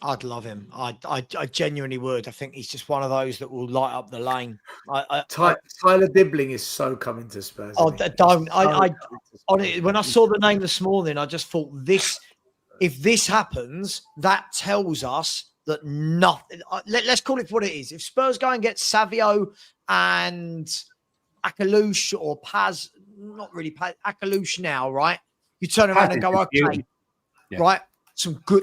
I'd love him. I genuinely would. I think he's just one of those that will light up the lane. Tyler Dibbling is so coming to Spurs. Oh, isn't he? don't. He's so coming to Spurs. When I saw the name this morning, I just thought this. If this happens, that tells us that nothing. Let's call it what it is. If Spurs go and get Savio and Akalouche or Paz, not really Paz, Akalouche now, right? You turn around and go, okay, right?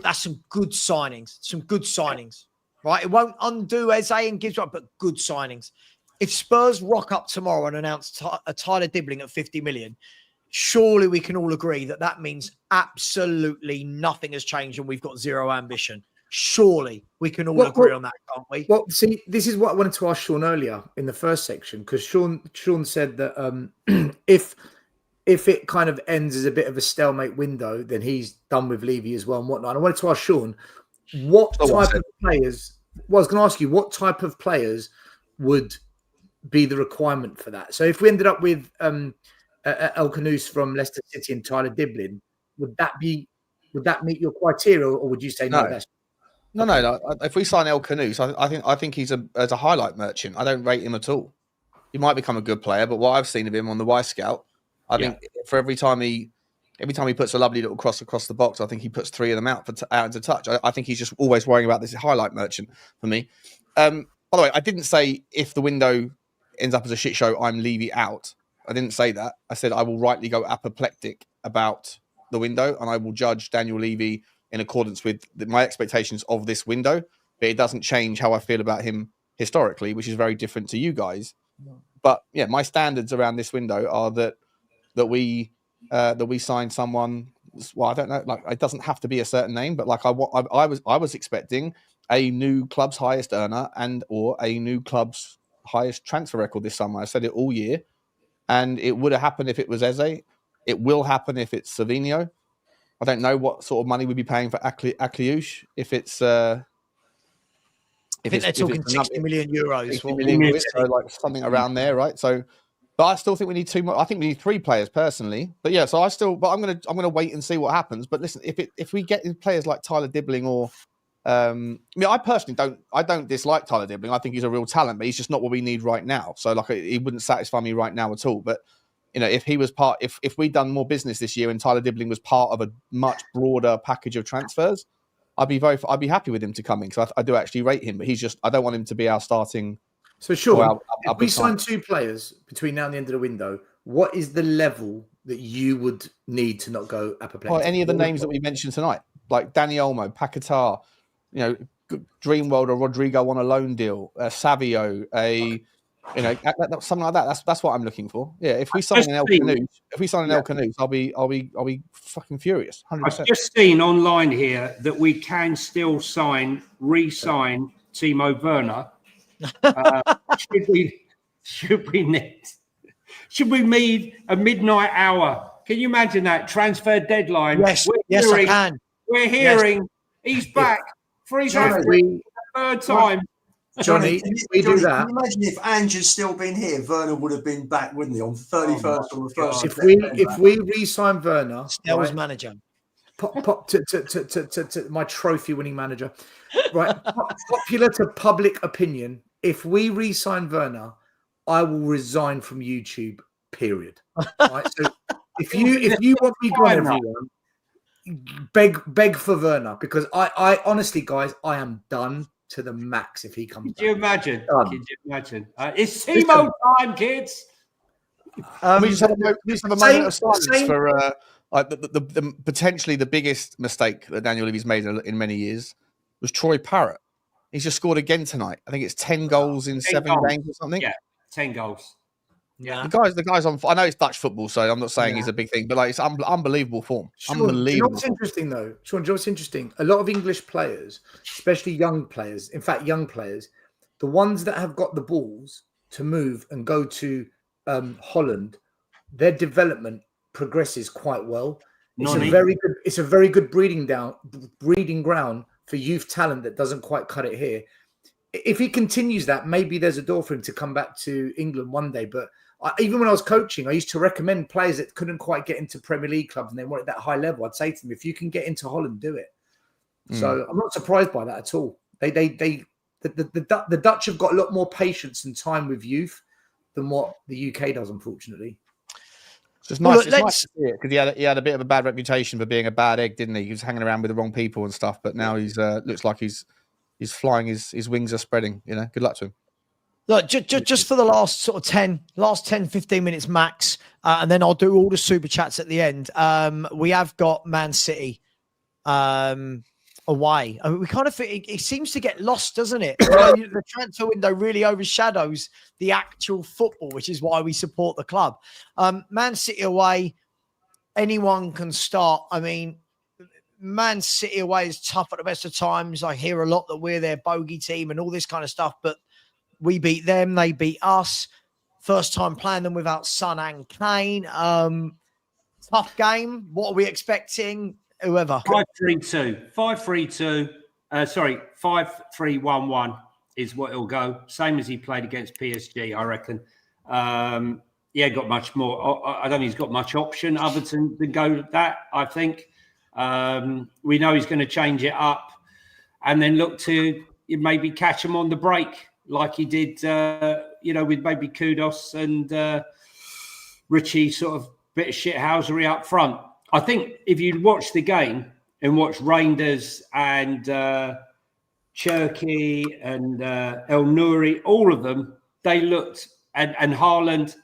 That's some good signings. Some good signings, right? It won't undo Eze and Gibbs, but good signings. If Spurs rock up tomorrow and announce a Tyler Dibbling at 50 million, surely we can all agree that that means absolutely nothing has changed and we've got zero ambition. Surely we can all agree on that, can't we? Well, see, this is what I wanted to ask Sean earlier in the first section, because Sean said that if it kind of ends as a bit of a stalemate window, then he's done with Levy as well and whatnot. And I wanted to ask Sean, what type of players? Well, I was going to ask you, what type of players would be the requirement for that? So if we ended up with El Khanous from Leicester City and Tyler Dibbling, would that meet your criteria, or would you say no? No. If we sign El Khanous, I think he's as a highlight merchant. I don't rate him at all. He might become a good player, but what I've seen of him on the Y Scout, I think for every time he puts a lovely little cross across the box, I think he puts three of them out into touch. I think he's just always worrying about this highlight merchant for me. By the way, I didn't say if the window ends up as a shit show, I'm Levy out. I didn't say that. I said I will rightly go apoplectic about the window, and I will judge Daniel Levy in accordance with my expectations of this window. But it doesn't change how I feel about him historically, which is very different to you guys. But yeah, my standards around this window are that we sign someone. Well, I don't know. Like, it doesn't have to be a certain name, but like I was expecting a new club's highest earner or a new club's highest transfer record this summer. I said it all year. And it would have happened if it was Eze. It will happen if it's Savinho. I don't know what sort of money we'd be paying for Akalouche if it's. I think they're talking 60 million euros. 60 million, so like something around there, right? So, but I still think we need two more. I think we need three players personally. But yeah, so I'm gonna wait and see what happens. But listen, if we get players like Tyler Dibbling or. I mean, I personally don't dislike Tyler Dibbling. I think he's a real talent, but he's just not what we need right now. So like, he wouldn't satisfy me right now at all. But if he was if we'd done more business this year and Tyler Dibbling was part of a much broader package of transfers, I'd be happy with him to come in, because I do actually rate him. But I don't want him to be our starting. So sure, if we sign two players between now and the end of the window, what is the level that you would need to not go apoplectic? Well, any of the names that we mentioned tonight, like Dani Olmo, Paquetá, Dreamworld or Rodrigo on a loan deal, Savio, something like that. That's what I'm looking for. Yeah, if we sign an El Khanous, I'll be fucking furious. 100%. I've just seen online here that we can still re-sign Timo Werner. Should we need a midnight hour? Can you imagine that transfer deadline? Yes, I can. We're hearing he's back. For his third time. Johnny, we do that. Can you imagine if Ange had still been here, Werner would have been back, wouldn't he, on 31st or the 1st? If we re-sign Werner, Stel was manager. Pop to my trophy-winning manager, right? Popular to public opinion. If we re-sign Werner, I will resign from YouTube. Period. Right? So if you want me gone, everyone. Beg for Werner, because I honestly, guys, I am done to the max if he comes. Could you imagine? It's Timo time, kids. We just have a moment of silence for the potentially the biggest mistake that Daniel Levy's made in many years was Troy Parrott. He's just scored again tonight. I think it's 10 goals in 7 games or something. Yeah, 10 goals. Yeah, the guys on. I know it's Dutch football, so I'm not saying he's a big thing, but like, it's unbelievable form. Sean, unbelievable. You know what's interesting though, Sean? You know what's interesting? A lot of English players, especially young players, the ones that have got the balls to move and go to Holland, their development progresses quite well. It's a very good breeding ground for youth talent that doesn't quite cut it here. If he continues that, maybe there's a door for him to come back to England one day. But even when I was coaching, I used to recommend players that couldn't quite get into Premier League clubs and they wanted that high level. I'd say to them, if you can get into Holland, do it. So I'm not surprised by that at all. The Dutch have got a lot more patience and time with youth than what the UK does, unfortunately. So it's nice, nice to see it because he had a bit of a bad reputation for being a bad egg, didn't he? He was hanging around with the wrong people and stuff, but now he's looks like he's flying. His wings are spreading. You know, good luck to him. Look, just for the last sort of 10, 15 minutes max, and then I'll do all the super chats at the end. We have got Man City away. I mean, we kind of it seems to get lost, doesn't it? The transfer window really overshadows the actual football, which is why we support the club. Man City away, anyone can start. I mean, Man City away is tough at the best of times. I hear a lot that we're their bogey team and all this kind of stuff, but we beat them, they beat us. First time playing them without Son and Kane. Tough game. What are we expecting? Whoever. 5-3-2. 5-3-2. 5-3-1-1 is what it'll go. Same as he played against PSG, I reckon. He ain't got much more. I don't think he's got much option other than go with that, I think. We know he's going to change it up and then look to maybe catch him on the break like he did, with maybe Kudos and Richie, sort of bit of shithousery up front. I think if you watch the game and watch Reinders and Cherky and El Nouri, all of them, they looked, and Haaland,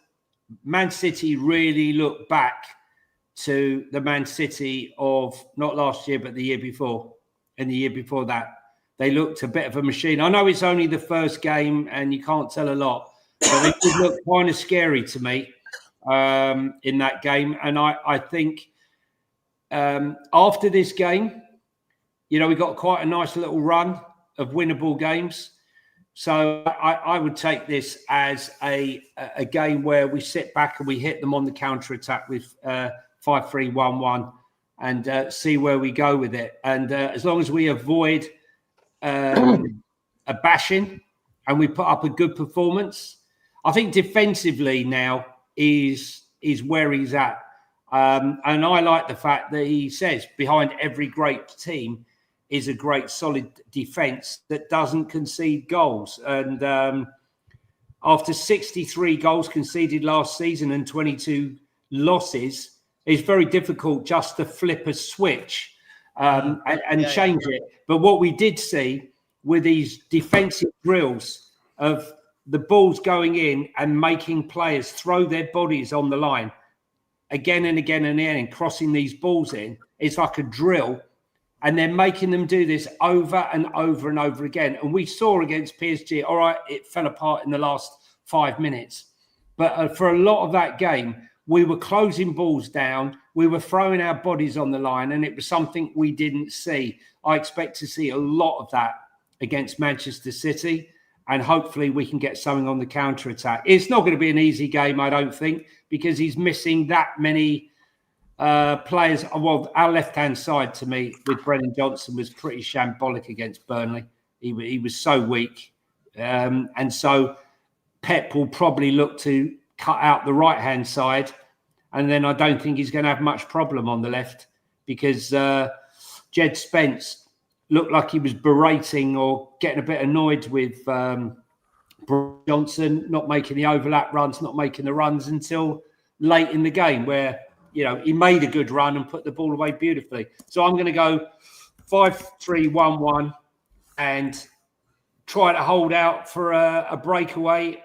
Man City really looked back to the Man City of not last year, but the year before and the year before that. They looked a bit of a machine. I know it's only the first game and you can't tell a lot, but they did look kind of scary to me in that game. And I think after this game, we got quite a nice little run of winnable games. So I would take this as a game where we sit back and we hit them on the counter-attack with 5-3-1-1 and see where we go with it. And as long as we avoid a bashing and we put up a good performance, I think defensively now is where he's at. And I like the fact that he says behind every great team is a great solid defence that doesn't concede goals. And after 63 goals conceded last season and 22 losses, it's very difficult just to flip a switch and change it. But what we did see with these defensive drills of the balls going in and making players throw their bodies on the line again and again and again and crossing these balls in, it's like a drill. And they're making them do this over and over and over again. And we saw against PSG, all right, it fell apart in the last 5 minutes. But for a lot of that game, we were closing balls down. We were throwing our bodies on the line, and it was something we didn't see. I expect to see a lot of that against Manchester City, and hopefully we can get something on the counter-attack. It's not going to be an easy game, I don't think, because he's missing that many players. Well, our left-hand side, to me, with Brennan Johnson, was pretty shambolic against Burnley. He was so weak. And so Pep will probably look to cut out the right-hand side. And then I don't think he's going to have much problem on the left because Jed Spence looked like he was berating or getting a bit annoyed with Johnson, not making the overlap runs, not making the runs until late in the game where, he made a good run and put the ball away beautifully. So I'm going to go 5-3-1-1 and try to hold out for a breakaway.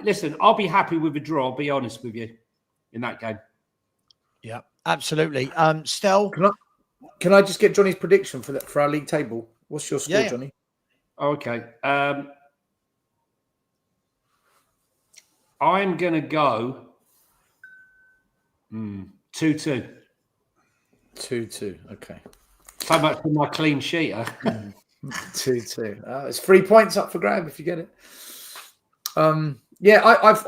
Listen, I'll be happy with a draw, I'll be honest with you, in that game. Yeah, absolutely. Stel? Can I just get Johnny's prediction for our league table? What's your score, Johnny? Okay. I'm going to go 2-2. 2-2, okay. So much for my clean sheet, huh? 2-2. It's 3 points up for grab if you get it. I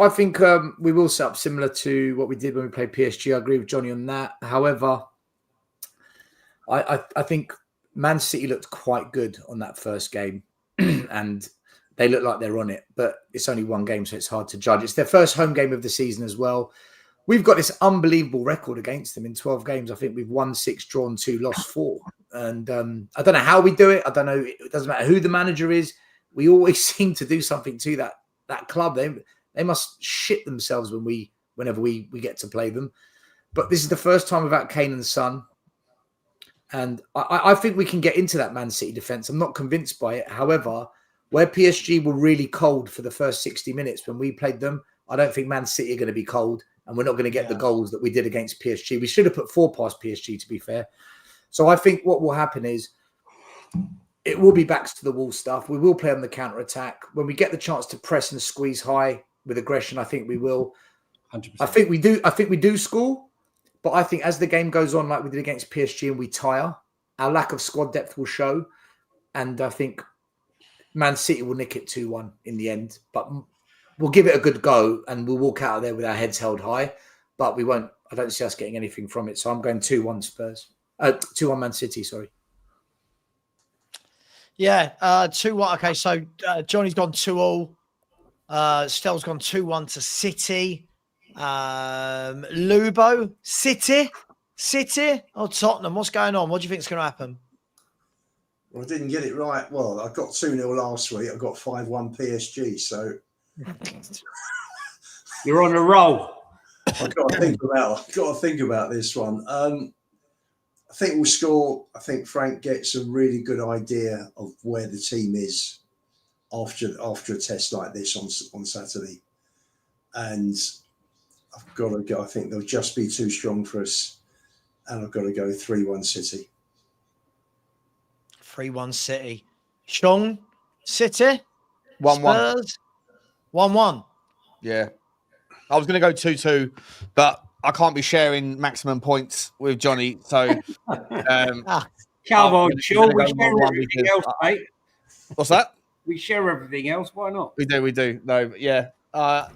think we will set up similar to what we did when we played PSG. I agree with Johnny on that. However, I think Man City looked quite good on that first game and they look like they're on it, but it's only one game, so it's hard to judge. It's their first home game of the season as well. We've got this unbelievable record against them in 12 games. I think we've won 6, drawn 2, lost 4. And I don't know how we do it. I don't know. It doesn't matter who the manager is. We always seem to do something to that club. They must shit themselves whenever we get to play them. But this is the first time without Kane and Son. And I think we can get into that Man City defence. I'm not convinced by it. However, where PSG were really cold for the first 60 minutes when we played them, I don't think Man City are going to be cold. And we're not going to get the goals that we did against PSG. We should have put 4 past PSG, to be fair. So I think what will happen is it will be backs to the wall stuff. We will play on the counter-attack. When we get the chance to press and squeeze high with aggression, I think we will. 100%. I think we do score. But I think as the game goes on, like we did against PSG, and we tire, our lack of squad depth will show. And I think Man City will nick it 2-1 in the end. But we'll give it a good go and we'll walk out of there with our heads held high. But we won't. I don't see us getting anything from it. So I'm going 2-1 Spurs. 2-1 Man City, sorry. Yeah, 2-1. Okay, so Johnny's gone 2-2. Stel's gone 2-1 to City. Lubo, City or Tottenham? What's going on? What do you think is going to happen? Well, I didn't get it right. Well, I got 2-0 last week. I got 5-1 PSG. So You're on a roll. I've got to think about this one. I think we'll score. I think Frank gets a really good idea of where the team is after a test like this on Saturday, and I've got to go. I think they'll just be too strong for us, and I've got to go 3-1 City. 3-1 City. Sean, City? 1-1. Spurs? 1-1. Yeah. I was going to go 2-2, but I can't be sharing maximum points with Johnny. So, come on, Sean. We share everything else, mate. What's that? We share everything else. Why not? We do. No, but yeah. I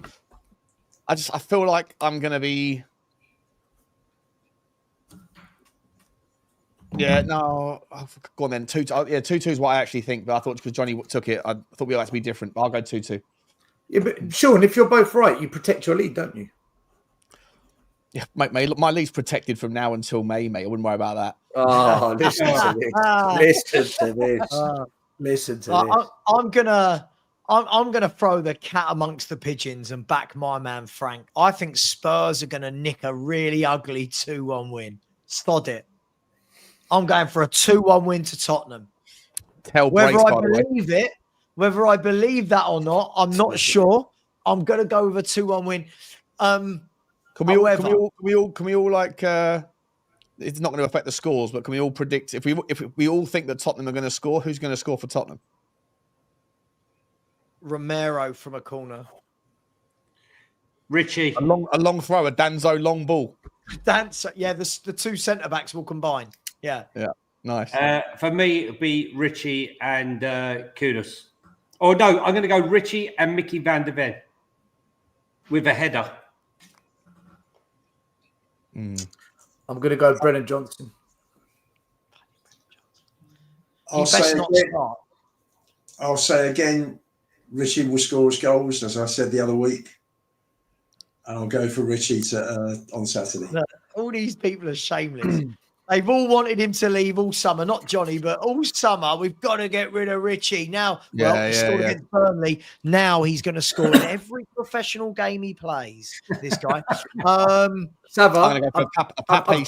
feel like I'm going to be. Yeah, no. Go on then. 2-2. Yeah, 2-2 is what I actually think. But I thought because Johnny took it, I thought we'd like to be different. But I'll go 2-2. Yeah, but Sean, if you're both right, you protect your lead, don't you? Yeah, mate, my league's protected from now until May, mate. I wouldn't worry about that. Oh, listen to this. Listen to this. I'm gonna throw the cat amongst the pigeons and back my man Frank. I think Spurs are gonna nick a really ugly 2-1 win. Stod it. I'm going for a 2-1 win to Tottenham. Whether I believe that or not, I'm not sure. I'm gonna go with a 2-1 win. Can we all like? It's not going to affect the scores, but can we all predict if we all think that Tottenham are going to score? Who's going to score for Tottenham? Romero from a corner. Richie. A long throw, a Danzo long ball. Yeah, the two centre backs will combine. Yeah. Nice. For me, it'd be Richie and Kudus. Oh no, I'm going to go Richie and Mickey van der Ven with a header. I'm going to go Brennan Johnson. I'll say again, Richie will score his goals, as I said the other week. And I'll go for Richie on Saturday. Look, all these people are shameless. They've all wanted him to leave all summer, not Johnny, but all summer. We've got to get rid of Richie. Now, he scored against Burnley. Now he's going to score in every professional game he plays, this guy. Savva. I'm going to go for Pape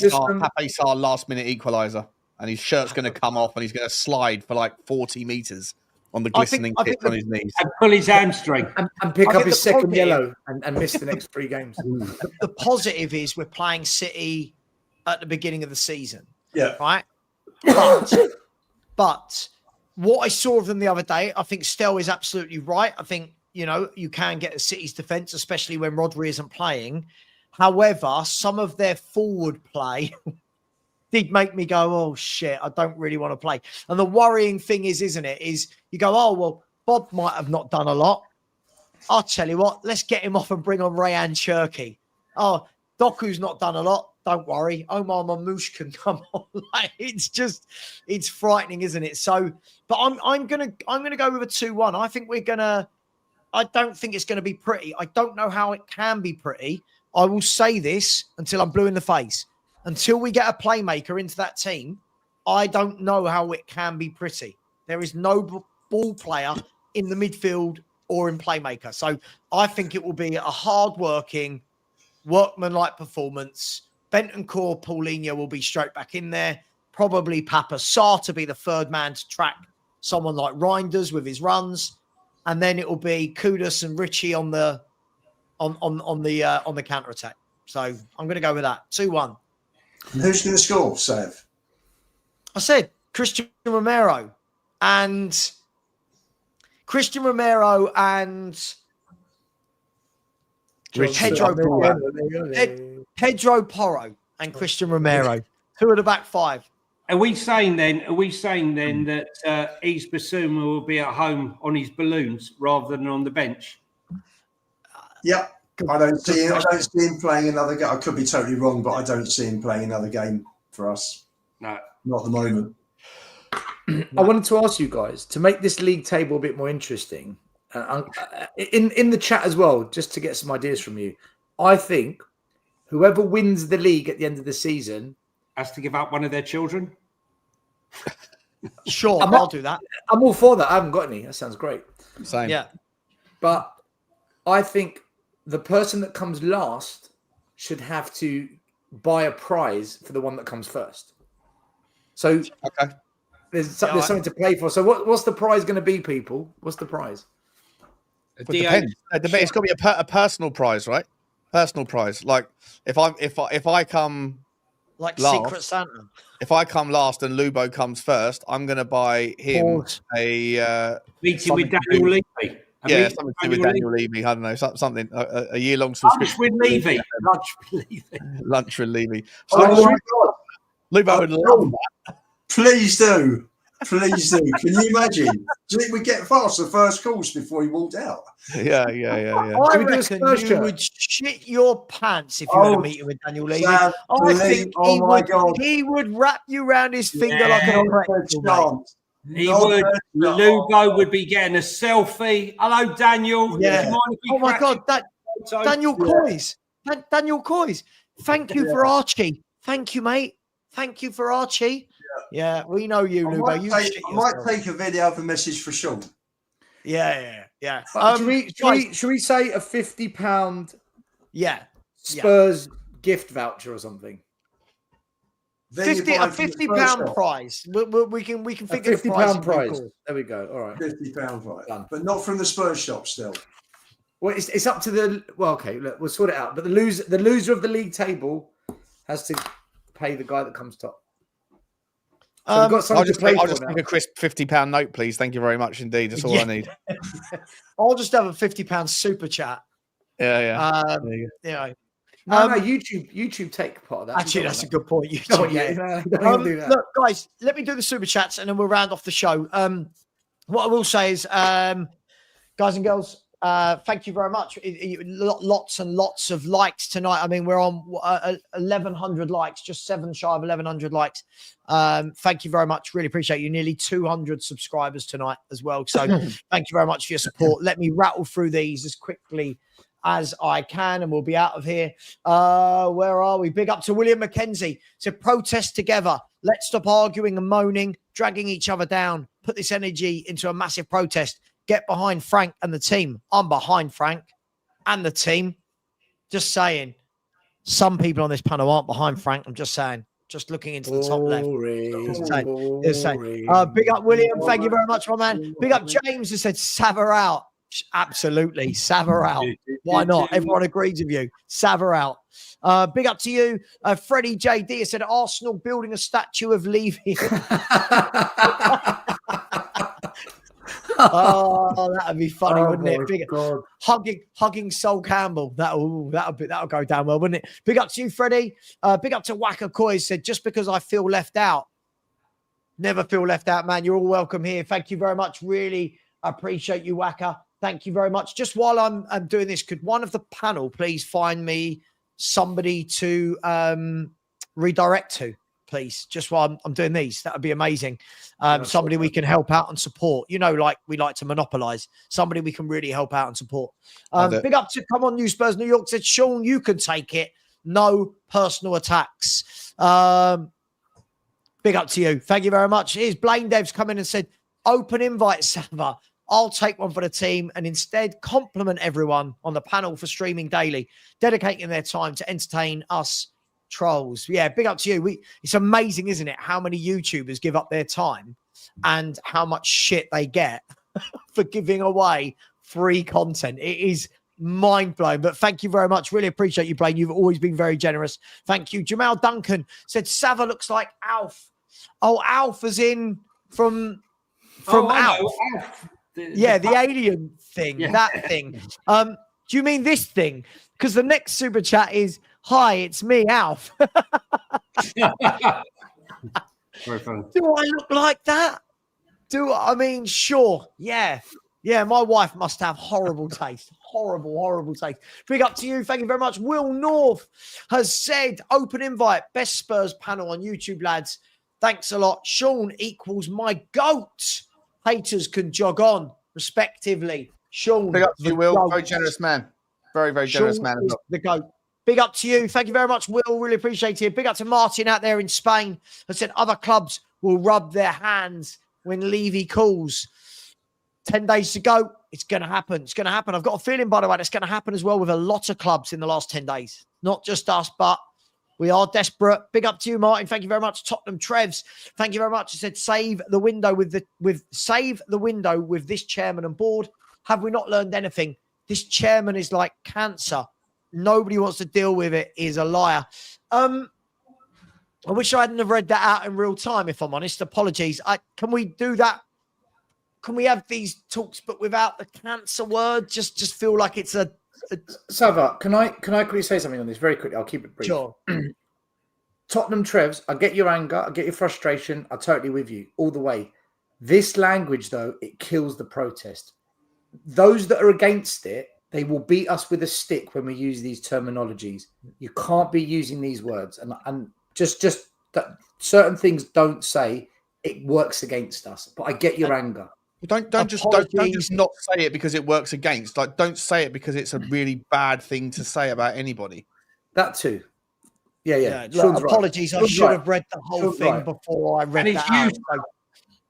Sarr last-minute equaliser. And his shirt's going to come off and he's going to slide for like 40 metres on the glistening pitch on his knees. And pull his hamstring. And pick up his second yellow and miss the next 3 games. The positive is we're playing City at the beginning of the season. Yeah. Right. But what I saw of them the other day, I think Stel is absolutely right. I think, you can get a City's defence, especially when Rodri isn't playing. However, some of their forward play did make me go, oh shit, I don't really want to play. And the worrying thing is you go, oh, well, Bob might have not done a lot. I'll tell you what, let's get him off and bring on Rayan Cherki. Oh, Doku's not done a lot. Don't worry. Omar Mamouche can come on. It's frightening, isn't it? So, but I'm gonna go with a 2-1. I don't think it's gonna be pretty. I don't know how it can be pretty. I will say this until I'm blue in the face. Until we get a playmaker into that team, I don't know how it can be pretty. There is no ball player in the midfield or in playmaker. So I think it will be a hard-working, workman-like performance. Bentancur, Paulinho will be straight back in there. Probably Papa Sarr to be the third man to track someone like Reinders with his runs. And then it will be Kudus and Richie on the counter-attack. So I'm going to go with that. 2-1. And who's going to score, Sav? I said Christian Romero and Pedro Porro and Christian Romero. 2 of the back 5. Are we saying then that Yves Bissouma will be at home on his balloons rather than on the bench? Yep. I don't see him playing another game. I could be totally wrong, but I don't see him playing another game for us. No. Not at the moment. I wanted to ask you guys to make this league table a bit more interesting. In the chat as well, just to get some ideas from you. I think whoever wins the league at the end of the season has to give up one of their children. Sure, I'll do that. I'm all for that. I haven't got any. That sounds great. Same. Yeah. But I think the person that comes last should have to buy a prize for the one that comes first. So Okay. there's something to play for. So what's the prize going to be, people? What's the prize? It depends. It's got to be a personal prize, right? Personal prize. Like if I come like last, Secret Santa. If I come last and Lubo comes first, I'm going to buy him a meeting with Daniel Levy. Yeah, something to do with Daniel Levy. I don't know, something a year-long subscription. Lunch with Levy. So Oh my God. Lubo would love that. Please do. Please do. Can you imagine? Do you think we'd get past the first course before he walked out? Yeah. I reckon you would shit your pants if you had a meeting with Daniel Levy. Sam, I think he would wrap you around his finger like an erectile. He would. Lubo would be getting a selfie. Hello, Daniel. Yeah. Oh my God, Daniel Coys. Daniel Coys. Thank you for Archie. Thank you, mate. Thank you for Archie. Yeah, we know you, Lubo. I might take a video of a message for Sean. Yeah. Should we say a £50? Yeah. Spurs gift voucher or something. A £50 prize. We can figure the £50 prize. There we go. All right. £50 prize. Done. But not from the Spurs shop still. Well, it's up to the okay, look, we'll sort it out. But the loser of the league table has to pay the guy that comes top. So we've got I'll just take a crisp £50 note, please. Thank you very much indeed. That's all I need. I'll just have a £50 super chat. Yeah. No, YouTube take part of that. Actually, that's a good point. YouTube, look, guys, let me do the super chats and then we'll round off the show. What I will say is, guys and girls, thank you very much. Lots and lots of likes tonight. I mean, we're on 1,100 likes, just 7 shy of 1,100 likes. Thank you very much. Really appreciate you. Nearly 200 subscribers tonight as well. So thank you very much for your support. Let me rattle through these as quickly as I can and we'll be out of here. Where are we? Big up to William McKenzie. To protest together. Let's stop arguing and moaning, dragging each other down. Put this energy into a massive protest. Get behind Frank and the team. I'm behind Frank and the team. Just saying. Some people on this panel aren't behind Frank. I'm just saying. Just looking into the top left. Just saying. Big up, William. Thank you very much, my man. Big up, James, who said, Savva out. Absolutely. Savva out. Why not? Everyone agrees with you. Savva out. Big up to you. Freddie JD has said, Arsenal building a statue of Levy. Oh, that'd be funny, wouldn't it? Hugging Sol Campbell. That'll go down well, wouldn't it? Big up to you, Freddie. Big up to Waka Coys. Said just because I feel left out, never feel left out, man. You're all welcome here. Thank you very much. Really appreciate you, Waka. Thank you very much. Just while I'm doing this, could one of the panel please find me somebody to redirect to? Please, just while I'm doing these, that would be amazing. Somebody we can help out and support. You know, like we like to monopolize. Somebody we can really help out and support. Big up to Come On New Spurs New York. Said Sean, you can take it. No personal attacks. Big up to you. Thank you very much. Here's Blaine Dev's come in and said, open invite, Savva. I'll take one for the team and instead compliment everyone on the panel for streaming daily, dedicating their time to entertain us trolls. Yeah, big up to you. It's amazing, isn't it, how many YouTubers give up their time and how much shit they get for giving away free content. It is mind-blowing, but thank you very much. Really appreciate you, Blaine. You've always been very generous. Thank you. Jamal Duncan said Savva looks like Alf. Oh, Alf as in from Alf. Alf. The alien thing, that thing. Do you mean this thing? Because the next super chat is, hi, it's me, Alf. Very funny. Do I look like that? Sure. Yeah. Yeah, my wife must have horrible taste. Horrible taste. Big up to you. Thank you very much. Will North has said, open invite, best Spurs panel on YouTube, lads. Thanks a lot. Sean equals my GOAT. Haters can jog on, respectively. Sean. Big up to you, Will. GOAT. Very generous man. Very generous Sean man. is the GOAT. Big up to you. Thank you very much, Will. Really appreciate it. Big up to Martin out there in Spain who said other clubs will rub their hands when Levy calls. 10 days to go. It's going to happen. It's going to happen. I've got a feeling, by the way, it's going to happen as well with a lot of clubs in the last 10 days. Not just us, but we are desperate. Big up to you, Martin. Thank you very much. Tottenham Trevs. Thank you very much. He said, save the window with this chairman and board. Have we not learned anything? This chairman is like cancer. Nobody wants to deal with it. He's a liar. I wish I hadn't have read that out in real time, if I'm honest. Apologies. Can we do that? Can we have these talks, but without the cancer word? Just feel like it's a Savva, can I quickly say something on this very quickly? I'll keep it brief. Sure. Tottenham Trevs, I get your anger, I get your frustration. I'm totally with you all the way. This language, though, it kills the protest. Those that are against it, they will beat us with a stick when we use these terminologies. You can't be using these words, and just that certain things don't say it works against us. But I get your anger. Don't just not say it because it works against. Like, don't say it because it's a really bad thing to say about anybody. That too. Yeah. Look, apologies. I should have read the whole thing before I read that out.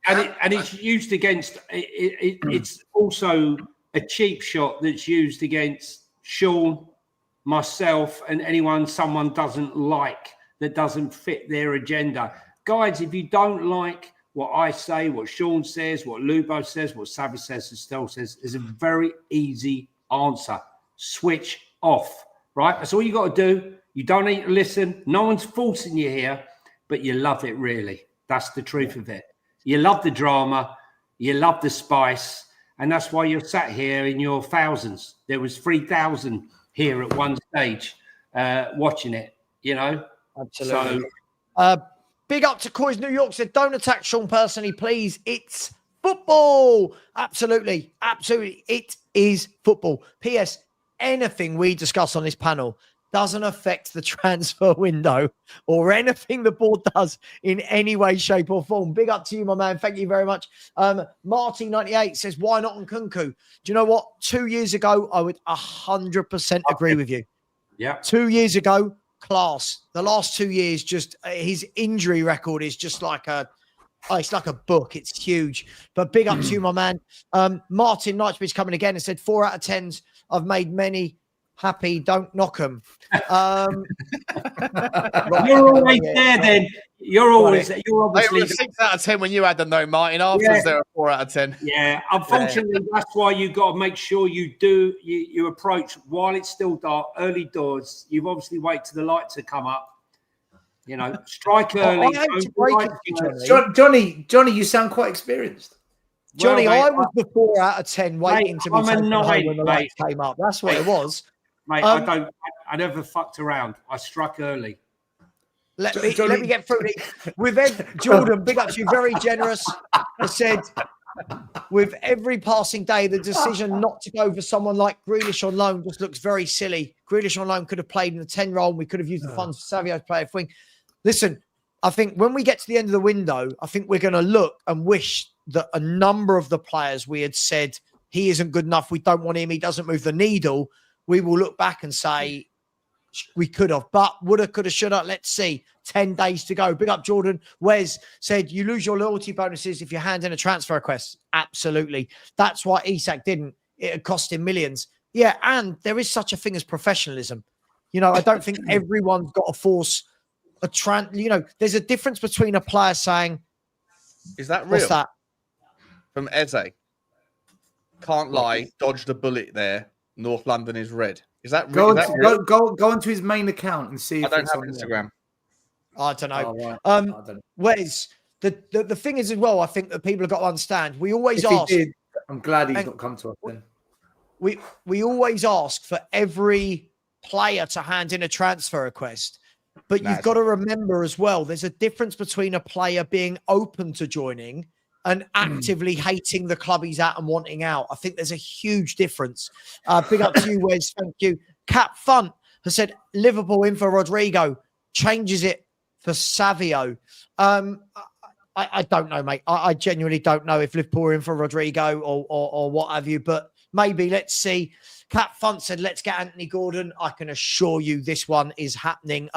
And it's used against. It's also a cheap shot that's used against Sean, myself, and anyone someone doesn't like that doesn't fit their agenda. Guys, if you don't like what I say, what Sean says, what Lubo says, what Savva says, and Stel says, is a very easy answer. Switch off, right? That's all you got to do. You don't need to listen. No one's forcing you here, but you love it, really. That's the truth of it. You love the drama. You love the spice. And that's why you're sat here in your thousands. There was 3,000 here at one stage watching it, you know? Absolutely. So, big up to Coys New York said, don't attack Sean personally, please. It's football. Absolutely. It is football. P.S. Anything we discuss on this panel doesn't affect the transfer window or anything the board does in any way, shape or form. Big up to you, my man. Thank you very much. Marty98 says, why not on Kunku? Do you know what? 2 years ago, I would 100% agree with you. Yeah. 2 years ago, class. The last 2 years, just his injury record is just like it's like a book. It's huge. But big up to you, my man. Martin Knightsbridge coming again and said 4 out of 10s. I've made many happy. Don't knock them. Right. You're always there then. You're obviously They were 6 out of 10 when you had them though, Martin. Afterwards, they were 4 out of 10. Yeah, unfortunately, that's why you've got to make sure you approach while it's still dark, early doors. You've obviously wait till the lights have come up. You know, strike early. Johnny, you sound quite experienced. Johnny, well, mate, I was the 4 out of 10 waiting to be taken home when the lights came up. That's what it was. Mate, I never fucked around. I struck early. Let me get through it. With Jordan, big up to you, very generous. I said, with every passing day, the decision not to go for someone like Grealish on loan just looks very silly. Grealish on loan could have played in the 10 role and we could have used the funds for Savio's player wing. Listen, I think when we get to the end of the window, I think we're going to look and wish that a number of the players we had said, he isn't good enough, we don't want him, he doesn't move the needle, we will look back and say, we could have, but woulda, coulda, shoulda. Let's see. 10 days to go. Big up Jordan. Wes said, you lose your loyalty bonuses if you hand in a transfer request. Absolutely. That's why Isak didn't. It had cost him millions. Yeah, and there is such a thing as professionalism. I don't think everyone's got to force a there's a difference between a player saying, is that real? What's that? From Eze. Can't lie, dodged a bullet there. North London is red. Is that real? Go onto his main account and see if I don't it's have on Instagram. There. I don't know. Oh, right. I don't know. Wes, the thing is as well, I think that people have got to understand. We always If ask. he did, I'm glad he's not come to us then. We always ask for every player to hand in a transfer request. But you've got to remember as well, there's a difference between a player being open to joining and actively hating the club he's at and wanting out. I think there's a huge difference. Big up to you, Wes. Thank you. Cap Funt has said Liverpool in for Rodrigo, changes it for Savio. I don't know, mate. I genuinely don't know if Liverpool are in for Rodrigo or what have you, but maybe. Let's see. Cap Funt said, let's get Anthony Gordon. I can assure you this one is happening.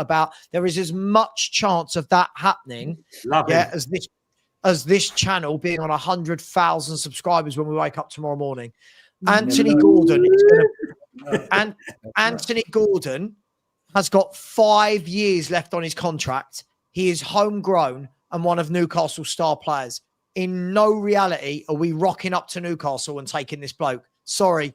There is as much chance of that happening as this channel being on 100,000 subscribers when we wake up tomorrow morning. Anthony Gordon is going to, and Anthony Gordon has got 5 years left on his contract. He is homegrown and one of Newcastle's star players. In no reality are we rocking up to Newcastle and taking this bloke. Sorry,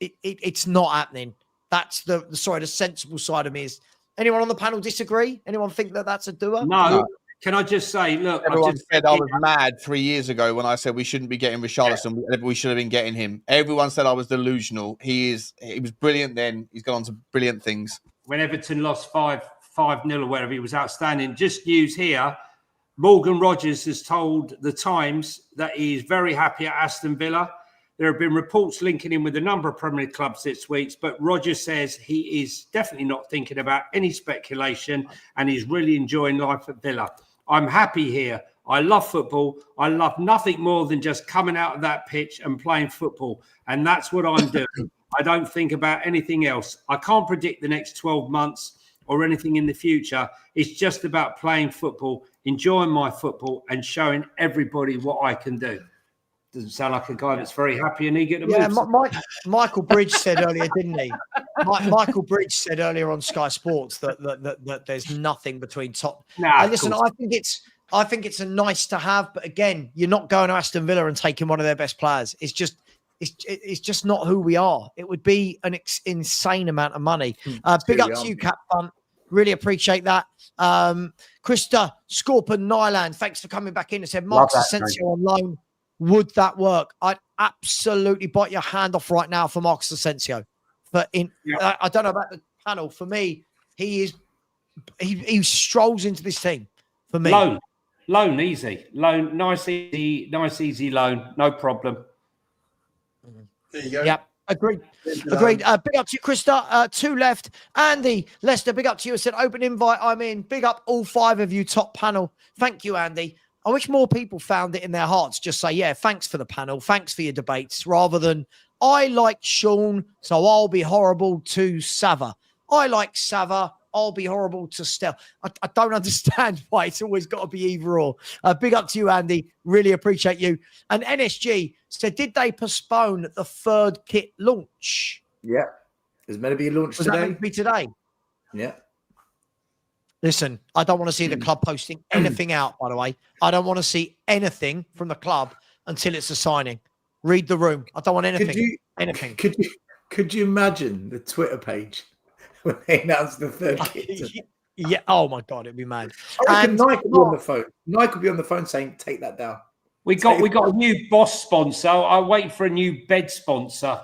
it's not happening. That's the sensible side of me is. Anyone on the panel disagree? Anyone think that that's a doer? No. Can I just say, look, everyone said I was mad 3 years ago when I said we shouldn't be getting Richarlison. We should have been getting him. Everyone said I was delusional. He was brilliant then. He's gone on to brilliant things. When Everton lost 5-0 or whatever, he was outstanding. Just news here. Morgan Rogers has told the Times that he is very happy at Aston Villa. There have been reports linking him with a number of Premier League clubs this week, but Rogers says he is definitely not thinking about any speculation and he's really enjoying life at Villa. I'm happy here. I love football. I love nothing more than just coming out of that pitch and playing football. And that's what I'm doing. I don't think about anything else. I can't predict the next 12 months or anything in the future. It's just about playing football, enjoying my football and showing everybody what I can do. Doesn't sound like a guy that's very happy and eager to move. Michael Bridge said earlier, didn't he? Michael Bridge said earlier on Sky Sports that there's nothing between top. Listen, I think it's a nice to have, but again, you're not going to Aston Villa and taking one of their best players. It's just not who we are. It would be an insane amount of money. Big up to you, Cap Funt. Really appreciate that. Krista Scorpion Nyland, thanks for coming back in and said Marcus Asensio on loan. Would that work? I'd absolutely bite your hand off right now for Marcus Asensio. But I don't know about the panel. For me, he strolls into this team. For me, loan, easy, loan, nice, easy loan, no problem. There you go. Yep. Agreed. Big up to you, Krista. 2 left. Andy Lester, big up to you. I said open invite. I'm in. Big up all 5 of you, top panel. Thank you, Andy. I wish more people found it in their hearts. Just say, yeah, thanks for the panel. Thanks for your debates. Rather than, I like Sean, so I'll be horrible to Savva. I like Savva. I'll be horrible to Stel. I don't understand why it's always got to be either or. Big up to you, Andy. Really appreciate you. And NSG said, did they postpone the 3rd kit launch? Yeah. It's meant to be launched today. Was that meant to be today? Yeah. Listen, I don't want to see the club posting anything out, by the way. I don't want to see anything from the club until it's a signing. Read the room. I don't want anything. Anything. Could you imagine the Twitter page when they announced the 3rd kit? Yeah. Oh, my God. It'd be mad. And Nike will be on the phone. Nike will be on the phone saying, take that down. We got a new boss sponsor. I wait for a new bed sponsor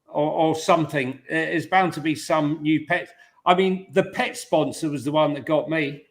or something. There's bound to be some new pet. I mean, the pet sponsor was the one that got me.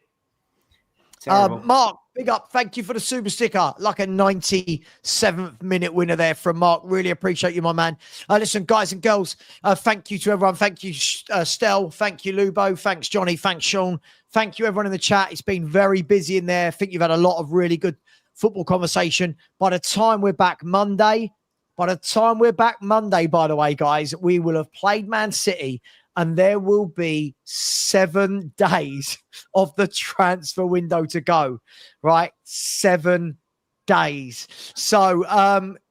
Mark, big up. Thank you for the super sticker. Like a 97th minute winner there from Mark. Really appreciate you, my man. Listen, guys and girls, thank you to everyone. Thank you, Stel. Thank you, Lubo. Thanks, Johnny. Thanks, Sean. Thank you, everyone in the chat. It's been very busy in there. I think you've had a lot of really good football conversation. By the time we're back Monday, by the way, guys, we will have played Man City and there will be 7 days of the transfer window to go, right? 7 days. So,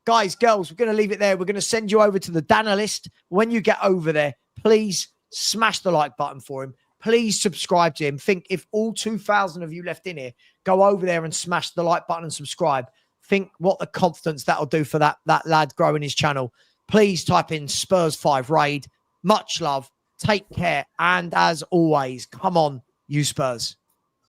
guys, girls, we're going to leave it there. We're going to send you over to the Danalist. When you get over there, please smash the like button for him. Please subscribe to him. Think if all 2,000 of you left in here go over there and smash the like button and subscribe, think what the confidence that'll do for that lad growing his channel. Please type in Spurs 5 Raid. Much love. Take care. And as always, come on, you Spurs.